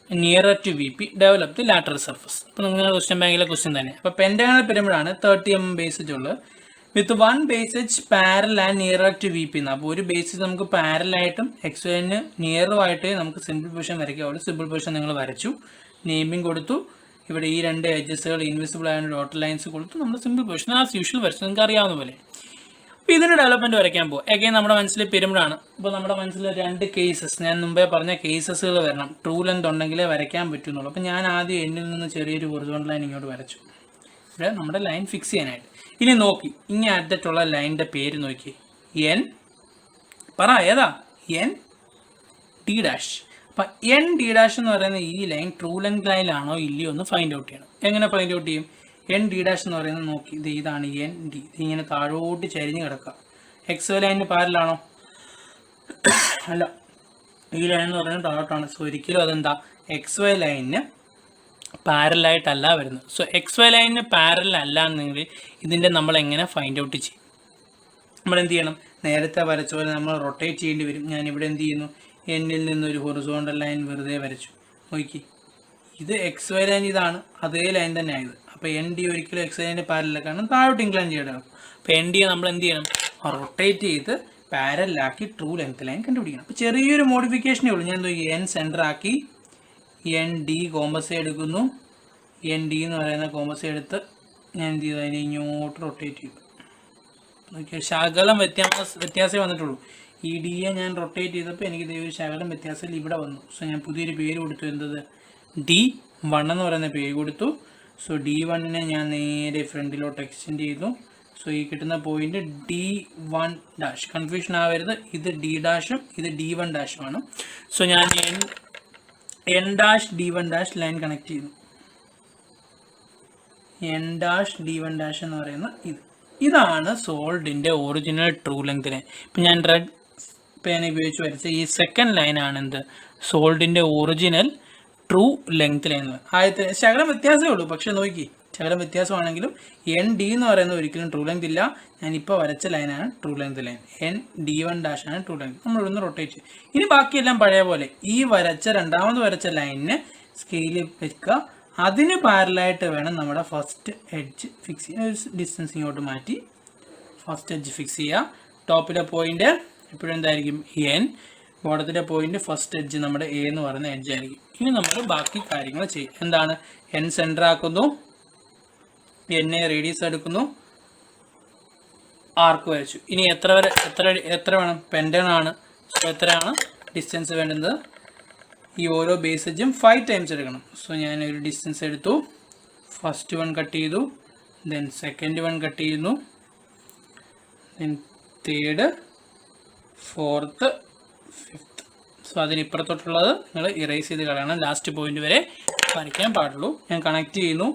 nearer to VP develop the lateral surface. അപ്പോൾ നിങ്ങളുടെ ക്വസ്റ്റ്യൻ ബാങ്കിലെ ക്വസ്റ്റ്യൻ തന്നെ. അപ്പോൾ പെൻറ്റഗണൽ പിരമിഡാണ്, 30 mm ബേസ് എഡ്ജ് ഉള്ളത്, with one base edge parallel and nearer to VP എന്ന്. അപ്പോൾ ഒരു ബേസ് നമുക്ക് പാരലായിട്ടും എക്സ് വൈന് നിയറുമായിട്ട് നമുക്ക് സിമ്പിൾ പൊസിഷൻ വരയ്ക്കാവുള്ളൂ. സിമ്പിൾ പൊസിഷൻ നിങ്ങൾ വരച്ചു, നെയിമിംഗ് കൊടുത്തു. ഇവിടെ ഈ രണ്ട് എഡ്ജസുകൾ ഇൻവിസിബിൾ ആയ ഡോട്ടർ ലൈൻസ് കൊടുത്തു. നമ്മൾ സിമ്പിൾ പൊസിഷൻ ആസ് യൂഷ്വൽ വരച്ചു, നിങ്ങൾക്ക് അറിയാവുന്ന പോലെ. അപ്പോൾ ഇതിൻ്റെ ഡെവലപ്മെൻറ്റ് വരയ്ക്കാൻ പോകും. എഗെയിൻ നമ്മുടെ മനസ്സിൽ പിരമിഡാണ്. അപ്പോൾ നമ്മുടെ മനസ്സിൽ രണ്ട് കേസസ്, ഞാൻ മുമ്പേ പറഞ്ഞ കേസസുകൾ വരണം. ട്രൂ ലെങ്ത് ഉണ്ടെങ്കിലേ വരയ്ക്കാൻ പറ്റുന്നുള്ളൂ. അപ്പോൾ ഞാൻ ആദ്യം എൻഡിൽ നിന്ന് ചെറിയൊരു ഹൊറിസോണ്ടൽ ലൈൻ ഇങ്ങോട്ട് വരച്ചു, ഇവിടെ നമ്മുടെ ലൈൻ ഫിക്സ് ചെയ്യാനായിട്ട്. ഇനി നോക്കി, ഇങ്ങനെ അറ്റത്തുള്ള ലൈനിൻ്റെ പേര് നോക്കി, എൻ പറ ഏതാ? N D dash. അപ്പം എൻ ഡി ഡാഷ് എന്ന് പറയുന്ന ഈ ലൈൻ ട്രൂ ലെങ്ത് ലൈനാണോ ഇല്ലയോ എന്ന് ഫൈൻഡ് ഔട്ട് ചെയ്യണം. എങ്ങനെ ഫൈൻഡ് ഔട്ട് ചെയ്യും? എൻ ഡി ഡാഷ് എന്ന് പറയുന്നത് നോക്കി, ഇതാണ് എൻ ഡി. ഇങ്ങനെ താഴോട്ട് ചരിഞ്ഞ് കിടക്കുക. എക്സ് വൈ ലൈനിന് പാരലാണോ? അല്ല, ഈ ലൈൻ എന്ന് പറയുന്നത് താഴോട്ടാണ്. സോ ഒരിക്കലും അതെന്താ എക്സ് വൈ ലൈനിന് പാരലായിട്ടല്ല വരുന്നത്. സോ എക്സ് വൈ ലൈനിന് പാരലല്ല എന്നെങ്കിൽ ഇതിൻ്റെ നമ്മൾ എങ്ങനെ ഫൈൻഡ് ഔട്ട് ചെയ്യും? നമ്മൾ എന്ത് ചെയ്യണം? നേരത്തെ വരച്ച പോലെ നമ്മൾ റൊട്ടേറ്റ് ചെയ്യേണ്ടി വരും. ഞാൻ ഇവിടെ എന്ത് ചെയ്യുന്നു? എന്നിൽ നിന്നൊരു ഹൊറിസോണ്ടൽ ലൈൻ വെറുതെ വരച്ചു. നോക്കി, ഇത് എക്സ് വൈ ലൈൻ, ഇതാണ് അതേ ലൈൻ തന്നെ ആയത്. അപ്പോൾ എൻ ഡി ഒരിക്കലും എക്സ് വൈ ലൈനിൻ്റെ പാരലല്ല, കാരണം താഴോട്ട് ഇൻക്ലൈൻ ചെയ്യണം. അപ്പോൾ എൻ ഡിയെ നമ്മൾ എന്ത് ചെയ്യണം? റൊട്ടേറ്റ് ചെയ്ത് പാരലാക്കി ട്രൂ ലെങ്ത് ലൈൻ കണ്ടുപിടിക്കണം. അപ്പോൾ ചെറിയൊരു മോഡിഫിക്കേഷനേ ഉള്ളൂ. ഞാൻ നോക്കി, എൻ സെൻറ്റർ ആക്കി എൻ ഡി കോമ്പസ് എടുക്കുന്നു. എൻ ഡി എന്ന് പറയുന്ന കോമ്പസ് എടുത്ത് ഞാൻ എന്ത് ചെയ്തു? അതിനെ ഇങ്ങോട്ട് റൊട്ടേറ്റ് ചെയ്തു. നോക്കിയാൽ ശകലം വ്യത്യാസമേ വന്നിട്ടുള്ളൂ. ഈ ഡിയെ ഞാൻ റൊട്ടേറ്റ് ചെയ്തപ്പോൾ എനിക്ക് ഒരു ശകലം വ്യത്യാസത്തിൽ ഇവിടെ വന്നു. സോ ഞാൻ പുതിയൊരു പേര് കൊടുത്തു, എന്തത്? D1 എന്ന് പറയുന്ന പേര് കൊടുത്തു. സോ D1നെ ഞാൻ നേരെ ഫ്രണ്ടിലോട്ട് എക്സ്റ്റെൻഡ് ചെയ്തു. സോ ഈ കിട്ടുന്ന പോയിന്റ് D1 ഡാഷ്. കൺഫ്യൂഷൻ ആവരുത്, ഇത് D ഡാഷും ഇത് D1 ഡാഷുമാണ്. സോ ഞാൻ N dash D1 dash line connect ചെയ്തു. N ഡാഷ് D1 ഡാഷ് എന്ന് പറയുന്ന ഇതാണ് സോൾഡിൻ്റെ ഒറിജിനൽ ട്രൂ ലെങ്ത് ലൈൻ. ഇപ്പം ഞാൻ റെഡ് പേന ഉപയോഗിച്ച് വരച്ച ഈ സെക്കൻഡ് ലൈനാണ് എന്ത്? സോൾഡിൻ്റെ ഒറിജിനൽ ട്രൂ ലെങ്ത് ലൈൻ. ആദ്യത്തെ ശകലം വ്യത്യാസമേ ഉള്ളൂ, പക്ഷെ നോക്കി, ശകലം വ്യത്യാസമാണെങ്കിലും എൻ ഡി എന്ന് പറയുന്നത് ഒരിക്കലും ട്രൂ ലെങ്ത് ഇല്ല. ഞാനിപ്പോൾ വരച്ച ലൈനാണ് true length line. N D1 dash ആണ് ട്രൂ ലെങ്ത്. നമ്മളിവിടുന്ന് റൊട്ടേറ്റ് ചെയ്യും. ഇനി ബാക്കിയെല്ലാം പഴയ പോലെ ഈ രണ്ടാമത് വരച്ച ലൈനിനെ സ്കെയിലിൽ വെക്കുക. അതിന് പാരലായിട്ട് വേണം നമ്മുടെ ഫസ്റ്റ് എഡ്ജ് ഫിക്സ് ചെയ്യാൻ. ഒരു ഡിസ്റ്റൻസ് ഇങ്ങോട്ട് മാറ്റി ഫസ്റ്റ് എഡ്ജ് ഫിക്സ് ചെയ്യുക. ടോപ്പിലെ പോയിന്റ് എപ്പോഴും എന്തായിരിക്കും എൻ, ബോട്ടത്തിലെ പോയിന്റ് ഫസ്റ്റ് എഡ്ജ് നമ്മുടെ എ എന്ന് പറയുന്ന എഡ്ജ് ആയിരിക്കും. ഇനി നമ്മൾ ബാക്കി കാര്യങ്ങൾ ചെയ്യും. എന്താണ്? എൻ സെൻറ്റർ ആക്കുന്നു, എന്നെ റേഡിയസ് എടുക്കുന്നു, ആർക്ക് വരച്ചു. ഇനി എത്ര വേണം? പെൻഡഗൺ ആണ്. സോ എത്രയാണ് ഡിസ്റ്റൻസ് വേണ്ടുന്നത്? ഈ ഓരോ ബേസ് എഡ്ജും 5 ടൈംസ് എടുക്കണം. സോ ഞാനൊരു ഡിസ്റ്റൻസ് എടുത്തു. ഫസ്റ്റ് വൺ കട്ട് ചെയ്തു, ദെൻ സെക്കൻഡ് വൺ കട്ട് ചെയ്യുന്നു, then third, fourth, fifth. So അതിനിപ്പുറത്തോട്ടുള്ളത് നിങ്ങൾ ഇറേസ് ചെയ്ത് കളയണം. ലാസ്റ്റ് പോയിന്റ് വരെ വരയ്ക്കാൻ പാടുള്ളൂ. ഞാൻ കണക്ട് ചെയ്യുന്നു.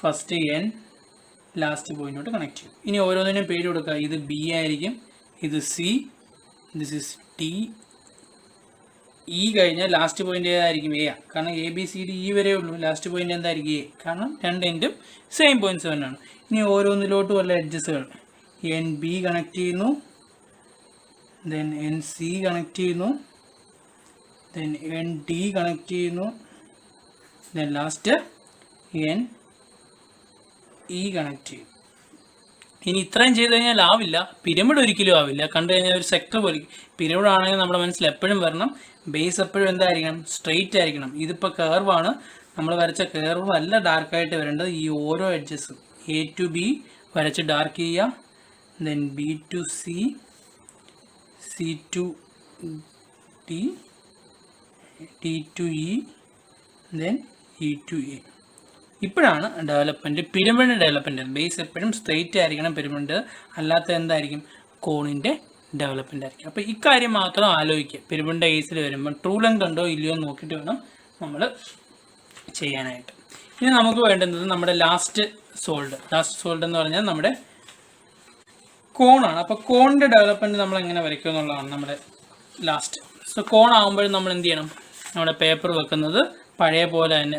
ഫസ്റ്റ് എൻ, ലാസ്റ്റ് പോയിന്റോട്ട് കണക്ട് ചെയ്യും. ഇനി ഓരോന്നിനും പേര് കൊടുക്കുക. ഇത് ബി ആയിരിക്കും, ഇത് C, this is T. E കഴിഞ്ഞാൽ ലാസ്റ്റ് പോയിന്റ് ഏതായിരിക്കും? എ. കാരണം A B C D E വരെ ഉള്ളൂ. ലാസ്റ്റ് പോയിന്റ് എന്തായിരിക്കും? എ. കാരണം രണ്ട് എൻഡും സെയിം പോയിന്റ്സ് തന്നെയാണ്. ഇനി ഓരോന്നിലോട്ടും ഉള്ള എഡ്ജസുകൾ. എൻ ബി കണക്ട് ചെയ്യുന്നു, ദെൻ എൻ സി കണക്ട് ചെയ്യുന്നു, ദെൻ എൻ ഡി കണക്ട് ചെയ്യുന്നു, then last N E connect ചെയ്യും. ഇനി ഇത്രയും ചെയ്ത് കഴിഞ്ഞാൽ ആവില്ല. പിരമിഡ് ഒരിക്കലും ആവില്ല. കണ്ടു കഴിഞ്ഞാൽ ഒരു സെക്ടർ പോലെ. പിരമിഡ് ആണെങ്കിൽ നമ്മുടെ മനസ്സിൽ എപ്പോഴും വരണം, ബേസ് എപ്പോഴും എന്തായിരിക്കണം? സ്ട്രെയിറ്റ് ആയിരിക്കണം. ഇതിപ്പോൾ കർവാണ്. നമ്മൾ വരച്ച കർവ് അല്ല ഡാർക്കായിട്ട് വരേണ്ടത്. ഈ ഓരോ എഡ്ജസും എ ടു ബി വരച്ച് ഡാർക്ക് ചെയ്യുക, then B to C, C to T, T to E, then E to A. ഇപ്പോഴാണ് ഡെവലപ്മെൻറ്റ്, പിരമിഡ് ഡെവലപ്മെൻറ്റ്. ബേസ് എപ്പോഴും സ്ട്രെയിറ്റ് ആയിരിക്കണം. പിരമിഡ് അല്ലാത്ത എന്തായിരിക്കും? കോണിൻ്റെ ഡെവലപ്മെൻ്റ് ആയിരിക്കും. അപ്പോൾ ഇക്കാര്യം മാത്രം ആലോചിക്കുക. പിരമിഡിൻ്റെ കേസിൽ വരുമ്പോൾ ട്രൂ ലെങ്ത് ഉണ്ടോ ഇല്ലയോ എന്ന് നോക്കിയിട്ട് വേണം നമ്മൾ ചെയ്യാനായിട്ട്. ഇനി നമുക്ക് വേണ്ടുന്നത് നമ്മുടെ ലാസ്റ്റ് സോൾഡ് എന്ന് പറഞ്ഞാൽ നമ്മുടെ കോണാണ്. അപ്പോൾ കോണിൻ്റെ ഡെവലപ്മെൻറ്റ് നമ്മൾ എങ്ങനെ വരയ്ക്കും എന്നുള്ളതാണ് നമ്മുടെ ലാസ്റ്റ്. സോ കോൺ ആകുമ്പോഴും നമ്മൾ എന്ത് ചെയ്യണം? നമ്മുടെ പേപ്പർ വെക്കുന്നത് പഴയ പോലെ തന്നെ,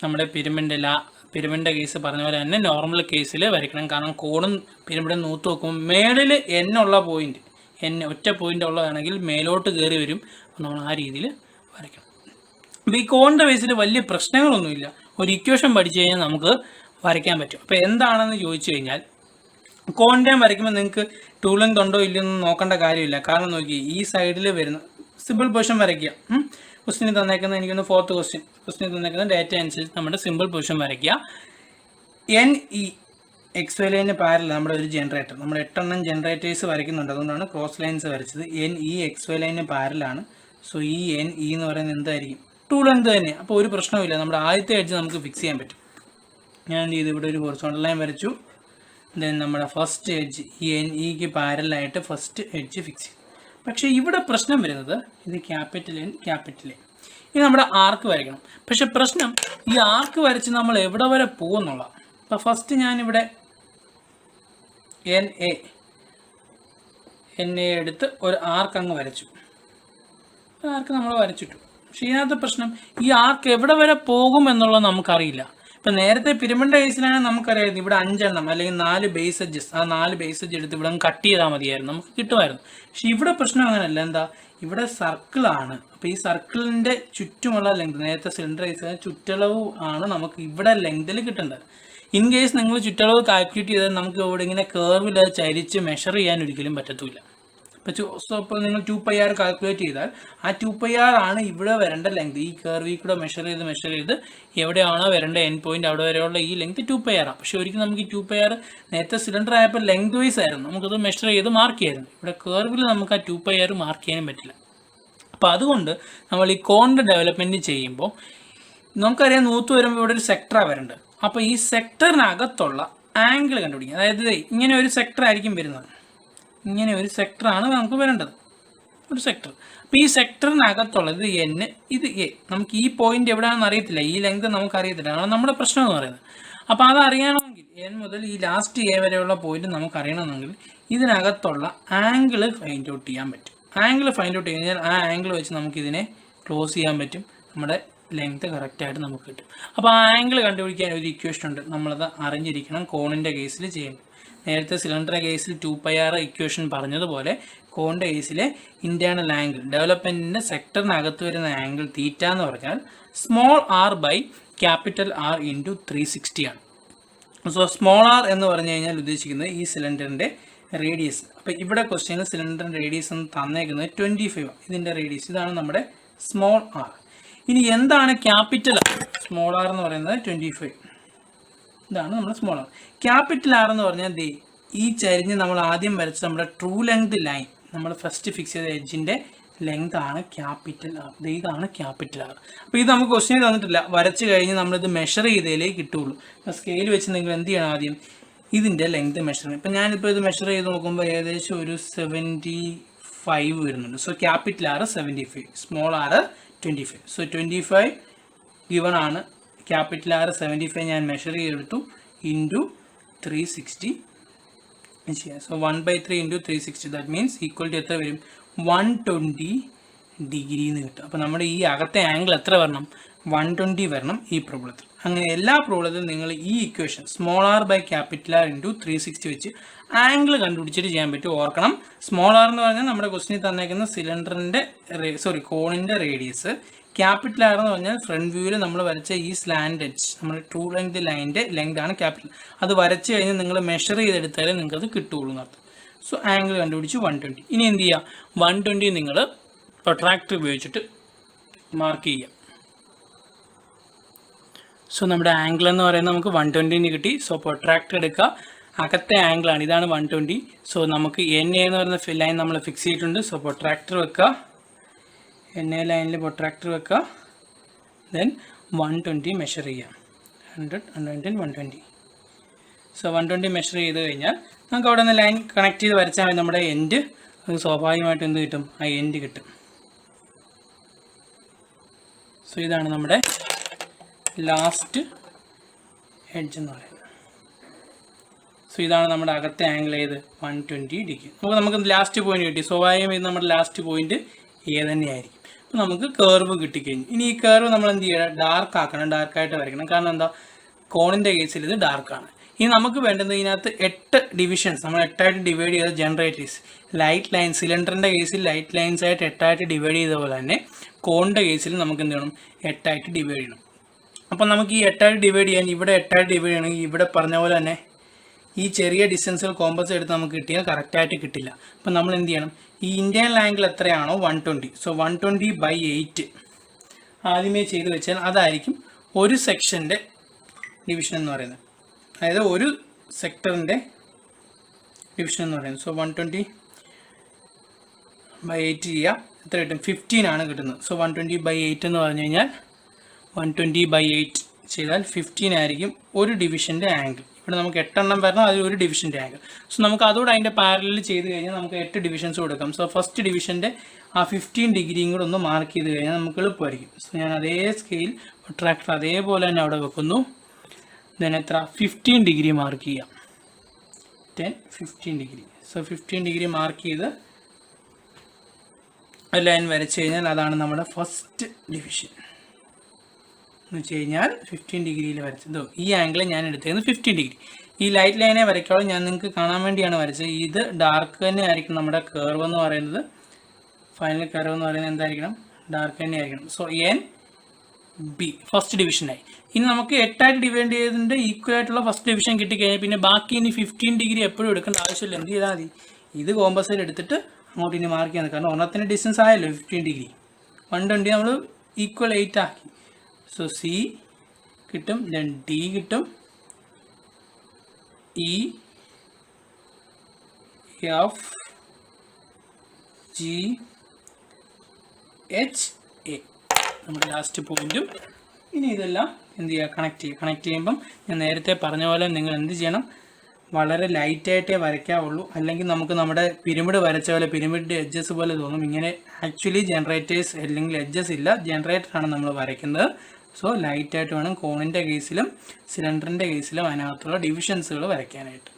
നമ്മുടെ പിരമിഡിൻ്റെ കേസ് പറഞ്ഞ പോലെ തന്നെ നോർമൽ കേസിൽ വരയ്ക്കണം. കാരണം കോണും പിരമിഡും നൂത്ത് നോക്കുമ്പോൾ മേളിൽ എന്നുള്ള പോയിന്റ്, ഒറ്റ പോയിന്റ് ഉള്ളതാണെങ്കിൽ മേലോട്ട് കയറി വരും. നമ്മൾ ആ രീതിയിൽ വരയ്ക്കണം. അപ്പോൾ ഈ കോണിൻ്റെ ബേസിൽ വലിയ പ്രശ്നങ്ങളൊന്നുമില്ല. ഒരു ഇക്വേഷൻ പഠിച്ചു കഴിഞ്ഞാൽ നമുക്ക് വരയ്ക്കാൻ പറ്റും. അപ്പോൾ എന്താണെന്ന് ചോദിച്ചു കഴിഞ്ഞാൽ, കോണിൻ്റെ വരയ്ക്കുമ്പോൾ നിങ്ങൾക്ക് ടൂ ലെങ്ത് ഉണ്ടോ ഇല്ലയോ എന്ന് നോക്കേണ്ട കാര്യമില്ല. കാരണം നോക്കി, ഈ സൈഡിൽ വരുന്ന സിമ്പിൾ പൊസിഷൻ വരയ്ക്കുക. ക്വസ്റ്റിന് തന്നേക്കുന്നത് എനിക്കൊന്ന് ഫോർത്ത് ക്വസ്റ്റിന് തന്നേക്കുന്ന ഡേറ്റ അനുസരിച്ച് നമ്മുടെ സിമ്പിൾ പൊസിഷൻ വരയ്ക്കുക. എൻ ഇ എക്സ് വൈ ലൈനിന് പാരലൽ നമ്മുടെ ഒരു ജനറേറ്റർ, നമ്മൾ 8 എണ്ണം ജനറേറ്റേഴ്സ് വരയ്ക്കുന്നുണ്ട്. അതുകൊണ്ടാണ് ക്രോസ് ലൈൻസ് വരച്ചത്. എൻ ഇ എക്സ് വൈ ലൈനിന് പാരലാണ്. സോ ഈ എൻ ഇ എന്ന് പറയുന്നത് എന്തായിരിക്കും? ടൂ ലെങ്ത് തന്നെ. അപ്പോൾ ഒരു പ്രശ്നമില്ല. നമ്മുടെ ആദ്യത്തെ എഡ്ജ് നമുക്ക് ഫിക്സ് ചെയ്യാൻ പറ്റും. ഞാൻ എന്ത് ചെയ്തു? ഇവിടെ ഒരു ഹൊറിസോണ്ടൽ ലൈൻ വരച്ചു. ദെൻ നമ്മുടെ ഫസ്റ്റ് എഡ്ജ് ഈ എൻ ഇക്ക് പാരലായിട്ട് ഫസ്റ്റ് എഡ്ജ് ഫിക്സ് ചെയ്തു. പക്ഷേ ഇവിടെ പ്രശ്നം വരുന്നത് ഇത് ക്യാപിറ്റൽ എൻ, ക്യാപിറ്റൽ എ. ഇനി നമ്മുടെ ആർക്ക് വരയ്ക്കണം. പക്ഷെ പ്രശ്നം, ഈ ആർക്ക് വരച്ച് നമ്മൾ എവിടെ വരെ പോകുന്നുള്ള. അപ്പോൾ ഫസ്റ്റ് ഞാനിവിടെ എൻ എ എടുത്ത് ഒരു ആർക്ക് അങ്ങ് വരച്ചു. ആർക്ക് നമ്മൾ വരച്ചിട്ടു. പക്ഷേ ഇതിനകത്ത് പ്രശ്നം, ഈ ആർക്ക് എവിടെ വരെ പോകും എന്നുള്ളത് നമുക്കറിയില്ല. ഇപ്പം നേരത്തെ പിരമിഡിൻ്റെ കേസിലാണെങ്കിൽ നമുക്കറിയായിരുന്നു ഇവിടെ 5 എണ്ണം അല്ലെങ്കിൽ 4 ബേസ് എഡ്ജസ്, ആ 4 ബേസ് എഡ്ജ് എടുത്ത് ഇവിടെ കട്ട് ചെയ്താൽ മതിയായിരുന്നു, നമുക്ക് കിട്ടുമായിരുന്നു. പക്ഷെ ഇവിടെ പ്രശ്നം അങ്ങനെയല്ല. എന്താ? ഇവിടെ സർക്കിളാണ്. അപ്പോൾ ഈ സർക്കിളിൻ്റെ ചുറ്റുമുള്ള ലെങ്ത്, നേരത്തെ സിലിണ്ടർ കേസ് ചുറ്റളവ് ആണ് നമുക്ക് ഇവിടെ ലെങ്തിൽ കിട്ടേണ്ടത്. ഇൻ കേസ് നിങ്ങൾ ചുറ്റളവ് കാൽക്കുലേറ്റ് ചെയ്താൽ നമുക്ക് ഇവിടെ ഇങ്ങനെ കർവിൽ അത് ചരിച്ച് മെഷർ ചെയ്യാൻ ഒരിക്കലും പറ്റത്തില്ല. ഇപ്പോൾ നിങ്ങൾ 2πr കാൽക്കുലേറ്റ് ചെയ്താൽ ആ 2πr ആണ് ഇവിടെ വരേണ്ട ലെങ്ത്. ഈ കർവിൽ കൂടെ മെഷർ ചെയ്ത് എവിടെയാണോ വരേണ്ട എൻ പോയിന്റ് അവിടെ വരെയുള്ള ഈ ലെങ്ത് 2πr ആണ്. പക്ഷേ ഒരിക്കലും നമുക്ക് ഈ 2πr നേരത്തെ സിലിണ്ടർ ആയപ്പോൾ ലെങ്ത് വൈസ് ആയിരുന്നു, നമുക്കത് മെഷർ ചെയ്ത് മാർക്ക് ചെയ്യായിരുന്നു. ഇവിടെ കർവിൽ നമുക്ക് ആ 2πr മാർക്ക് ചെയ്യാനും പറ്റില്ല. അപ്പോൾ അതുകൊണ്ട് നമ്മൾ ഈ കോണിൻ്റെ ഡെവലപ്മെൻറ്റ് ചെയ്യുമ്പോൾ നമുക്കറിയാം, നൂത്ത് വരുമ്പോൾ ഇവിടെ ഒരു സെക്ടറാണ് വരേണ്ടത്. അപ്പോൾ ഈ സെക്ടറിനകത്തുള്ള ആംഗിൾ കണ്ടുപിടിക്കുക. അതായത് ഇങ്ങനെ ഒരു സെക്ടർ ആയിരിക്കും വരുന്നത്. ഇങ്ങനെ ഒരു സെക്ടറാണ് നമുക്ക് വരേണ്ടത്, ഒരു സെക്ടർ. അപ്പോൾ ഈ സെക്ടറിനകത്തുള്ളത് എൻ, ഇത് എ. നമുക്ക് ഈ പോയിന്റ് എവിടെയാണെന്ന് അറിയത്തില്ല, ഈ ലെങ്ത് നമുക്ക് അറിയത്തില്ല. അതാണ് നമ്മുടെ പ്രശ്നം എന്ന് പറയുന്നത്. അപ്പോൾ അത് അറിയണമെങ്കിൽ എൻ മുതൽ ഈ ലാസ്റ്റ് എ വരെയുള്ള പോയിന്റ് നമുക്ക് അറിയണമെങ്കിൽ ഇതിനകത്തുള്ള ആംഗിൾ ഫൈൻഡ് ഔട്ട് ചെയ്യാൻ പറ്റും. ആംഗിൾ ഫൈൻഡ് ഔട്ട് ചെയ്ത് കഴിഞ്ഞാൽ ആ ആംഗിൾ വെച്ച് നമുക്കിതിനെ ക്ലോസ് ചെയ്യാൻ പറ്റും. നമ്മുടെ ലെങ്ത് കറക്റ്റായിട്ട് നമുക്ക് കിട്ടും. അപ്പോൾ ആ ആംഗിൾ കണ്ടുപിടിക്കാൻ ഒരു ഇക്വേഷൻ ഉണ്ട്, നമ്മളത് അറിഞ്ഞിരിക്കണം. കോണിൻ്റെ കേസിൽ ചെയ്യുമ്പോൾ നേരത്തെ സിലിണ്ടറിൻ്റെ കേസിൽ 2πr ഇക്വേഷൻ പറഞ്ഞതുപോലെ കോണിൻ്റെ കേസിലെ ഇൻറ്റേർണൽ ആംഗിൾ, ഡെവലപ്മെൻറ്റിൻ്റെ സെക്ടറിനകത്ത് വരുന്ന ആംഗിൾ തീറ്റ എന്ന് പറഞ്ഞാൽ small r by capital R into 360 ആണ്. സോ സ്മോൾ ആർ എന്ന് പറഞ്ഞു കഴിഞ്ഞാൽ ഉദ്ദേശിക്കുന്നത് ഈ സിലിണ്ടറിൻ്റെ റേഡിയസ്. അപ്പോൾ ഇവിടെ ക്വസ്റ്റ്യനിൽ സിലിണ്ടറിൻ്റെ റേഡിയസ് എന്ന് തന്നേക്കുന്നത് 25 ഇതിൻ്റെ റേഡിയസ്. ഇതാണ് നമ്മുടെ സ്മോൾ ആർ. ഇനി എന്താണ് ക്യാപിറ്റൽ ആർ? സ്മോൾ ആർ എന്ന് പറയുന്നത് 25. ഇതാണ് നമ്മുടെ സ്മോൾ ആർ. ക്യാപിറ്റൽ ആർ എന്ന് പറഞ്ഞാൽ ഈ ചരിഞ്ഞ് നമ്മൾ ആദ്യം വരച്ച നമ്മുടെ ട്രൂ ലെങ്ത് ലൈൻ, നമ്മൾ ഫസ്റ്റ് ഫിക്സ് ചെയ്ത എഡ്ജിൻ്റെ ലെങ്ത് ആണ് ക്യാപിറ്റൽ ആർ. ഇതാണ് ക്യാപിറ്റൽ ആർ. അപ്പോൾ ഇത് നമുക്ക് ക്വസ്റ്റ്യൻ തന്നിട്ടില്ല, വരച്ച് കഴിഞ്ഞ് നമ്മളിത് മെഷർ ചെയ്തതിലേ കിട്ടുള്ളൂ. അപ്പോൾ സ്കെയിൽ വെച്ച് നിങ്ങൾ എന്ത് ചെയ്യണം? ആദ്യം ഇതിൻ്റെ ലെങ്ത് മെഷർ ചെയ്യണം. ഇപ്പോൾ ഞാനിപ്പോൾ ഇത് മെഷർ ചെയ്ത് നോക്കുമ്പോൾ ഏകദേശം ഒരു 75 വരുന്നുണ്ട്. So capital R 75, small R 25. So 25 given ആണ്. ക്യാപിറ്റൽ ആർ 75 ഞാൻ മെഷർ ചെയ്തെടുത്തു ഇൻറ്റു 360 ചെയ്യാം. So 1/3 into 360 that means equal to എത്ര വരും? 120 ഡിഗ്രി എന്ന് കിട്ടും. അപ്പോൾ നമ്മുടെ ഈ അകത്തെ ആംഗിൾ എത്ര വരണം? 120 വരണം ഈ പ്രോബ്ലത്തിൽ. അങ്ങനെ എല്ലാ പ്രോബ്ലത്തിലും നിങ്ങൾ ഈ equation small R by capital R into 360 വെച്ച് ആംഗിൾ കണ്ടുപിടിച്ചിട്ട് ചെയ്യാൻ പറ്റും. ഓർക്കണം, സ്മോൾ ആർ എന്ന് പറഞ്ഞാൽ നമ്മുടെ ക്വസ്റ്റിനിൽ തന്നേക്കുന്ന സിലിണ്ടറിൻ്റെ കോണിൻ്റെ റേഡിയസ്. ക്യാപിറ്റൽ ആർ എന്ന് പറഞ്ഞാൽ ഫ്രണ്ട് വ്യൂവിൽ നമ്മൾ വരച്ച ഈ സ്ലാൻഡ് എഡ്ജ്, നമ്മുടെ ട്രൂ ലെങ്ത് ലൈൻ്റെ ലെങ്ത് ആണ് ക്യാപിറ്റൽ. അത് വരച്ച് കഴിഞ്ഞ് നിങ്ങൾ മെഷർ ചെയ്തെടുത്താലേ നിങ്ങൾക്ക് അത് കിട്ടുകയുള്ളൂ എന്നർത്ഥം. സോ ആംഗിൾ കണ്ടുപിടിച്ച് 120. ഇനി എന്ത് ചെയ്യുക? 120 നിങ്ങൾ പ്രൊട്രാക്ടർ ഉപയോഗിച്ചിട്ട് മാർക്ക് ചെയ്യുക. സോ നമ്മുടെ ആംഗിൾ എന്ന് പറയുന്നത് നമുക്ക് 120 കിട്ടി. സോ പ്രൊട്രാക്ടർ എടുക്കുക, അകത്തെ ആംഗിളാണ്, ഇതാണ് 120. സോ നമുക്ക് NA എന്ന് പറയുന്ന ലൈൻ നമ്മൾ ഫിക്സ് ചെയ്തിട്ടുണ്ട്. സോ പ്രൊട്രാക്ടർ വെക്കുക, NA ലൈനിൽ പ്രൊട്രാക്ടർ വെക്കുക, ദെൻ 120 മെഷർ ചെയ്യാം. 100, 110, 120. സോ 120 മെഷർ ചെയ്ത് കഴിഞ്ഞാൽ നമുക്ക് അവിടെ നിന്ന് ലൈൻ കണക്ട് ചെയ്ത് വരച്ചാൽ മതി. നമ്മുടെ എൻഡ് അത് സ്വാഭാവികമായിട്ട് എന്ത് കിട്ടും? ആ എൻഡ് കിട്ടും. സോ ഇതാണ് നമ്മുടെ ലാസ്റ്റ് എഡ്ജ് എന്ന് പറയുന്നത്. സോ ഇതാണ് നമ്മുടെ അകത്തെ ആംഗിൾ ഏത്? 120 ഡിഗ്രി. നമുക്ക് ലാസ്റ്റ് പോയിന്റ് കിട്ടി. സ്വാഭാവികം ഇത് നമ്മുടെ ലാസ്റ്റ് പോയിന്റ് A തന്നെയായിരിക്കും. അപ്പോൾ നമുക്ക് കർവ് കിട്ടിക്കഴിഞ്ഞു. ഇനി ഈ കർവ് നമ്മൾ എന്ത് ചെയ്യണം? ഡാർക്ക് ആക്കണം, ഡാർക്കായിട്ട് വരയ്ക്കണം. കാരണം എന്താ? കോണിൻ്റെ കേസിൽ ഇത് ഡാർക്കാണ്. ഇനി നമുക്ക് വേണ്ടത് ഇതിനകത്ത് 8 ഡിവിഷൻസ്, നമ്മൾ 8ആയിട്ട് ഡിവൈഡ് ചെയ്ത ജനറേറ്റേഴ്സ്, ലൈറ്റ് ലൈൻ, സിലിണ്ടറിൻ്റെ കേസിൽ ലൈറ്റ് ലൈൻസ് ആയിട്ട് 8ആയിട്ട് ഡിവൈഡ് ചെയ്ത പോലെ തന്നെ കോണിൻ്റെ കേസിൽ നമുക്ക് എന്ത് ചെയ്യണം? 8ആയിട്ട് ഡിവൈഡ് ചെയ്യണം. അപ്പം നമുക്ക് ഈ 8ആയിട്ട് ഡിവൈഡ് ചെയ്യാൻ, ഇവിടെ 8ആയിട്ട് ഡിവൈഡ് ചെയ്യണമെങ്കിൽ ഇവിടെ പറഞ്ഞ പോലെ തന്നെ ഈ ചെറിയ ഡിസ്റ്റൻസുകൾ കോമ്പസ് എടുത്ത് നമുക്ക് കിട്ടിയാൽ കറക്റ്റായിട്ട് കിട്ടില്ല. അപ്പം നമ്മൾ എന്ത് ചെയ്യണം? ഈ ഇന്റേണൽ ആംഗിൾ എത്രയാണോ 120, സോ 120/8 ആദ്യമേ ചെയ്ത് വെച്ചാൽ അതായിരിക്കും ഒരു സെക്ഷൻ്റെ ഡിവിഷൻ എന്ന് പറയുന്നത്. അതായത് ഒരു സെക്ടറിൻ്റെ ഡിവിഷൻ എന്ന് പറയുന്നത്. സോ 120/8 ചെയ്യുക, എത്ര കിട്ടും? 15 ആണ് കിട്ടുന്നത്. സോ 120/8 എന്ന് പറഞ്ഞു കഴിഞ്ഞാൽ 120/8 ചെയ്താൽ 15 ആയിരിക്കും ഒരു ഡിവിഷൻ്റെ ആംഗിൾ. ഇവിടെ നമുക്ക് 8 എണ്ണം വരണം, അതിൽ ഒരു ഡിവിഷൻ്റെ ആംഗിൾ. സോ നമുക്ക് അതുകൂടെ അതിൻ്റെ പാരലിൽ ചെയ്ത് കഴിഞ്ഞാൽ നമുക്ക് 8 ഡിവിഷൻസ് കൊടുക്കാം. സോ ഫസ്റ്റ് ഡിവിഷൻ്റെ ആ 15 ഡിഗ്രിയും കൂടെ ഒന്ന് മാർക്ക് ചെയ്ത് കഴിഞ്ഞാൽ നമുക്ക് എളുപ്പമായിരിക്കും. സോ ഞാൻ അതേ സ്കെയിൽ ട്രാക്ടർ അതേപോലെ തന്നെ അവിടെ വെക്കുന്നു. ദെൻ എത്ര? 15 ഡിഗ്രി മാർക്ക് ചെയ്യാം. 15 ഡിഗ്രി. സോ 15 ഡിഗ്രി മാർക്ക് ചെയ്ത് ലൈൻ വരച്ച് കഴിഞ്ഞാൽ അതാണ് നമ്മുടെ ഫസ്റ്റ് ഡിവിഷൻ എന്ന് വെച്ച് കഴിഞ്ഞാൽ 15 ഡിഗ്രിയിൽ വരച്ചത്. ഈ ആംഗിൾ ഞാൻ എടുത്തത് 15 ഡിഗ്രി. ഈ ലൈറ്റ് ലൈനെ വരയ്ക്കാതെ ഞാൻ നിങ്ങൾക്ക് കാണാൻ വേണ്ടിയാണ് വരച്ചത്. ഇത് ഡാർക്ക് തന്നെ ആയിരിക്കും നമ്മുടെ കർവ് എന്ന് പറയുന്നത്. ഫൈനൽ കർവ് എന്ന് പറയുന്നത് എന്തായിരിക്കണം? ഡാർക്ക് തന്നെ ആയിരിക്കണം. സോ NB ഫസ്റ്റ് ഡിവിഷനായി. ഇനി നമുക്ക് 8ആയിട്ട് ഡിവൈഡ് ചെയ്തതിൻ്റെ ഈക്വൽ ആയിട്ടുള്ള ഫസ്റ്റ് ഡിവിഷൻ കിട്ടിക്കഴിഞ്ഞാൽ പിന്നെ ബാക്കി ഇനി 15 ഡിഗ്രി എപ്പോഴും എടുക്കേണ്ട ആവശ്യമില്ല. എന്ത് ചെയ്താൽ മതി? ഇത് കോമ്പസിൽ എടുത്തിട്ട് അങ്ങോട്ട് ഇനി മാർക്ക് ചെയ്യാൻ. കാരണം ഒന്നത്തിൻ്റെ ഡിസ്റ്റൻസ് ആയല്ലോ 15 ഡിഗ്രി. 120 നമ്മൾ ഈക്വൽ 8 ആക്കി. സോ C കിട്ടും, ദെൻ D കിട്ടും, E, F, G, H, A നമ്മുടെ ലാസ്റ്റ് പോയിന്റും. ഇനി ഇതെല്ലാം എന്ത് ചെയ്യുക? കണക്ട് ചെയ്യുക. കണക്ട് ചെയ്യുമ്പം ഞാൻ നേരത്തെ പറഞ്ഞ പോലെ നിങ്ങൾ എന്ത് ചെയ്യണം? വളരെ ലൈറ്റായിട്ടേ വരയ്ക്കാവുള്ളൂ. അല്ലെങ്കിൽ നമുക്ക് നമ്മുടെ പിരമിഡ് വരച്ച പോലെ പിരമിഡ് എഡ്ജസ് പോലെ തോന്നും. ഇങ്ങനെ ആക്ച്വലി ജനറേറ്റേഴ്സ് അല്ലെങ്കിൽ എഡ്ജസ് ഇല്ല, ജനറേറ്ററാണ് നമ്മൾ വരയ്ക്കുന്നത്. സോ ലൈറ്റായിട്ട് വേണം കോണിൻ്റെ കേസിലും സിലിണ്ടറിൻ്റെ കേസിലും അതിനകത്തുള്ള ഡിവിഷൻസുകൾ വരയ്ക്കാനായിട്ട്.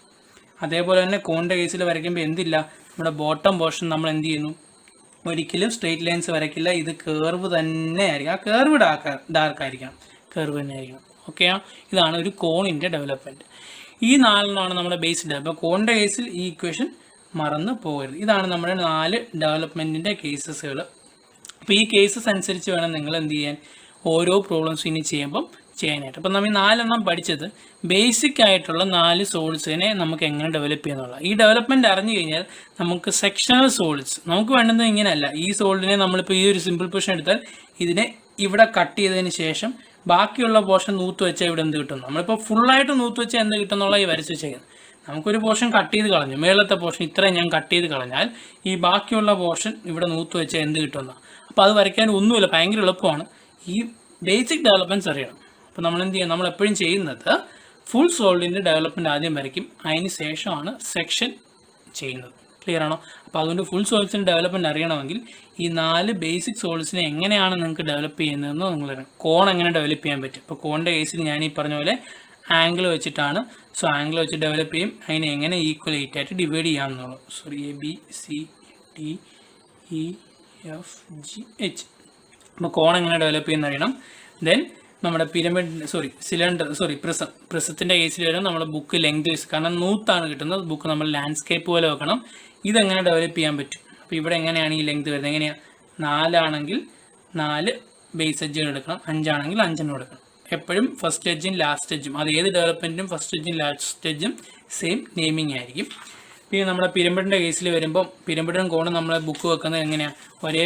അതേപോലെ തന്നെ കോണിൻ്റെ കേസിൽ വരയ്ക്കുമ്പോൾ എന്തില്ല? നമ്മുടെ ബോട്ടം പോർഷൻ നമ്മൾ എന്ത് ചെയ്യുന്നു? ഒരിക്കലും സ്ട്രെയിറ്റ് ലൈൻസ് വരയ്ക്കില്ല. ഇത് കേർവ് തന്നെ ആയിരിക്കും. ആ കേർവ് ഡാർക്ക് ആയിരിക്കണം, കേർവ് തന്നെ ആയിരിക്കണം. ഓക്കെ, ഇതാണ് ഒരു കോണിൻ്റെ ഡെവലപ്മെൻറ്റ്. ഈ 4 നമ്മുടെ ബേസ്ഡ്. അപ്പോൾ കോണിൻ്റെ കേസിൽ ഈ ഇക്വേഷൻ മറന്ന് പോകരുത്. ഇതാണ് നമ്മുടെ 4 ഡെവലപ്മെൻറ്റിൻ്റെ കേസസുകൾ. അപ്പോൾ ഈ കേസസ് അനുസരിച്ച് വേണം നിങ്ങൾ എന്ത് ചെയ്യാൻ? ഓരോ പ്രോബ്ലംസും ഇനി ചെയ്യുമ്പം ചെയ്യാനായിട്ട്. അപ്പോൾ നമ്മൾ ഈ 4 പഠിച്ചത് ബേസിക് ആയിട്ടുള്ള 4 സോളിഡ്സിനെ നമുക്ക് എങ്ങനെ ഡെവലപ്പ് ചെയ്യുന്നുള്ള. ഈ ഡെവലപ്മെൻറ്റ് അറിഞ്ഞു കഴിഞ്ഞാൽ നമുക്ക് സെക്ഷണൽ സോളിഡ്സ് നമുക്ക് വേണ്ടുന്നത് ഇങ്ങനെയല്ല. ഈ സോളിഡിനെ നമ്മളിപ്പോൾ ഈ ഒരു സിമ്പിൾ പൊസിഷൻ എടുത്താൽ ഇതിനെ ഇവിടെ കട്ട് ചെയ്തതിന് ശേഷം ബാക്കിയുള്ള പോർഷൻ നൂത്ത് വെച്ചാൽ ഇവിടെ എന്ത് കിട്ടും, നമ്മളിപ്പോൾ ഫുള്ളായിട്ട് നൂത്ത് വെച്ചാൽ എന്ത് കിട്ടുന്നുള്ള ഈ വരച്ച് ചെയ്യുന്നത്. നമുക്കൊരു പോർഷൻ കട്ട് ചെയ്ത് കളഞ്ഞു, മേളത്തെ പോർഷൻ ഇത്രയും ഞാൻ കട്ട് ചെയ്ത് കളഞ്ഞാൽ ഈ ബാക്കിയുള്ള പോർഷൻ ഇവിടെ നൂത്ത് വെച്ചാൽ എന്ത് കിട്ടുമെന്നാണ്. അപ്പോൾ അത് വരയ്ക്കാൻ ഒന്നുമില്ല, ഭയങ്കര എളുപ്പമാണ്. ഈ ബേസിക് ഡെവലപ്മെൻറ്റ്സ് അറിയണം. അപ്പോൾ നമ്മൾ എന്ത് ചെയ്യും, നമ്മൾ എപ്പോഴും ചെയ്യുന്നത് ഫുൾ സോളിഡിൻ്റെ ഡെവലപ്മെൻറ്റ് ആദ്യം വരയ്ക്കും, അതിന് ശേഷമാണ് സെക്ഷൻ ചെയ്യുന്നത്. ക്ലിയർ ആണോ? അപ്പോൾ അതുകൊണ്ട് ഫുൾ സോളിഡ്സിൻ്റെ ഡെവലപ്മെൻറ്റ് അറിയണമെങ്കിൽ ഈ 4 ബേസിക് സോളിഡ്സിനെ എങ്ങനെയാണ് നിങ്ങൾക്ക് ഡെവലപ്പ് ചെയ്യുന്നതെന്ന് നിങ്ങൾ അറിയണം. കോൺ എങ്ങനെ ഡെവലപ്പ് ചെയ്യാൻ പറ്റും. ഇപ്പോൾ കോണിൻ്റെ കേസിൽ ഞാൻ ഈ പറഞ്ഞ പോലെ ആംഗിൾ വെച്ചിട്ടാണ്. സോ ആംഗിൾ വെച്ച് ഡെവലപ്പ് ചെയ്യും, അതിനെ എങ്ങനെ ഈക്വലേറ്റ് ആയിട്ട് ഡിവൈഡ് ചെയ്യാമെന്നുള്ളൂ. Sorry, ABCDEFGH. അപ്പോൾ കോൺ എങ്ങനെ ഡെവലപ്പ് ചെയ്യുന്ന അറിയണം. ദെൻ നമ്മുടെ പ്രിസത്തിൻ്റെ കേസിൽ വരും നമ്മുടെ ബുക്ക് ലെങ്ത് വൈസ്, കാരണം നൂത്താണ് കിട്ടുന്നത്. ബുക്ക് നമ്മൾ ലാൻഡ്സ്കേപ്പ് പോലെ വെക്കണം. ഇതെങ്ങനെ ഡെവലപ്പ് ചെയ്യാൻ പറ്റും. അപ്പോൾ ഇവിടെ എങ്ങനെയാണ് ഈ ലെങ്ത് വരുന്നത്, എങ്ങനെയാണ് 4 ആണെങ്കിൽ 4 ബേസ് എഡ്ജുകൾ എടുക്കണം, 5 ആണെങ്കിൽ 5 എടുക്കണം. എപ്പോഴും ഫസ്റ്റ് എഡ്ജും ലാസ്റ്റ് എഡ്ജും, അത് ഏത് ഡെവലപ്മെൻറ്റും ഫസ്റ്റ് എഡ്ജും ലാസ്റ്റ് എഡ്ജും സെയിം നെയിമിംഗ് ആയിരിക്കും. പിന്നെ നമ്മുടെ പിരമിഡിൻ്റെ കേസിൽ വരുമ്പം പിരമിഡും കോണും നമ്മളെ ബുക്ക് വെക്കുന്നത് എങ്ങനെയാണ്, ഒരേ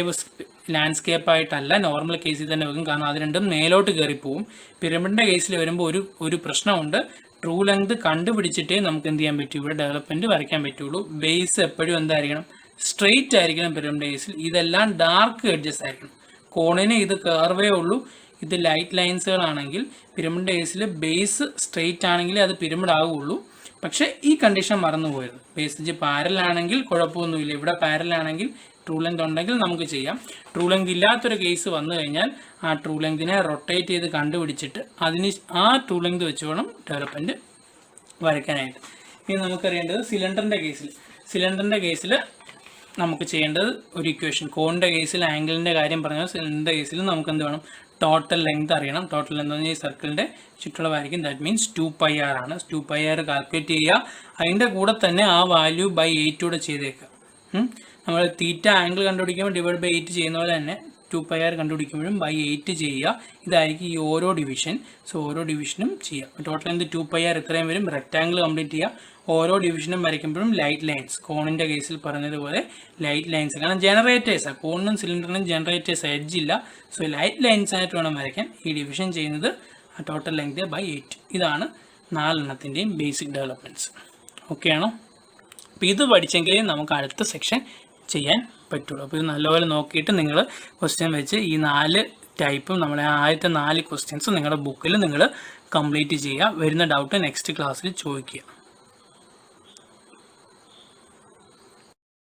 ലാൻഡ്സ്കേപ്പ് ആയിട്ടല്ല, നോർമൽ കേസിൽ തന്നെ വെക്കും, കാരണം അത് രണ്ടും മേലോട്ട് കയറിപ്പോവും. പിരമിഡിൻ്റെ കേസിൽ വരുമ്പോൾ ഒരു പ്രശ്നമുണ്ട്, ട്രൂ ലെങ്ത് കണ്ടുപിടിച്ചിട്ടേ നമുക്ക് എന്ത് ചെയ്യാൻ പറ്റും, ഇവിടെ ഡെവലപ്മെൻറ്റ് വരയ്ക്കാൻ പറ്റുള്ളൂ. ബേസ് എപ്പോഴും എന്തായിരിക്കണം, സ്ട്രെയിറ്റ് ആയിരിക്കണം പിരമിഡിൻ്റെ കേസിൽ. ഇതെല്ലാം ഡാർക്ക് എഡ്ജസ് ആയിരിക്കണം. കോണിന് ഇത് കർവേ ഉള്ളൂ, ഇത് ലൈറ്റ് ലൈൻസുകളാണെങ്കിൽ പിരമിഡിൻ്റെ കേസിൽ ബേസ് സ്ട്രെയിറ്റ് ആണെങ്കിൽ അത് പിരമിഡ് ആവുകയുള്ളൂ. പക്ഷേ ഈ കണ്ടീഷൻ മറന്നു പോയത്, ബേസ് എഡ്ജ് പാരലാണെങ്കിൽ കുഴപ്പമൊന്നുമില്ല. ഇവിടെ പാരലാണെങ്കിൽ ട്രൂ ലെങ്ത് ഉണ്ടെങ്കിൽ നമുക്ക് ചെയ്യാം. ട്രൂ ലെങ്ത് ഇല്ലാത്തൊരു കേസ് വന്നു കഴിഞ്ഞാൽ ആ ട്രൂ ലെങ്തിനെ റൊട്ടേറ്റ് ചെയ്ത് കണ്ടുപിടിച്ചിട്ട് ആ ട്രൂ ലെങ്ത് വെച്ച് വേണം ഡെവലപ്മെൻറ്റ് വരയ്ക്കാനായിട്ട്. ഇനി നമുക്കറിയേണ്ടത് സിലിണ്ടറിൻ്റെ കേസിൽ നമുക്ക് ചെയ്യേണ്ടത് ഒരു ഇക്വേഷൻ. കോണിൻ്റെ കേസിൽ ആംഗിളിൻ്റെ കാര്യം പറഞ്ഞാൽ സിലിണ്ടറിൻ്റെ കേസിൽ നമുക്ക് എന്ത് വേണം, ടോട്ടൽ ലെങ്ത് അറിയണം. ടോട്ടൽ ലെങ്ത് എന്ന് പറഞ്ഞാൽ ഈ സർക്കിളിൻ്റെ ചുറ്റുള്ളവായിരിക്കും. ദാറ്റ് മീൻസ് 2πr ആണ്. 2πr കാൽക്കുലേറ്റ് ചെയ്യുക. അതിൻ്റെ കൂടെ തന്നെ ആ വാല്യൂ ബൈ 8 കൂടെ ചെയ്തേക്കുക. നമ്മൾ തീറ്റ ആംഗിൾ കണ്ടുപിടിക്കുമ്പോൾ ഡിവൈഡ് ബൈ 8 ചെയ്യുന്ന പോലെ തന്നെ 2πr കണ്ടുപിടിക്കുമ്പോഴും ബൈ 8 ചെയ്യുക. ഇതായിരിക്കും ഈ ഓരോ ഡിവിഷൻ. സോ ഓരോ ഡിവിഷനും ചെയ്യുക. ടോട്ടൽ ലെങ്ത് 2πr ഇത്രയും വരും. റെക്റ്റാങ്കിൾ കംപ്ലീറ്റ് ചെയ്യുക. ഓരോ ഡിവിഷനും വരയ്ക്കുമ്പോഴും ലൈറ്റ് ലൈൻസ്, കോണിൻ്റെ കേസിൽ പറഞ്ഞതുപോലെ ലൈറ്റ് ലൈൻസ്, കാരണം ജനറേറ്റേഴ്സാണ്. കോണിനും സിലിണ്ടറിനും ജനറേറ്റേഴ്സ് എഡ്ജില്ല. സോ ലൈറ്റ് ലൈൻസ് ആയിട്ട് വേണം വരയ്ക്കാൻ. ഈ ഡിവിഷൻ ചെയ്യുന്നത് ടോട്ടൽ ലെങ്ത് ബൈ 8. ഇതാണ് 4 ബേസിക് ഡെവലപ്മെൻറ്റ്സ്. ഓക്കെ ആണോ? അപ്പോൾ ഇത് പഠിച്ചെങ്കിലേ നമുക്ക് അടുത്ത സെക്ഷൻ ചെയ്യാൻ പറ്റുള്ളൂ. അപ്പോൾ ഇത് നല്ലപോലെ നോക്കിയിട്ട് നിങ്ങൾ ക്വസ്റ്റ്യൻ വെച്ച് ഈ 4 ടൈപ്പും നമ്മളെ ആദ്യത്തെ 4 ക്വസ്റ്റ്യൻസ് നിങ്ങളുടെ ബുക്കിൽ നിങ്ങൾ കംപ്ലീറ്റ് ചെയ്യുക. വരുന്ന ഡൗട്ട് നെക്സ്റ്റ് ക്ലാസ്സിൽ ചോദിക്കുക.